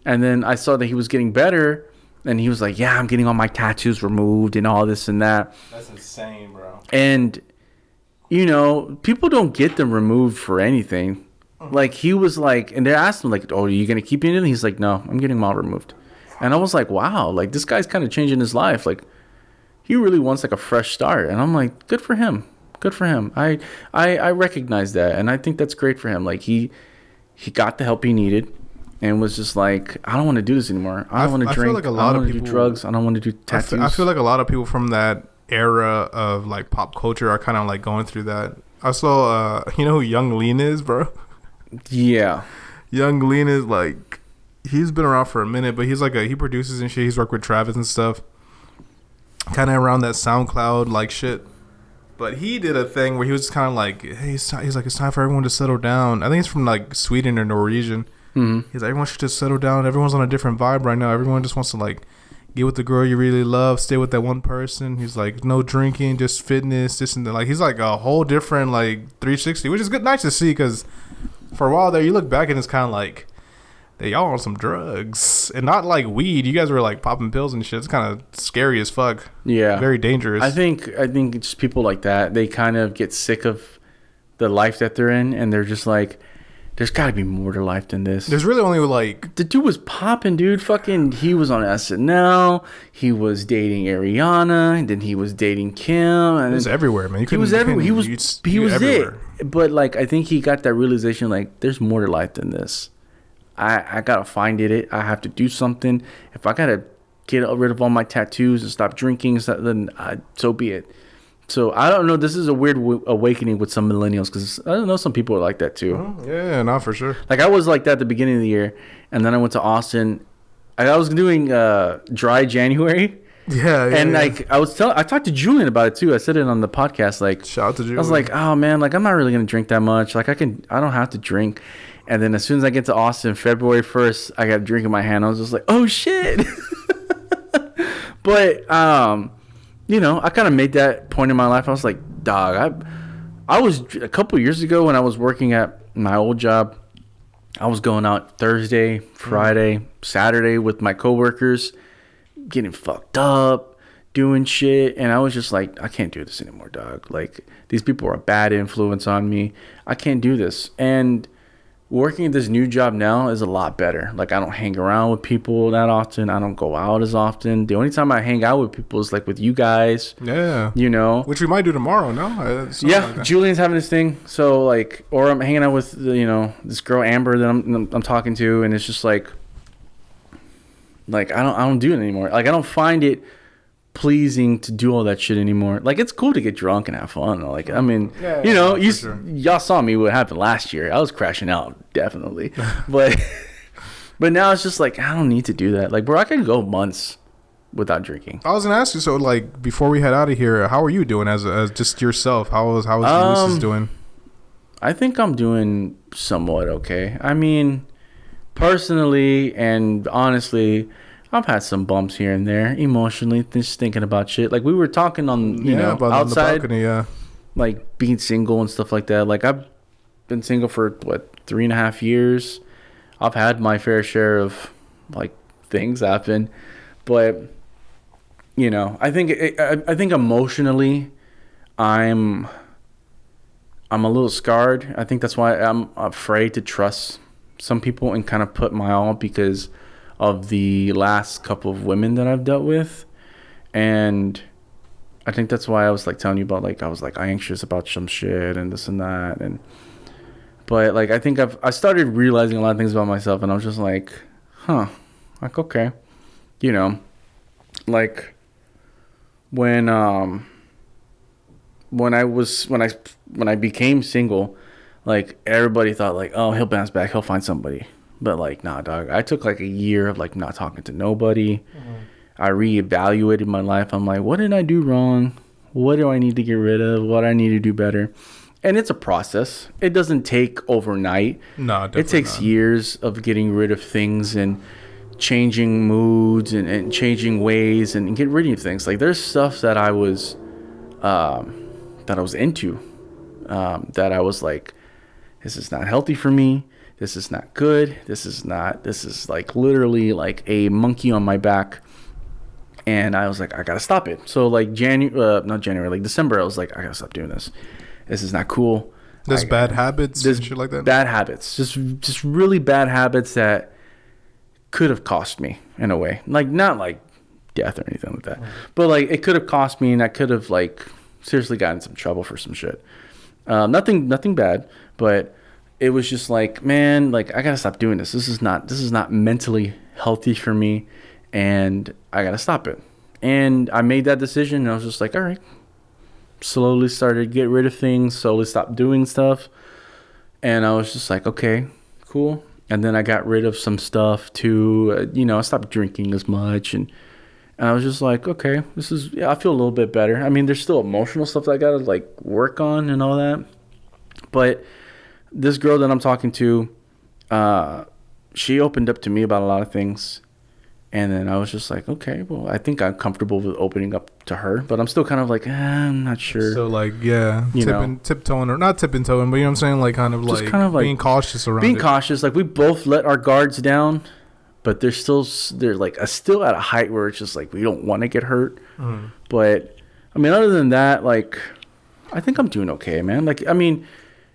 And then I saw that he was getting better, and he was like, yeah, I'm getting all my tattoos removed and all this and that. That's insane, bro. And you know, people don't get them removed for anything. Like he was like, and they asked him like, oh, are you gonna keep anything? He's like, no, I'm getting them all removed. And I was like, wow, like this guy's kind of changing his life. Like he really wants like a fresh start. And I'm like, good for him. Good for him. I recognize that. And I think that's great for him. Like he got the help he needed and was just like, I don't want to do this anymore. I don't want to drink. Like I don't want to do drugs. I don't want to do tattoos. I feel like a lot of people from that era of like pop culture are kind of like going through that. I saw, you know who Young Lean is, bro? Yeah. Young Lean is like, he's been around for a minute, but he's like he produces and shit. He's worked with Travis and stuff, kind of around that SoundCloud like shit. But he did a thing where he was just kind of like, hey, he's like, it's time for everyone to settle down. I think he's from like Sweden or Norwegian. Mm-hmm. He's like, everyone should just settle down. Everyone's on a different vibe right now. Everyone just wants to like get with the girl you really love, stay with that one person. He's like, no drinking, just fitness, this and that. Like he's like a whole different like 360, which is good, nice to see, because for a while there, you look back and it's kind of like, y'all on some drugs and not like weed. You guys were like popping pills and shit. It's kind of scary as fuck. Yeah, very dangerous. I think it's just people like that. They kind of get sick of the life that they're in, and they're just like, there's got to be more to life than this. There's really only like the dude was popping, dude. Fucking, he was on SNL. He was dating Ariana, and then he was dating Kim. And he was everywhere, man. He was everywhere. He was everywhere. It. But like, I think he got that realization, like, there's more to life than this. I gotta find it. I have to do something. If I gotta get rid of all my tattoos and stop drinking, then so be it. So I don't know. This is a weird awakening with some millennials, because I don't know, some people are like that too. Yeah, not for sure. Like I was like that at the beginning of the year, and then I went to Austin. I was doing dry January. Yeah, and like I talked to Julian about it too. I said it on the podcast. Like, shout out to Julian. I was like, oh man, like I'm not really gonna drink that much. Like I don't have to drink. And then as soon as I get to Austin, February 1st, I got a drink in my hand. I was just like, oh shit. But you know, I kind of made that point in my life. I was like, dog, I was a couple years ago when I was working at my old job. I was going out Thursday, Friday, Saturday with my coworkers, getting fucked up, doing shit, and I was just like, I can't do this anymore, dog. Like, these people are a bad influence on me. I can't do this. And working at this new job now is a lot better. Like, I don't hang around with people that often. I don't go out as often. The only time I hang out with people is like with you guys. Yeah. You know, which we might do tomorrow. No. Yeah, like Julian's having this thing. So like, or I'm hanging out with this girl Amber that I'm talking to, and it's just like I don't do it anymore. Like, I don't find it pleasing to do all that shit anymore. Like, it's cool to get drunk and have fun. Like, I mean, y'all saw me what happened last year. I was crashing out, definitely. but now it's just like, I don't need to do that. Like, bro, I can go months without drinking. I was gonna ask you, so like, before we head out of here, how are you doing as just yourself? How is Ulyssis doing? I think I'm doing somewhat okay. I mean, personally and honestly, I've had some bumps here and there emotionally, just thinking about shit. Like, we were talking on, about outside, on the balcony, like being single and stuff like that. Like, I've been single for 3.5 years. I've had my fair share of like things happen, but I think emotionally, I'm a little scarred. I think that's why I'm afraid to trust some people and kind of put my all, because of the last couple of women that I've dealt with. And I think that's why I was like telling you about, like, I was like anxious about some shit and this and that. But like, I think I started realizing a lot of things about myself, and I was just like, like, okay, like when I became single, like, everybody thought like, oh, he'll bounce back, he'll find somebody. But like, nah, dog. I took like a year of like not talking to nobody. Mm-hmm. I reevaluated my life. I'm like, what did I do wrong? What do I need to get rid of? What I need to do better? And it's a process. It doesn't take overnight. No, it takes years of getting rid of things and changing moods and changing ways and getting rid of things. Like, there's stuff that I was into, that I was like, this is not healthy for me. This is not good. This is like literally like a monkey on my back. And I was like, I gotta stop it. So like December, I was like, I gotta stop doing this. This is not cool. There's bad habits and shit like that? Bad habits. Just really bad habits that could have cost me in a way. Like, not like death or anything like that. Right. But like, it could have cost me, and I could have like seriously gotten in some trouble for some shit. Nothing bad, but it was just like, man, like, I gotta stop doing this. This is not mentally healthy for me, and I gotta stop it. And I made that decision, and I was just like, all right. Slowly started to get rid of things, slowly stopped doing stuff, and I was just like, okay, cool. And then I got rid of some stuff too. I stopped drinking as much, and I was just like, okay, I feel a little bit better. I mean, there's still emotional stuff that I gotta like work on and all that, but this girl that I'm talking to, she opened up to me about a lot of things. And then I was just like, okay, well, I think I'm comfortable with opening up to her. But I'm still kind of like, I'm not sure. So, like, yeah, tiptoeing, or not tiptoeing, but you know what I'm saying? Like, kind of like being cautious around being cautious. Like, we both let our guards down, but they're still at a height where it's just like, we don't want to get hurt. Mm-hmm. But, I mean, other than that, like, I think I'm doing okay, man. Like, I mean,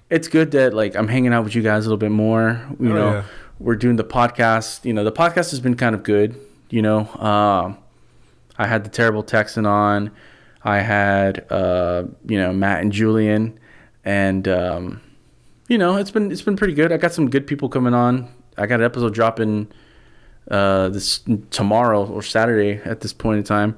it's good that, like, I'm hanging out with you guys a little bit more. You know, yeah. We're doing the podcast. The podcast has been kind of good. I had the Terrible Texan on. I had, Matt and Julian, and it's been pretty good. I got some good people coming on. I got an episode dropping this tomorrow or Saturday at this point in time,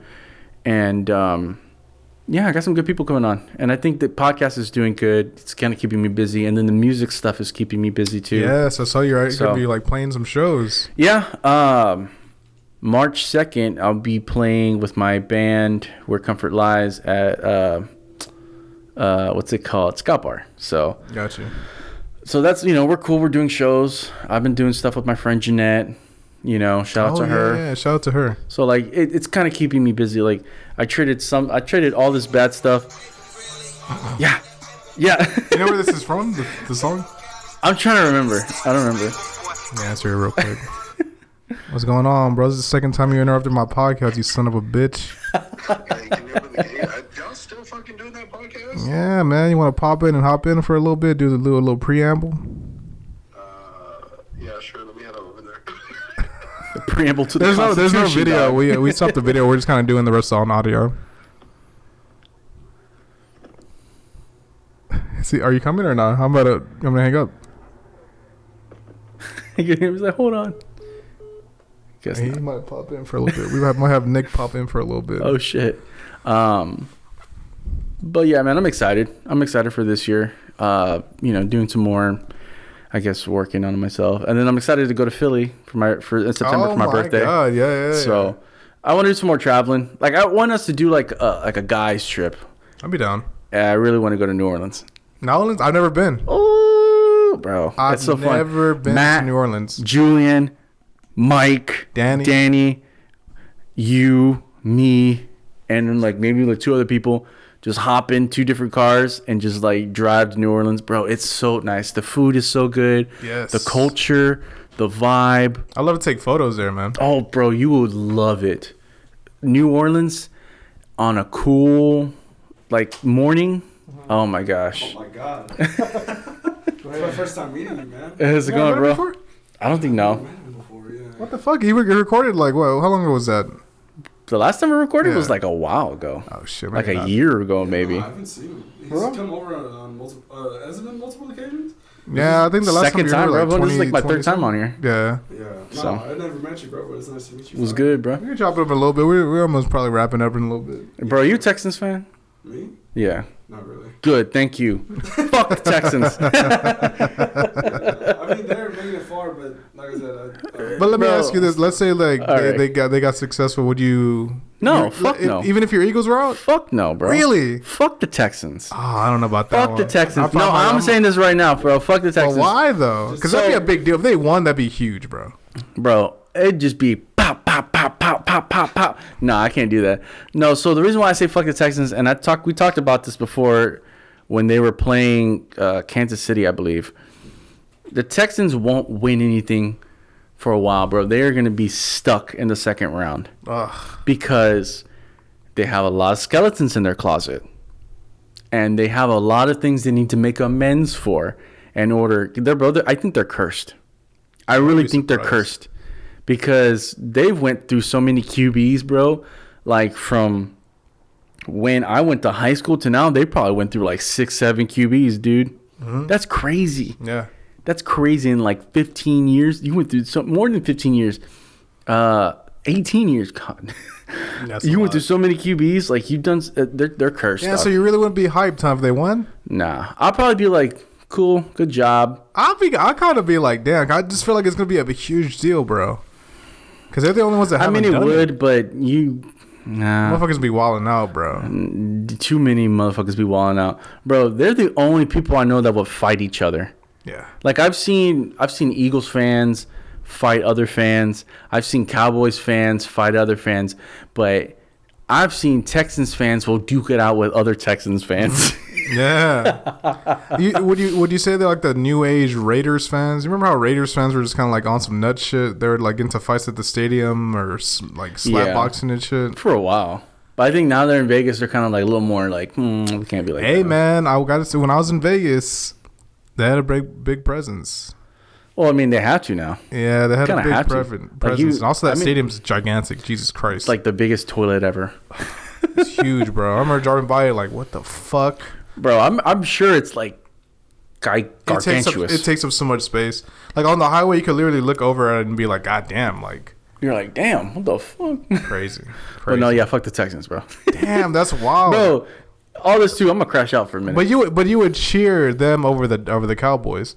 and I got some good people coming on, and I think the podcast is doing good. It's kind of keeping me busy, and then the music stuff is keeping me busy too. Yes, I saw you're going to be like playing some shows. Yeah. March 2nd, I'll be playing with my band Where Comfort Lies at what's it called? Ska Bar. So gotcha. So that's we're cool. We're doing shows. I've been doing stuff with my friend Jeanette. Shout out to her. Yeah, shout out to her. So like it's kind of keeping me busy. Like I traded all this bad stuff. Yeah. You know where this is from? The song? I'm trying to remember. I don't remember. Yeah, answer it real quick. What's going on, bro? This is the second time you interrupted my podcast, you son of a bitch. Y'all still fucking doing that podcast? Yeah, man. You want to pop in and hop in for a little bit, do a little preamble? Yeah, sure. Let me head over there. The preamble to the There's no Constitution, video. dog. We stopped the video. We're just kind of doing the rest on audio. See, are you coming or not? I'm gonna hang up. He was like, hold on. Guess He not. might pop in for a little bit. Might have Nick pop in for a little bit. Oh shit. But yeah, man, I'm excited. I'm excited for this year. Doing some more, I guess, working on myself, and then I'm excited to go to Philly in September for my birthday. God, yeah. So I want to do some more traveling. Like I want us to do like a guys trip. I'll be down. I really want to go to New Orleans. New Orleans? I've never been. Oh, bro, that's so fun. I've never been Matt, to New Orleans. Julian, Mike, Danny, you, me, and then like maybe like 2 other people. Just hop in 2 different cars and just like drive to New Orleans, bro. It's so nice. The food is so good. Yes. The culture, the vibe. I love to take photos there, man. Oh, bro, you would love it. New Orleans on a cool like morning. Oh my gosh. Oh my god. It's my first time meeting you, man. How's it going, bro? Before? I don't think no. Before, yeah. What the fuck? He recorded like what? How long ago was that? The last time we recorded Yeah. was like a while ago. Oh shit! Like maybe a not. year ago, maybe. No, I haven't seen him. He's come over on multiple. Has it been multiple occasions? Yeah, I think the last Second time, time, you were bro. like This is like my 20 third time on here. Yeah, Yeah. No, So. I never met you, bro. But it's nice to meet you. It was bro. good, bro. we can chop it up a little bit. We're almost probably wrapping up in a little bit. Bro, you a Texans fan? Me? Yeah. Not really. Good, thank you. Fuck the Texans. I mean, they're making it far, but like I said, But let me Bro. ask you this: let's say like All right. they got successful. Would you? No, fuck no. Even if your Eagles were out. Fuck no, bro. Really? Fuck the Texans. Oh, I don't know about that. Fuck the one. Texans. I No, find I'm saying this right now, bro. Fuck the Well, Texans. why though? Because that'd be a big deal. If they won, that'd be huge, bro. Bro, it'd just be pop, pop, pop, pop, pop, pop, pop. No, I can't do that. No, so the reason why I say fuck the Texans, and we talked about this before when they were playing Kansas City, I believe. The Texans won't win anything for a while, bro. They are going to be stuck in the second round because they have a lot of skeletons in their closet, and they have a lot of things they need to make amends for in order. I think they're cursed. I really think they're cursed because they've went through so many QBs, bro. Like from when I went to high school to now, they probably went through like 6-7 QBs, dude. That's crazy. Yeah. That's crazy. In like 15 years, you went through more than 15 years. 18 years, God. That's You a went lot. through so many QBs. Like you've done. They're cursed. Yeah, dog. so you really wouldn't be hyped, huh, if they won? Nah, I'll probably be like, cool, good job. I'll kind of be like, damn. I just feel like it's gonna be a huge deal, bro. Because they're the only ones that I haven't mean, it done would, but nah. Motherfuckers be wilding out, bro. Too many motherfuckers be walling out, bro. They're the only people I know that will fight each other. Yeah. Like I've seen Eagles fans fight other fans. I've seen Cowboys fans fight other fans, but I've seen Texans fans will duke it out with other Texans fans. Yeah. Would you say they're like the new age Raiders fans? You remember how Raiders fans were just kind of like on some nut shit? They were like into fights at the stadium or like slap Yeah. boxing and shit. For a while. But I think now they're in Vegas, they're kind of like a little more like, we can't be like Hey that. man, I got to say when I was in Vegas, they had a big presence. Well, I mean, they have to now. Yeah, they had a Kinda big have to. presence. And also, that I mean- stadium's gigantic. Jesus Christ. It's like the biggest toilet ever. It's huge, bro. I remember driving by it like, what the fuck? Bro, I'm sure it's like gargantuous. It takes up so much space. Like on the highway, you could literally look over it and be like, God damn, like You're like, damn, what the fuck? crazy. But no, yeah, fuck the Texans, bro. Damn, that's wild. Bro, all this too, I'm gonna crash out for a minute. But you would cheer them over the Cowboys.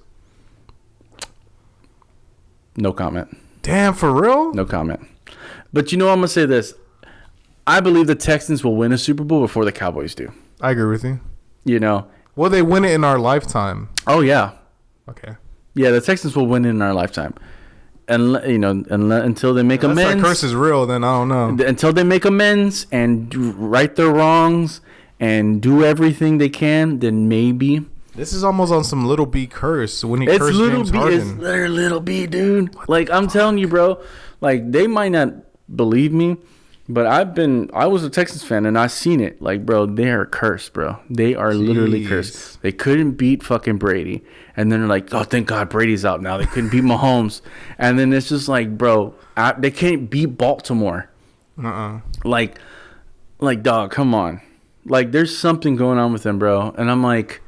No comment. Damn, for real? No comment. But you know, I'm gonna say this. I believe the Texans will win a Super Bowl before the Cowboys do. I agree with you. You know? Will they win it in our lifetime? Oh yeah, Okay. yeah. The Texans will win it in our lifetime, and until they make Unless amends. that curse is real, then I don't know. Until they make amends and right their wrongs and do everything they can, then maybe. This is almost on some Little B curse when he It's cursed little James B. It's Harden. literally little B, dude. Like I'm telling you, bro. Like they might not believe me, But I was a Texans fan, and I seen it. Like, bro, they are cursed, bro. They are literally cursed. They couldn't beat fucking Brady. And then they're like, oh, thank God Brady's out now. They couldn't beat Mahomes. And then it's just like, bro, they can't beat Baltimore. Like, dog, come on. Like, there's something going on with them, bro. And I'm like,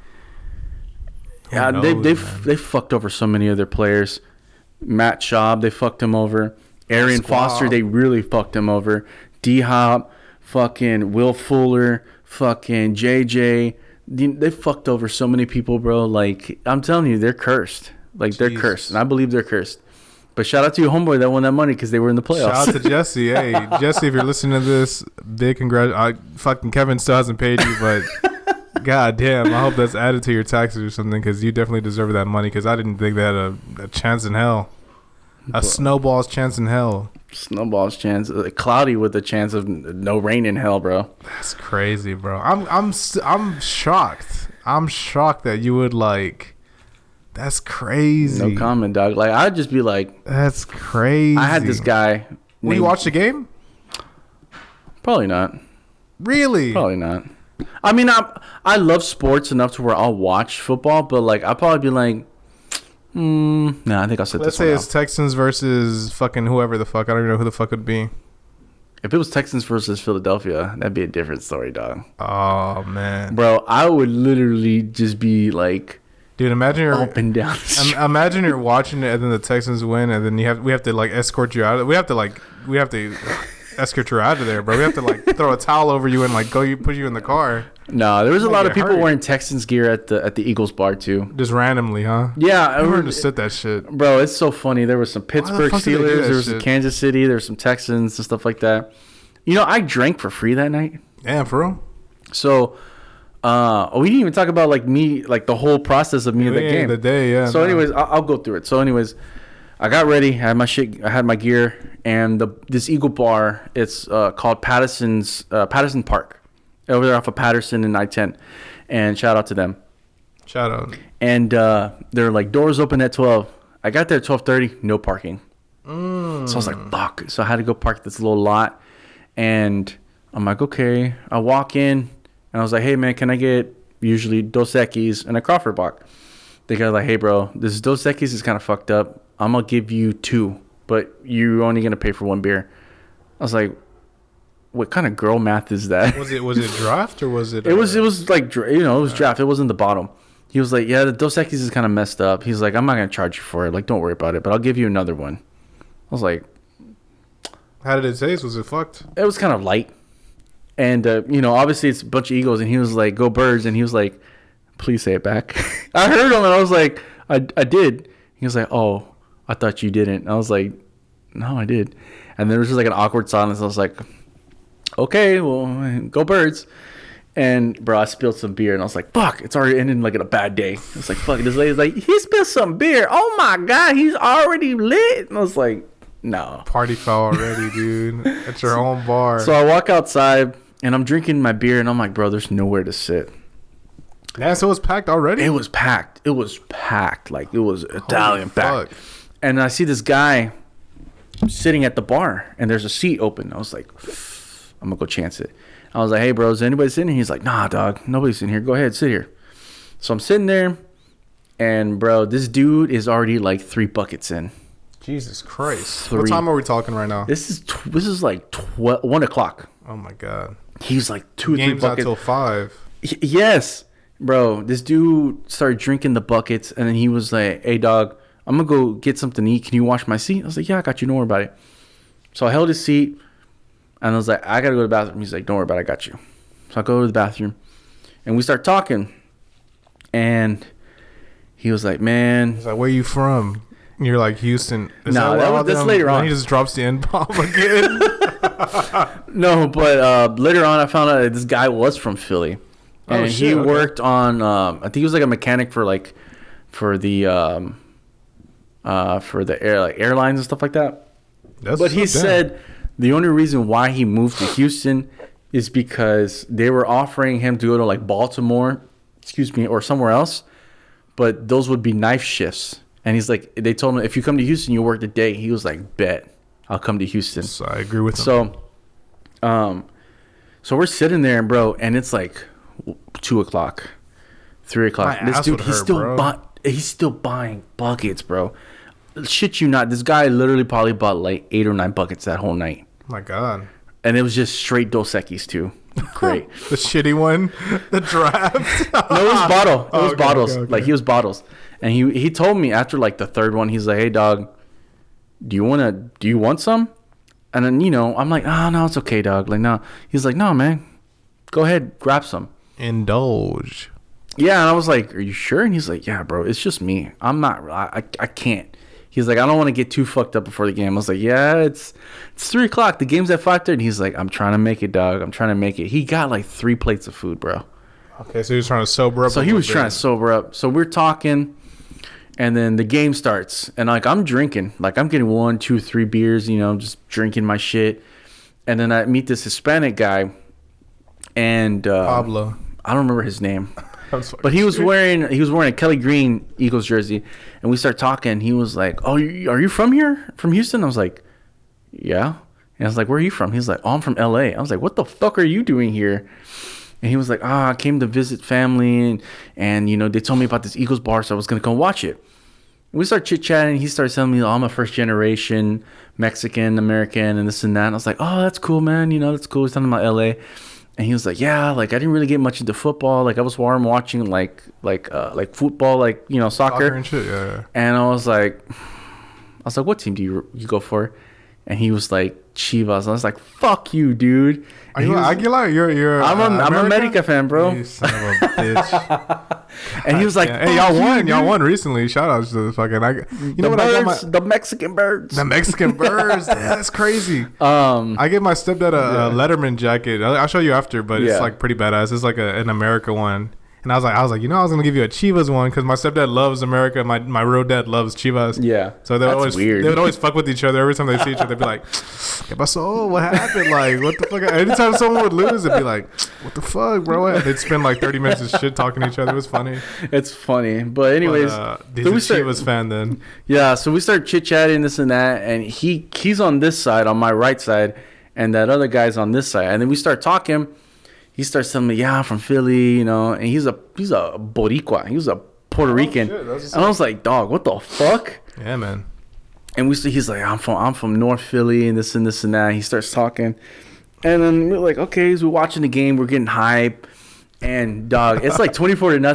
yeah, they fucked over so many of their players. Matt Schaub, they fucked him over. Arian Foster, they really fucked him over. D-Hop, fucking Will Fuller, fucking JJ. They fucked over so many people, bro. Like, I'm telling you, they're cursed. Like, they're cursed. And I believe they're cursed. But shout out to your homeboy that won that money because they were in the playoffs. Shout out to Jesse. Hey, Jesse, if you're listening to this, big congrats. Fucking Kevin still hasn't paid you, but god damn, I hope that's added to your taxes or something because you definitely deserve that money because I didn't think they had a chance in hell. A snowball's chance in hell. Snowball's chance. Cloudy with a chance of no rain in hell, bro. That's crazy, bro. I'm shocked. I'm shocked that you would like... That's crazy. No comment, dog. Like, I'd just be like... That's crazy. I had this guy... Will you watch the game? Probably not. Really? Probably not. I mean, I love sports enough to where I'll watch football, but, like, I'll probably be like... Nah, I think I'll sit Let's this one say out. it's Texans versus fucking whoever the fuck. I don't even know who the fuck it would be. If it was Texans versus Philadelphia, that'd be a different story, dog. Oh, man. Bro, I would literally just be, like... Dude, imagine you're up and down. Imagine you're watching it and then the Texans win and then we have to like escort you out. We have to escort you out of there, bro. We have to like throw a towel over you and like put you in the car. No, there was a lot of people wearing Texans gear at the Eagles bar too. Just randomly, huh? Yeah, I never understood that shit, bro. It's so funny. There was some Pittsburgh Steelers, there was some Kansas City, there was some Texans and stuff like that. You know, I drank for free that night. Yeah, for real. So. We didn't even talk about like me, like the whole process of me of the game. The day, yeah. So, anyways, I'll go through it. So, anyways, I got ready, I had my shit, I had my gear, and this Eagle Bar. It's called Patterson Park, over there off of Patterson and I-10, and shout out to them. Shout out. And they're like doors open at 12. I got there at 12:30, no parking. So I was like, fuck. So I had to go park this little lot, and I'm like, okay. I walk in. And I was like, hey, man, can I get usually Dos Equis and a Crawford Bock? They got like, hey, bro, this Dos Equis is kind of fucked up. I'm going to give you 2, but you're only going to pay for 1 beer. I was like, what kind of girl math is that? Was it draft or was it? It was like, it was draft. It wasn't the bottom. He was like, yeah, the Dos Equis is kind of messed up. He's like, I'm not going to charge you for it. Like, don't worry about it, but I'll give you another one. I was like, how did it taste? Was it fucked? It was kind of light. And, obviously it's a bunch of Eagles. And he was like, go Birds. And he was like, please say it back. I heard him and I was like, I did. He was like, oh, I thought you didn't. And I was like, no, I did. And there was just like an awkward silence. I was like, okay, well, go Birds. And, bro, I spilled some beer. And I was like, fuck, it's already ending like in a bad day. I was like, fuck. This lady's like, he spilled some beer. Oh, my God, he's already lit. And I was like, no. Party foul already, dude. At your own bar. So I walk outside. And I'm drinking my beer, and I'm like, bro, there's nowhere to sit. Yeah, so it was packed already? It was packed. Like, it was Italian packed. And I see this guy sitting at the bar, and there's a seat open. I was like, I'm going to go chance it. I was like, hey, bro, is anybody sitting here? He's like, nah, dog, nobody's in here. Go ahead, sit here. So I'm sitting there, and, bro, this dude is already, like, 3 buckets in. Jesus Christ. 3. What time are we talking right now? This is like 1 o'clock. Oh, my God. He's like 2 or 3 buckets. Game's not till 5. Yes, bro. This dude started drinking the buckets, and then he was like, "Hey, dog, I'm gonna go get something to eat. Can you wash my seat?" I was like, "Yeah, I got you. Don't worry about it." So I held his seat, and I was like, "I gotta go to the bathroom." He's like, "Don't worry about it. I got you." So I go to the bathroom, and we start talking, and he was like, "Man," he's like, "Where you from?" And you're like, "Houston." No, that's later on. He just drops the N-bomb again. No, but later on, I found out that this guy was from Philly, and he worked on. I think he was like a mechanic for the airlines and stuff like that. But he said the only reason why he moved to Houston is because they were offering him to go to like Baltimore, or somewhere else, but those would be night shifts. And he's like, they told him, if you come to Houston, you work the day. He was like, bet, I'll come to Houston. So I agree with him. So So we're sitting there, bro, and it's like 2 o'clock, 3 o'clock. My This ass dude, would he's hurt, still bro. he's still buying buckets, bro. Shit you not. This guy literally probably bought like 8 or 9 buckets that whole night. My God. And it was just straight Dos Equis too. Great. The shitty one, the draft. No, it was bottle. It was Okay, bottles. okay. Like he was bottles. And he told me after like the third one, he's like, "Hey dog, do you want some?" And then, you know, I'm like, "Oh no, it's okay, dog." Like, no. He's like, "No, man. Go ahead, grab some." Indulge. Yeah, and I was like, "Are you sure?" And he's like, "Yeah, bro, it's just me. I'm not I can't." He's like, "I don't want to get too fucked up before the game." I was like, "Yeah, it's 3 o'clock. The game's at 5:30." He's like, "I'm trying to make it, dog. I'm trying to make it." He got like 3 plates of food, bro. Okay, so he was trying to sober up. So he was trying to sober up. So we're talking, and then the game starts, and like I'm drinking, like I'm getting 1, 2, 3 beers, you know, just drinking my shit. And then I meet this Hispanic guy, and Pablo. I don't remember his name. But he was wearing a Kelly Green Eagles jersey, and we start talking. He was like, "Oh, are you from here? From Houston?" I was like, "Yeah." And I was like, "Where are you from?" He's like, "Oh, I'm from LA." I was like, "What the fuck are you doing here?" And he was like, "I came to visit family, and you know they told me about this Eagles bar, so I was gonna come watch it." And we start chit chatting. He started telling me, "Oh, I'm a first generation Mexican American, and this and that." And I was like, "Oh, that's cool, man. You know, that's cool." He's talking about LA. And he was like, "Yeah, like I didn't really get much into football. Like I was watching like football, like, you know, soccer and shit, yeah. And I was like, "What team do you go for?" And he was like, "Chivas." I was like, "Fuck you, dude." Are you Aguilar? You're I'm a America fan, bro. You son of a bitch. And he was like, Hey, y'all won. Y'all won recently. Shout outs to the fucking. You know what? I got the Mexican birds. the Mexican birds. Yeah, that's crazy. I gave my stepdad a Letterman jacket. I'll show you after, but it's like pretty badass. It's like an America one. And I was like, you know, I was gonna give you a Chivas one because my stepdad loves America. My real dad loves Chivas. Yeah. So they weird. would always fuck with each other every time they see each other. They'd be like, "¿Qué pasó? What happened? Like, what the fuck?" Anytime someone would lose, it'd be like, "What the fuck, bro?" And they'd spend like 30 minutes of shit talking to each other. It was funny. It's funny, but anyways, he's a Chivas fan then. Yeah, so we started chit chatting this and that, and he's on this side, on my right side, and that other guy's on this side, and then we start talking. He starts telling me, "Yeah, I'm from Philly, you know," and he's a Boricua. He was a Puerto Rican, and I was like, "Dog, what the fuck?" Yeah, man. And he's like, I'm from North Philly, and this and this and that. He starts talking, and then we're like, okay, so we're watching the game, we're getting hype, and dog, it's like 24-0, and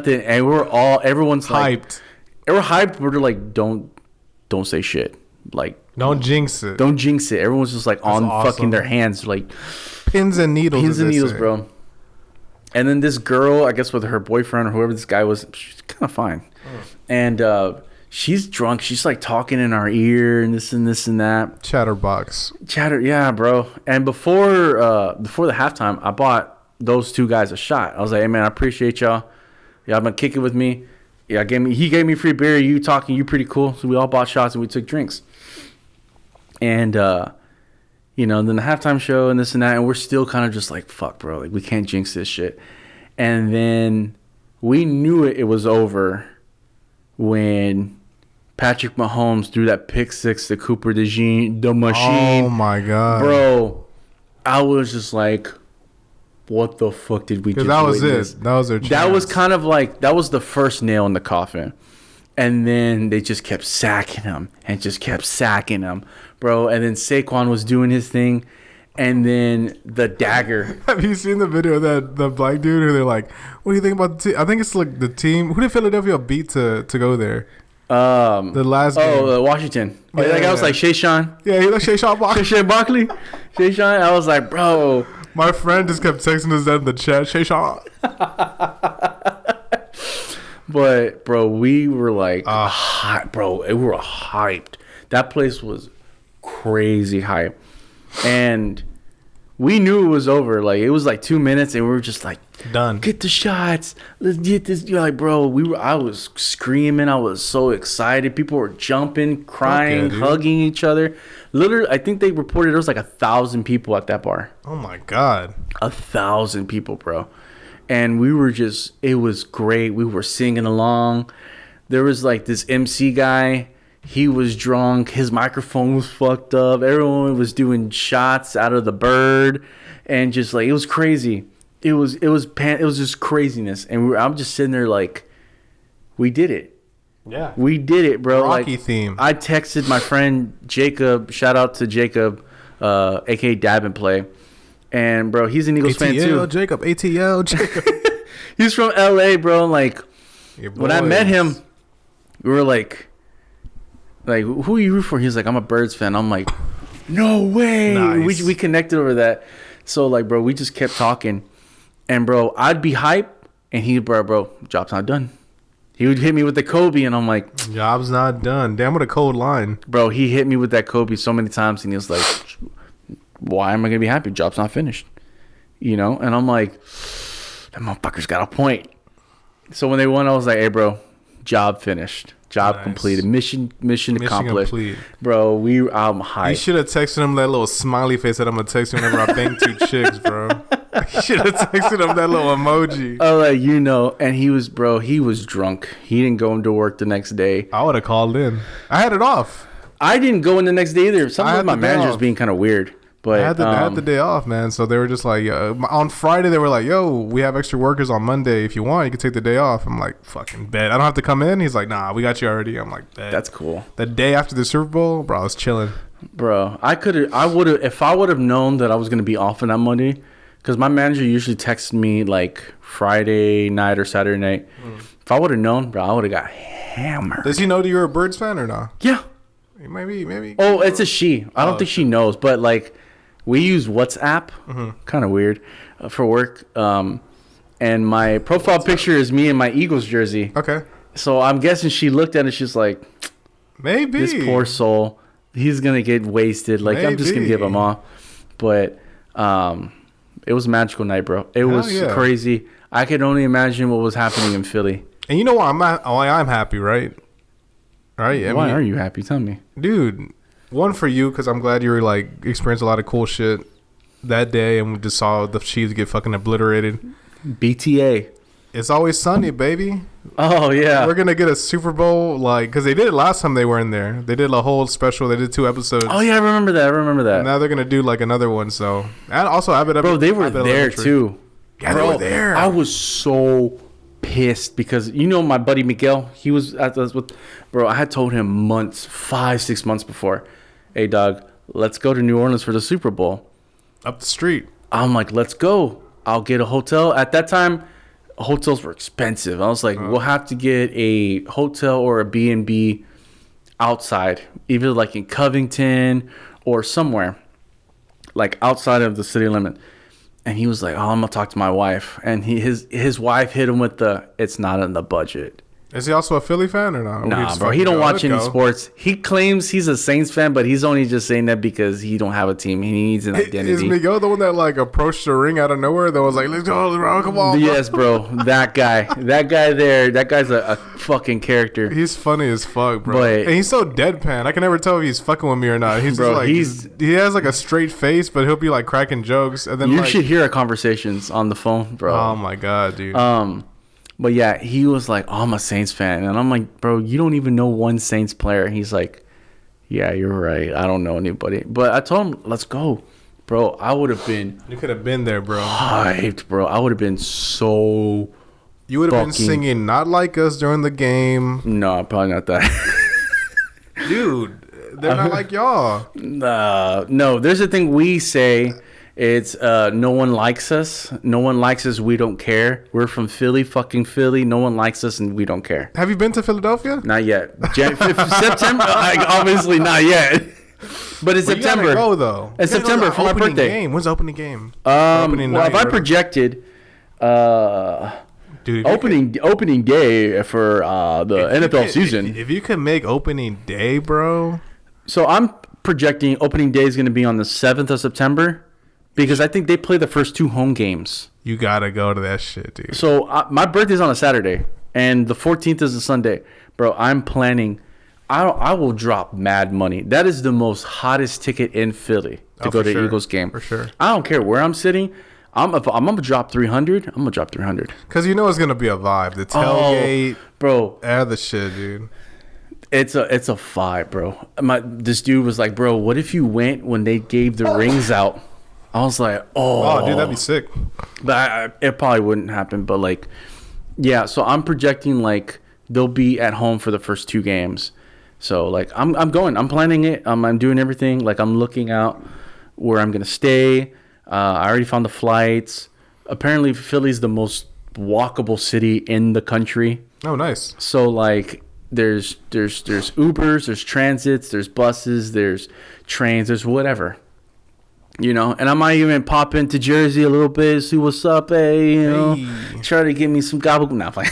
everyone's hyped. Like, we're hyped. We're like, don't say shit, like don't jinx it. Don't jinx it. Everyone's just like on awesome. fucking their hands, like pins and needles, bro. And then this girl, I guess with her boyfriend or whoever this guy was, she's kind of fine. And she's drunk. She's like talking in our ear and this and that. Chatterbox. Yeah, bro. And before the halftime, I bought those two guys a shot. I was like, "Hey, man, I appreciate y'all. Y'all been kicking with me. Yeah, he gave me free beer. You talking, you pretty cool." So we all bought shots and we took drinks. And you know, then the halftime show and this and that, and we're still kind of just like, fuck, bro, like we can't jinx this shit. And then we knew it was over when Patrick Mahomes threw that pick six to Cooper the machine. Oh my god, bro! I was just like, what the fuck did we just that was witness? it. That was their chance. That was kind of like, that was the first nail in the coffin. And then they just kept sacking him and just kept sacking him, bro. And then Saquon was doing his thing. And then the dagger. Have you seen the video of the black dude who they're like, "What do you think about the team?" I think it's like the team. Who did Philadelphia beat to go there? The last game. Oh, Washington. Yeah, That guy was like Shay Sean. Yeah, he like Shay Sean Barkley. Shay Barkley. Shay Sean. I was like, bro. My friend just kept texting us that in the chat. Shay Sean. But bro, we were like, hype, bro. We were hyped. That place was crazy hype, and we knew it was over. Like it was like 2 minutes, and we were just like, done. Get the shots. Let's get this. You're like, bro. I was screaming. I was so excited. People were jumping, crying, hugging each other. Literally, I think they reported there was like 1,000 people at that bar. Oh my god. 1,000 people, bro. And we were just, it was great. We were singing along. There was like this MC guy. He was drunk. His microphone was fucked up. Everyone was doing shots out of the bird, and just like it was crazy. It was just craziness. And I'm just sitting there like, we did it. Yeah, we did it, bro. Rocky like, theme. I texted my friend Jacob. Shout out to Jacob, aka Dab and Play. And bro, he's an Eagles fan too. ATL Jacob. He's from LA, bro. Like when I met him, we were like, who are you root for? He's like, I'm a Birds fan. I'm like, no way. Nice. We connected over that. So like, bro, we just kept talking. And bro, I'd be hype, and he'd bro, job's not done. He would hit me with the Kobe, and I'm like, job's not done. Damn, what a cold line. Bro, he hit me with that Kobe so many times, and he was like, why am I gonna be happy? Job's not finished, you know. And I'm like, that motherfucker's got a point. So when they won, I was like, hey, bro, job finished. Job completed. Mission accomplished. Complete. Bro, I'm hyped. You should have texted him that little smiley face that I'm gonna text you whenever I bang 2 chicks, bro. You should have texted him that little emoji. Oh, like, you know. And he was drunk. He didn't go into work the next day. I would have called in. I had it off. I didn't go in the next day either. Sometimes my manager's being kind of weird. But I had the day off, man. So they were just like, on Friday, they were like, yo, we have extra workers on Monday. If you want, you can take the day off. I'm like, fucking bet. I don't have to come in. He's like, nah, we got you already. I'm like, bet. That's cool. The day after the Super Bowl, bro, I was chilling. Bro, if I would have known that I was going to be off on that Monday, because my manager usually texts me like Friday night or Saturday night. If I would have known, bro, I would have got hammered. Does he know that you're a Birds fan or not? Yeah. Maybe. Oh, it's a she. I don't think she knows, but like, we use WhatsApp, kind of weird, for work. And my profile picture is me in my Eagles jersey. Okay. So I'm guessing she looked at it. She's like, maybe this poor soul, he's gonna get wasted. Like I'm just gonna give him off. But it was a magical night, bro. It was crazy. I could only imagine what was happening in Philly. And you know why I'm happy, right? Right. Why are you happy? Tell me, dude. One for you, because I'm glad you were like experienced a lot of cool shit that day, and we just saw the Chiefs get fucking obliterated. BTA. It's always sunny, baby. Oh yeah. We're gonna get a Super Bowl, like, because they did it last time they were in there. They did a whole special. They did 2 episodes. Oh yeah, I remember that. And now they're gonna do like another one. So, and also bro, they were there too. Yeah, they were there. I was so pissed because you know my buddy Miguel. He was at this with, bro. I had told him 5-6 months before. Hey, dog, let's go to New Orleans for the Super Bowl. Up the street. I'm like, let's go. I'll get a hotel. At that time, hotels were expensive. I was like, we'll have to get a hotel or a B&B outside, either like in Covington or somewhere, like outside of the city limit. And he was like, oh, I'm going to talk to my wife. And his wife hit him with it's not in the budget. Is he also a Philly fan or not? Nah, bro. He don't watch any sports. He claims he's a Saints fan, but he's only just saying that because he don't have a team. He needs an identity. Is Miguel the one that like approached the ring out of nowhere that was like, let's go, bro, come on, bro. Yes, bro. That guy. That guy there. That guy's a fucking character. He's funny as fuck, bro. But, and he's so deadpan. I can never tell if he's fucking with me or not. He's bro, just like, he has like a straight face, but he'll be like cracking jokes. And then you should hear our conversations on the phone, bro. Oh my God, dude. But yeah, he was like, oh, I'm a Saints fan. And I'm like, bro, you don't even know one Saints player. He's like, yeah, you're right. I don't know anybody. But I told him, let's go. Bro, I would have been. You could have been there, bro. Hyped, bro. I would have been so. You would have been singing Not Like Us during the game. No, probably not that. Dude, they're not like y'all. No, there's a thing we say. It's no one likes us. No one likes us. We don't care. We're from Philly, fucking Philly. No one likes us, and we don't care. Have you been to Philadelphia? Not yet. September? Obviously not yet. But it's September. You gotta go though. It's September for my birthday. Game. When's the opening game? Opening night, if I projected, dude, opening day for the NFL season. If you could make opening day, bro. So I'm projecting opening day is going to be on the 7th of September. Because I think they play the first 2 home games. You gotta go to that shit, dude. So my birthday's on a Saturday, and the 14th is a Sunday, bro. I'm planning. I will drop mad money. That is the most hottest ticket in Philly to go to the Eagles game. For sure. I don't care where I'm sitting. I'm gonna drop 300. I'm gonna drop 300. Cause you know it's gonna be a vibe. The tailgate, bro. The shit, dude. It's a five, bro. This dude was like, bro, what if you went when they gave the rings out? I was like, Oh, dude, that'd be sick. But it probably wouldn't happen. But like, yeah. So I'm projecting like they'll be at home for the first 2 games. So like I'm going. I'm planning it. I'm doing everything. Like I'm looking out where I'm gonna stay. I already found the flights. Apparently, Philly's the most walkable city in the country. Oh, nice. So like there's Ubers, there's transits, there's buses, there's trains, there's whatever. You know, and I might even pop into Jersey a little bit, see what's up, hey, you know, try to get me some gabagool. Nah, fine.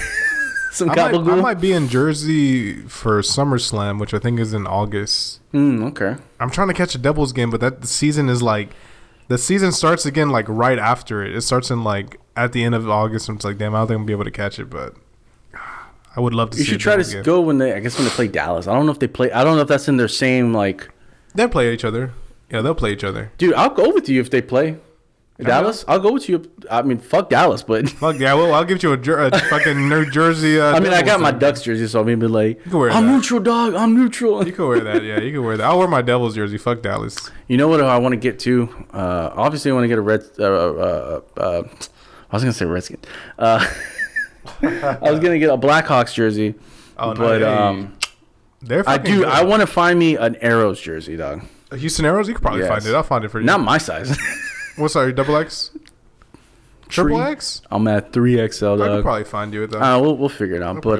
Some gabagool. I might be in Jersey for SummerSlam, which I think is in August. Okay. I'm trying to catch a Devils game, but the season starts again like right after it. It starts in like at the end of August, and it's like, damn, I don't think I'm gonna be able to catch it, but I would love to. You should try to go when they play Dallas. I don't know if they play. I don't know if that's in their same like. They'll play each other. Yeah, they'll play each other. Dude, I'll go with you if they play Dallas. I'll go with you. I mean, fuck Dallas, but fuck yeah. Well, I'll give you a fucking New Jersey. I mean, I got my Ducks jersey, so maybe like I'm neutral, dog. I'm neutral. You can wear that. Yeah, you can wear that. I'll wear my Devils jersey. Fuck Dallas. You know what I want to get to? Obviously, I want to get a red. I was gonna say Redskin. I was gonna get a Blackhawks jersey. Oh, but they're I do. good. I want to find me an Arrows jersey, dog. Houston Arrows, you could probably find it. I'll find it for you. Not my size. What's that? Double X? Triple X? I'm at 3XL, dog. I could probably find you with that. We'll figure it out. But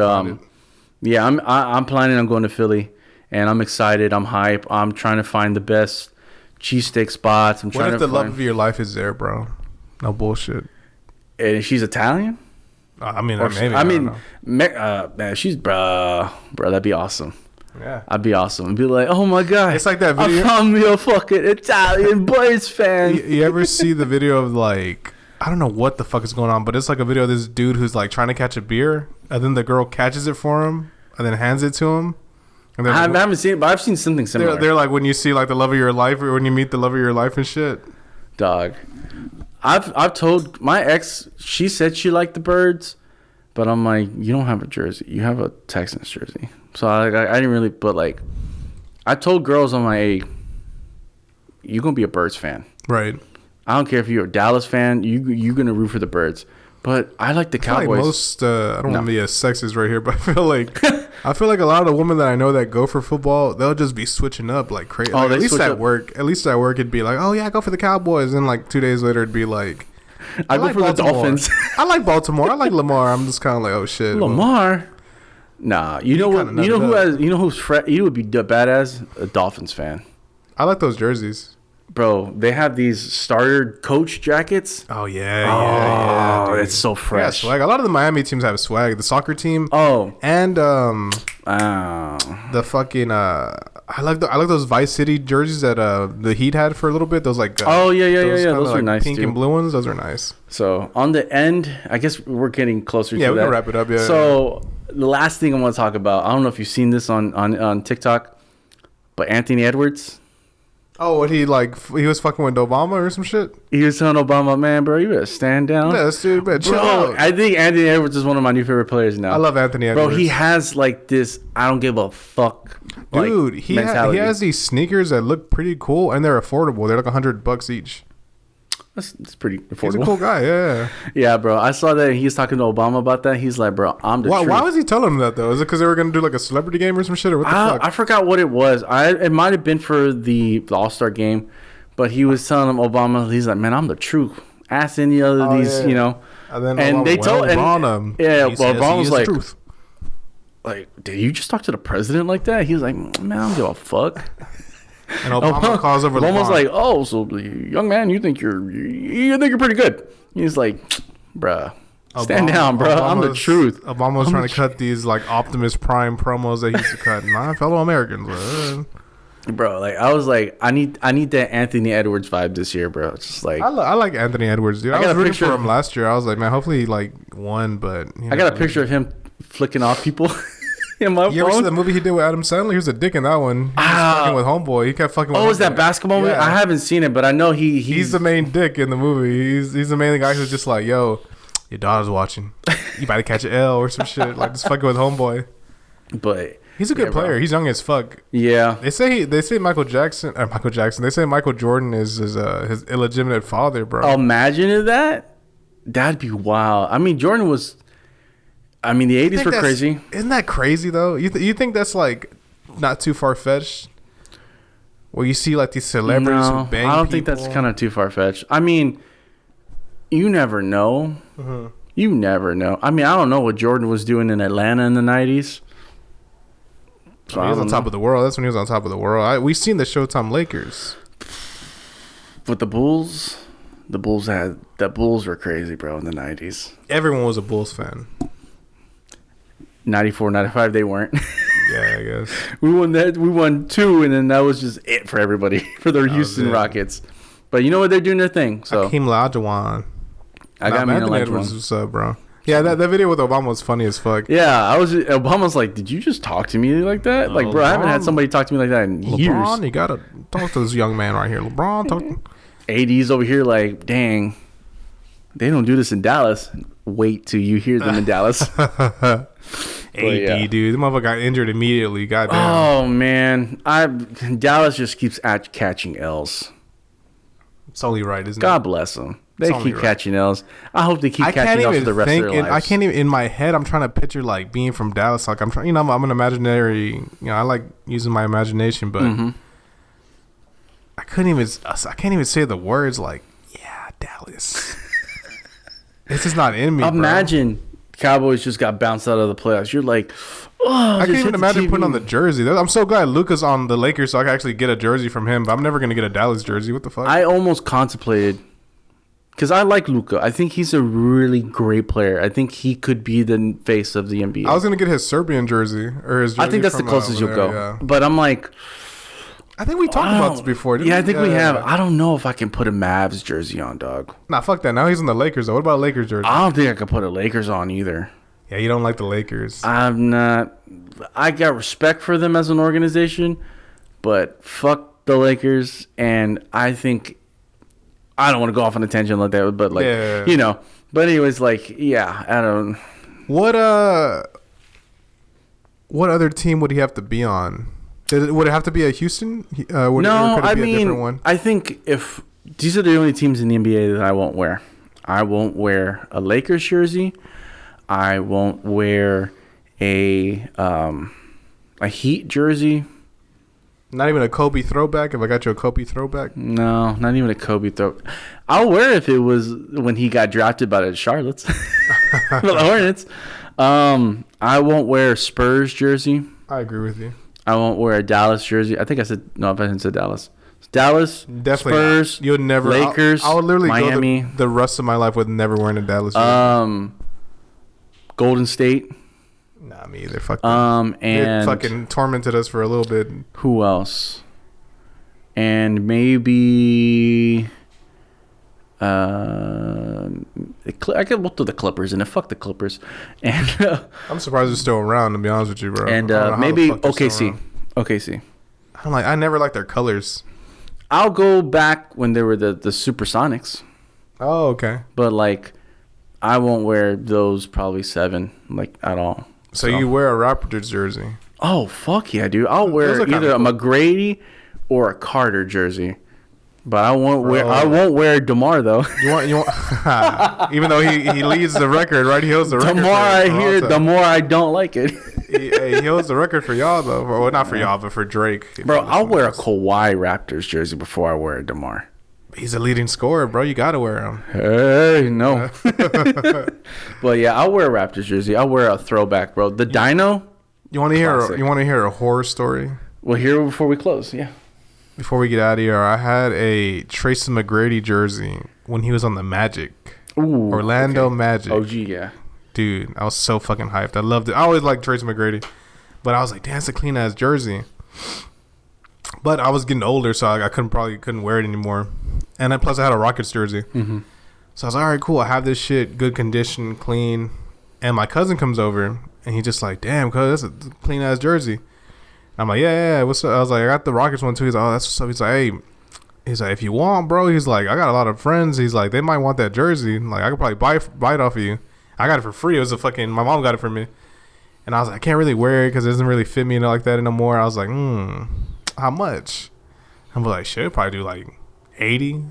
yeah, I'm planning on going to Philly, and I'm excited. I'm hype. I'm trying to find the best cheesesteak spots. What if the love of your life is there, bro? No bullshit. And she's Italian? I mean, man, she's bro. That'd be awesome. Yeah, I'd be awesome. I'd be like, oh my god, it's like that video. I found me a fucking Italian Braves fan. You ever see the video of like, I don't know what the fuck is going on, but it's like a video of this dude who's like trying to catch a beer, and then the girl catches it for him, and then hands it to him. And then I haven't seen it, but I've seen something similar. They're like when you see like the love of your life, or when you meet the love of your life and shit. Dog, I've told my ex. She said she liked the Birds, but I'm like, you don't have a jersey. You have a Texans jersey. So I didn't really, but like, I told girls, I'm like, hey, you're gonna be a Birds fan, right? I don't care if you're a Dallas fan. You're gonna root for the Birds. But I like the Cowboys. Like most, I don't want to be a sexist right here, but I feel like a lot of the women that I know that go for football, they'll just be switching up like crazy. Oh, like, at least at work, it'd be like, oh yeah, go for the Cowboys, and like 2 days later, it'd be like, I go like for Baltimore. The Dolphins. I like Baltimore. I like Lamar. I'm just kind of like, oh shit, Lamar. Nah, you know what? You know who's you would be badass? A Dolphins fan. I like those jerseys. Bro, they have these starter coach jackets. Oh yeah, dude. It's so fresh. Yeah, swag. A lot of the Miami teams have swag. The soccer team. Oh, and the fucking I like those Vice City jerseys that the Heat had for a little bit. Those like those are nice. Pink too. and blue ones. Those are nice. So on the end, I guess we're getting closer to that. Yeah, we can wrap it up. Yeah. So the last thing I want to talk about, I don't know if you've seen this on TikTok, but Anthony Edwards. Oh, what he was fucking with Obama or some shit? He was telling Obama, man, bro, you better stand down. Yeah, dude, man, chill bro, out. I think Anthony Edwards is one of my new favorite players now. I love Anthony Edwards. Bro, he has like this I don't give a fuck dude, he has these sneakers that look pretty cool and they're affordable. They're like $100 each. That's pretty affordable. He's a cool guy, yeah. Yeah, bro. I saw that he was talking to Obama about that. He's like, bro, I'm the truth. Why was he telling him that, though? Is it because they were going to do like a celebrity game or some shit? Or what the fuck? I forgot what it was. It might have been for the All-Star game, but he was telling him, Obama, he's like, man, I'm the truth. Ask any other of these, you know. And then Obama was like, truth. Like, did you just talk to the president like that? He was like, man, I don't give a fuck. And Obama calls over Obama's like, oh, so young man, you think you're pretty good. He's like, bruh, stand down, bro. I'm the truth. Obama was trying to cut these like Optimus Prime promos that he used to cut. My fellow Americans, bro. Like I was like, I need that Anthony Edwards vibe this year, bro. It's just like I like Anthony Edwards, dude. I was rooting for him last year. I was like, man, hopefully he like won, but I got a picture of him flicking off people. In my you ever see the movie he did with Adam Sandler? He was a dick in that one. He was fucking with Homeboy. He kept fucking with was that basketball movie? I haven't seen it, but I know he's the main dick in the movie. He's the main guy who's just like, yo, your daughter's watching. You about to catch an L or some shit. Like, just fucking with Homeboy. But He's a good player. Bro. He's young as fuck. Yeah. They say Michael Jackson. They say Michael Jordan is his illegitimate father, bro. Imagine that. That'd be wild. I mean, Jordan was. I mean, the 80s were crazy. Isn't that crazy though? You think that's like not too far fetched? Where you see like these celebrities who bang I don't people? think that's kind of too far fetched. I mean, you never know. You never know. I mean, I don't know what Jordan was doing in Atlanta in the 90s. So he was on top of the world. That's when he was on top of the world. We've seen the Showtime Lakers. With the Bulls, the Bulls were crazy, bro, in the 90s. Everyone was a Bulls fan. 94, 95, they weren't. Yeah, I guess. We won 2, and then that was just it for everybody, for the Houston Rockets. But you know what? They're doing their thing. So Hakeem Olajuwon. I got me in Anthony Edwards. What's up, bro? Yeah, that video with Obama was funny as fuck. Yeah, Obama's like, did you just talk to me like that? Like, bro, I haven't had somebody talk to me like that in years. LeBron, you gotta talk to this young man right here. LeBron, talk. AD's over here like, dang, they don't do this in Dallas. Wait till you hear them in Dallas. AD, dude, the motherfucker got injured immediately. Goddamn. Oh man, Dallas just keeps catching L's. It's only right, isn't it? God bless them. They keep catching L's. I hope they keep catching L's for the rest of their lives. I can't even, in my head, I'm trying to picture like being from Dallas. Like I'm trying, I'm an imaginary. I like using my imagination, but I can't even say the words like, yeah, Dallas. It's just not in me. Imagine Cowboys just got bounced out of the playoffs. You're like, oh, I can't even imagine putting on the jersey. I'm so glad Luka's on the Lakers, so I can actually get a jersey from him. But I'm never gonna get a Dallas jersey. What the fuck? I almost contemplated, because I like Luka. I think he's a really great player. I think he could be the face of the NBA. I was gonna get his Serbian jersey or his. Jersey I think that's the closest you'll go. Yeah. But I'm like, I think we talked about this before. I think we have. I don't know if I can put a Mavs jersey on, dog. Nah, fuck that. Now he's in the Lakers though. What about a Lakers jersey? I don't think I could put a Lakers on either. Yeah, you don't like the Lakers. I'm not. I got respect for them as an organization, but fuck the Lakers. And I think I don't want to go off on a tangent like that, but like you know. But anyways, like I don't. What other team would he have to be on? Would it have to be a Houston? No, I mean, I think if these are the only teams in the NBA that I won't wear. I won't wear a Lakers jersey. I won't wear a Heat jersey. Not even a Kobe throwback. If I got you a Kobe throwback, no, not even a Kobe throw. I'll wear it if it was when he got drafted by the Charlottes, for the Hornets. I won't wear a Spurs jersey. I agree with you. I won't wear a Dallas jersey. I think I said no. If I didn't say Dallas, Dallas, definitely Spurs. You would never. Lakers. I would literally Miami. go the rest of my life with never wearing a Dallas jersey. Golden State. Nah, me either. Fuck. And they fucking tormented us for a little bit. Who else? And maybe I could look to the Clippers and fuck the Clippers. And I'm surprised they're still around, to be honest with you, bro. And maybe OKC. OKC. I never liked their colors. I'll go back when they were the Supersonics. Oh, okay. But like, I won't wear those probably 7 like at all. So you wear a Raptors jersey? Oh fuck yeah, dude! I'll wear either a McGrady or a Carter jersey. But I won't wear DeMar though. You want even though he leads the record, right? He holds the record. The more I hear, the more I don't like it. he holds the record for y'all though. Well, not for y'all, but for Drake. Bro, I'll wear a Kawhi Raptors jersey before I wear a DeMar. He's a leading scorer, bro. You gotta wear him. Hey, no. But yeah, I'll wear a Raptors jersey. I'll wear a throwback, bro. The Dino. You want to hear a horror story? Well, hear it before we close. Yeah. Before we get out of here, I had a Tracy McGrady jersey when he was on the Magic. Ooh, Orlando Magic. OG, yeah. Dude, I was so fucking hyped. I loved it. I always liked Tracy McGrady. But I was like, damn, that's a clean-ass jersey. But I was getting older, so I couldn't wear it anymore. And then plus I had a Rockets jersey. Mm-hmm. So I was like, all right, cool. I have this shit, good condition, clean. And my cousin comes over, and he's just like, damn, cuz, that's a clean-ass jersey. I'm like, yeah, what's up? I was like, I got the Rockets one too. He's like, oh, that's what's up. He's like, hey, if you want, bro. He's like, I got a lot of friends. He's like, they might want that jersey. Like, I could probably buy it off of you. I got it for free. It was my mom got it for me. And I was like, I can't really wear it because it doesn't really fit me like that anymore. I was like, how much? I'm like, shit, probably do like 80,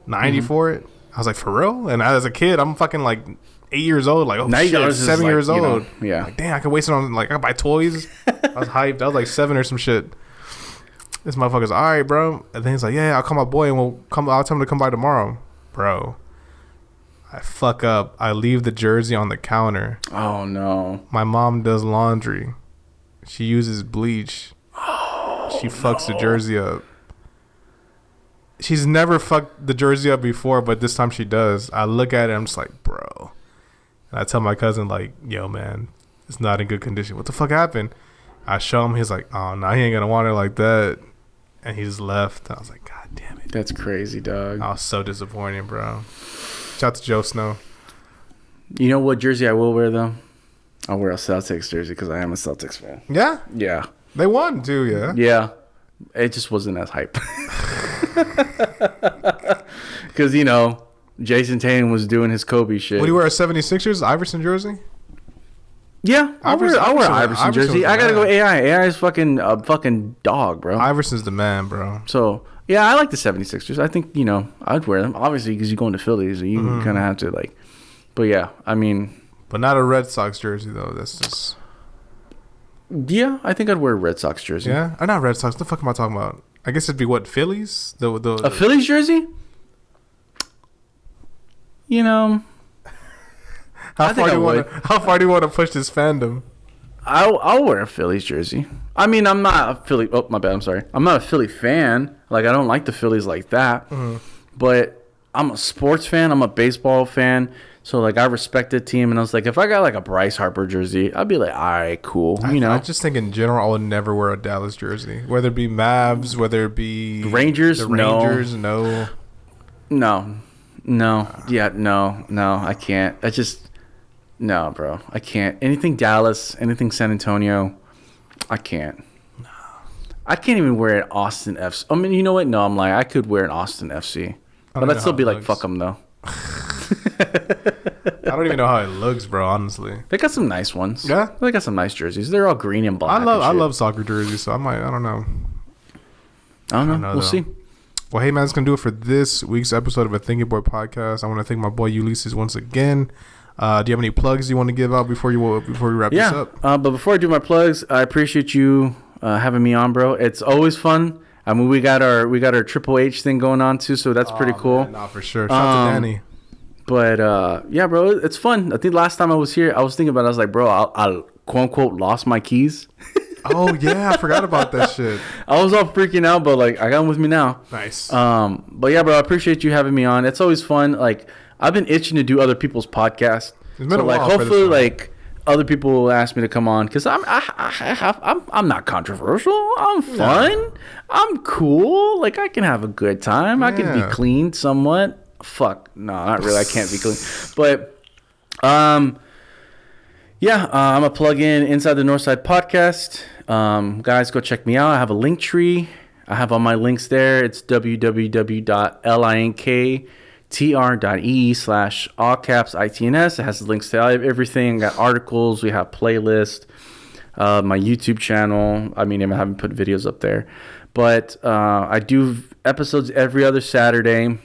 90 for it. I was like, for real? And as a kid, I'm fucking like 8 years old. Like, oh shit, 7 years old. Yeah. Like, damn, I can waste it on, like, I can buy toys. I was hyped. I was like 7 or some shit. This motherfucker's all right, bro. And then he's like, yeah, I'll call my boy and I'll tell him to come by tomorrow. Bro, I fuck up. I leave the jersey on the counter. Oh, no. My mom does laundry. She uses bleach. She fucks the jersey up. She's never fucked the jersey up before, but this time she does. I look at it, I'm just like, bro. And I tell my cousin, like, yo, man, it's not in good condition. What the fuck happened? I show him. He's like, oh, no, he ain't gonna want it like that. And he just left. I was like, God damn it. That's crazy, dog. I was so disappointed, bro. Shout out to Joe Snow. You know what jersey I will wear, though? I'll wear a Celtics jersey because I am a Celtics fan. Yeah? Yeah. They won, too, yeah? Yeah. It just wasn't as hype. Because, you know, Jason Tatum was doing his Kobe shit. What do you wear, a 76ers Iverson jersey? Yeah, I'll wear Iverson jersey. I gotta go AI. AI is a fucking dog, bro. Iverson's the man, bro. So, yeah, I like the 76ers. I think, you know, I'd wear them. Obviously, because you go into Philly, so you kind of have to, like... But, yeah, I mean... But not a Red Sox jersey, though. That's just... Yeah, I think I'd wear a Red Sox jersey. Yeah? Or not Red Sox. What the fuck am I talking about? I guess it'd be, what, Phillies? A Phillies jersey? You know... How far do you want to push this fandom? I'll wear a Phillies jersey. I mean, I'm not a Philly... Oh, my bad. I'm sorry. I'm not a Philly fan. Like, I don't like the Phillies like that. But I'm a sports fan. I'm a baseball fan. So, like, I respect the team. And I was like, if I got, like, a Bryce Harper jersey, I'd be like, all right, cool. You know? I just think in general, I would never wear a Dallas jersey. Whether it be Mavs, whether it be... Rangers? The Rangers, no. No. Yeah, no. I can't. I just... No, bro. I can't. Anything Dallas, anything San Antonio, I can't. No. I can't even wear an Austin FC. I mean, you know what? No, I'm lying. I could wear an Austin FC. But I'd still be like, fuck them, though. I don't even know how it looks, bro, honestly. They got some nice ones. Yeah? They got some nice jerseys. They're all green and black. I love soccer jerseys, so I don't know. I don't know. We'll see. Well, hey, man, that's going to do it for this week's episode of a Thinking Boy podcast. I want to thank my boy Ulysses once again. Do you have any plugs you want to give out before we wrap this up? But before I do my plugs, I appreciate you having me on, bro. It's always fun. I mean, we got our Triple H thing going on too, so that's pretty cool. Man, no, for sure. Shout out to Danny. But yeah, bro, it's fun. I think last time I was here, I was thinking about it. I was like, bro, I quote unquote lost my keys. Oh yeah, I forgot about that shit. I was all freaking out, but like I got them with me now. Nice. But yeah, bro, I appreciate you having me on. It's always fun. Like, I've been itching to do other people's podcasts. It's been a while. Hopefully, like, other people will ask me to come on because I'm not controversial. I'm fun. Yeah. I'm cool. Like, I can have a good time. Yeah. I can be clean somewhat. Fuck, no, not really. I can't be clean. But yeah, I'm a plug in Inside The Northside Podcast. Guys, go check me out. I have a link tree. I have all my links there. It's www.linktr.ee/allcapsitns. It has links to everything. Got articles. We have playlists. My YouTube channel. I mean, I haven't put videos up there. But I do episodes every other Saturday.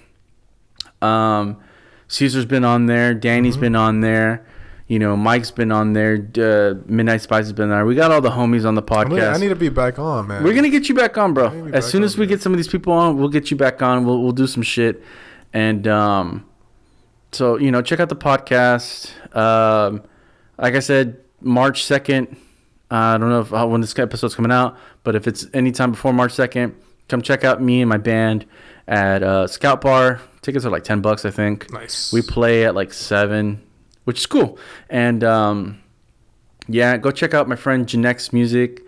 Caesar's been on there. Danny's been on there. You know, Mike's been on there. Midnight Spice has been there. We got all the homies on the podcast. I need to be back on, man. We're going to get you back on, bro. As soon as we get some of these people on, we'll get you back on. We'll do some shit. And so, you know, check out the podcast. Like I said, March 2nd. I don't know when this episode's coming out, but if it's anytime before March 2nd, come check out me and my band at Scout Bar. Tickets are like $10, I think. Nice. We play at like 7, which is cool. And yeah, go check out my friend Janek's music.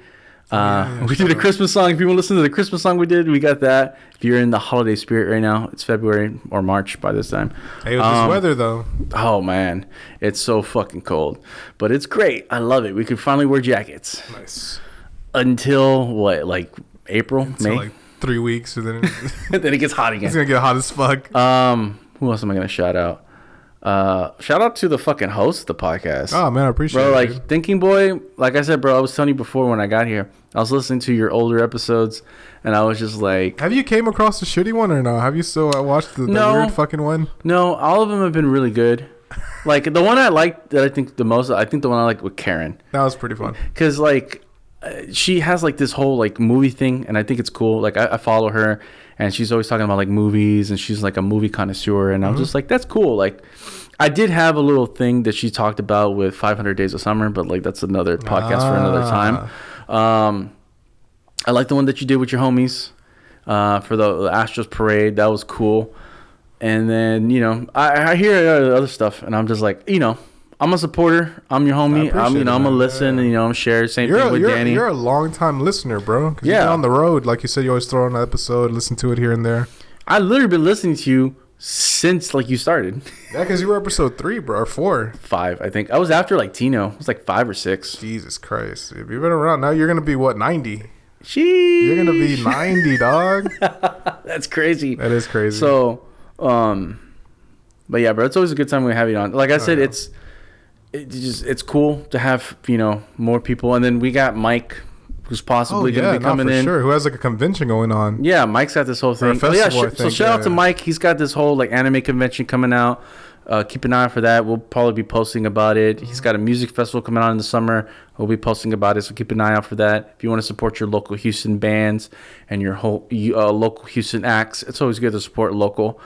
We did a Christmas song. If you want to listen to the Christmas song we did, we got that. If you're in the holiday spirit right now, it's February or March by this time. Hey, with this weather though. Oh man, it's so fucking cold, but it's great. I love it. We can finally wear jackets. Nice. Until what, like April, May? Like 3 weeks, and then then it gets hot again. It's gonna get hot as fuck. Who else am I gonna shout out? Shout out to the fucking host of the podcast. Oh man, I appreciate bro. it. Like Dude. Thinking Boy, like I said, bro. I was telling you before when I got here, I was listening to your older episodes, and I was just like, Have you came across the shitty one or no? Have you still watched the No. weird fucking one? no, all of them have been really good. Like the one I liked that I think the most, I think the one I liked with Karen, That was pretty fun. because like she has like this whole like movie thing, and I think it's cool. Like I follow her, and she's always talking about like movies, and she's like a movie connoisseur, and I'm just like, that's cool. Like I did have a little thing that she talked about with 500 Days of Summer, but like that's another podcast for another time. I like the one that you did with your homies for the Astros parade. That was cool. And then, you know, I hear other stuff, and I'm just like, you know, I'm a supporter. I'm your homie. I'm gonna listen, and, you know, I'm share. Same thing with Danny. You're a long time listener, bro. 'Cause Yeah. you've been on the road, like you said. You always throw on an episode, listen to it here and there. I literally been listening to you since like you started. Yeah, because you were episode 3, bro, or 4. 5, I think. I was after like Tino. It was like 5 or 6. Jesus Christ! If you've been around now, you're gonna be what 90. Sheesh. You're gonna be 90, dog. That's crazy. That is crazy. So, but yeah, bro, it's always a good time when we have you on. Like I said, yeah. it's cool to have, you know, more people, and then we got Mike, who's possibly gonna be coming in. Sure. Who has like a convention going on? Yeah, Mike's got this whole thing. festival, yeah, I so think, shout out to yeah. Mike. He's got this whole like anime convention coming out. Keep an eye out for that. We'll probably be posting about it. He's got a music festival coming on in the summer. We'll be posting about it, so keep an eye out for that. If you want to support your local Houston bands and your whole local Houston acts, it's always good to support local.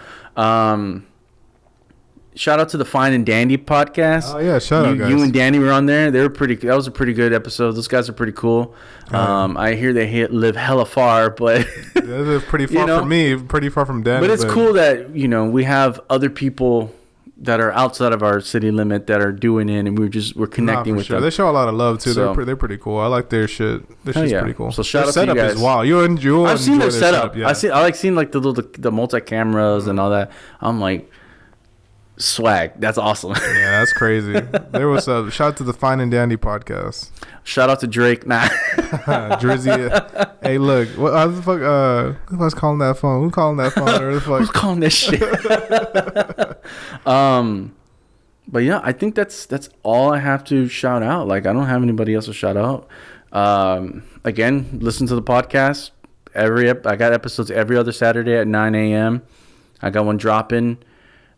Shout out to the Fine and Dandy podcast. Oh yeah, shout out guys. You and Danny were on there. They were pretty. That was a pretty good episode. Those guys are pretty cool. I hear they live hella far, but They live pretty far you know? from me, pretty far from Danny. but it's cool that, you know, we have other people that are outside of our city limit that are doing it, and we're connecting with them. They show a lot of love too. So- They're pretty cool. I like their shit. Their Hell shit's yeah. pretty cool. So shout Their out to you setup guys. is wild. You'll I've seen their enjoy setup. Yeah. I like seeing like the multi cameras and all that. I'm like, swag. That's awesome. Yeah, that's crazy. There was a shout out to the Fine and Dandy podcast. Shout out to Drake. Nah. Drizzy. Hey, look. What how the fuck? Who was calling that phone? Who calling that phone? Or the Who's fuck? calling this shit? But yeah, I think that's all I have to shout out. Like, I don't have anybody else to shout out. Again, listen to the podcast. I got episodes every other Saturday at 9 a.m. I got one dropping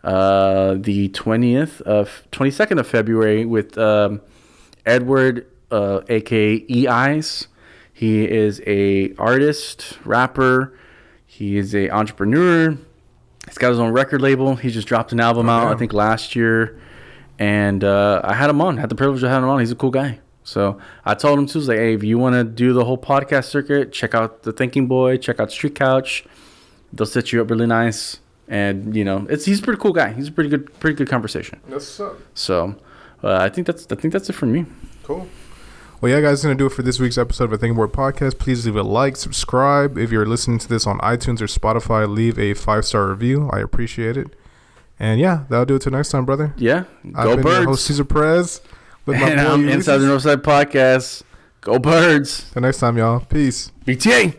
the 22nd of February with Edward, aka E-Eyes. He is a artist, rapper. He is a entrepreneur. He's got his own record label. He just dropped an album out, I think, last year. And I had him on. Had the privilege of having him on. He's a cool guy. So I told him too, like, hey, if you want to do the whole podcast circuit, check out The Thinking Boy, check out Street Couch. They'll set you up really nice. And, you know, he's a pretty cool guy. He's a pretty good conversation. That's up. So I think that's it for me. Cool. Well, yeah, guys, that's going to do it for this week's episode of the Thinking Board Podcast. Please leave a like, subscribe. If you're listening to this on iTunes or Spotify, leave a 5-star review. I appreciate it. And yeah, that'll do it till next time, brother. Yeah. I've Go been your host, Birds. Cesar Perez. With my And boy I'm Ulysses. Inside The Northside Podcast. Go Birds. Till next time, y'all. Peace. BTA.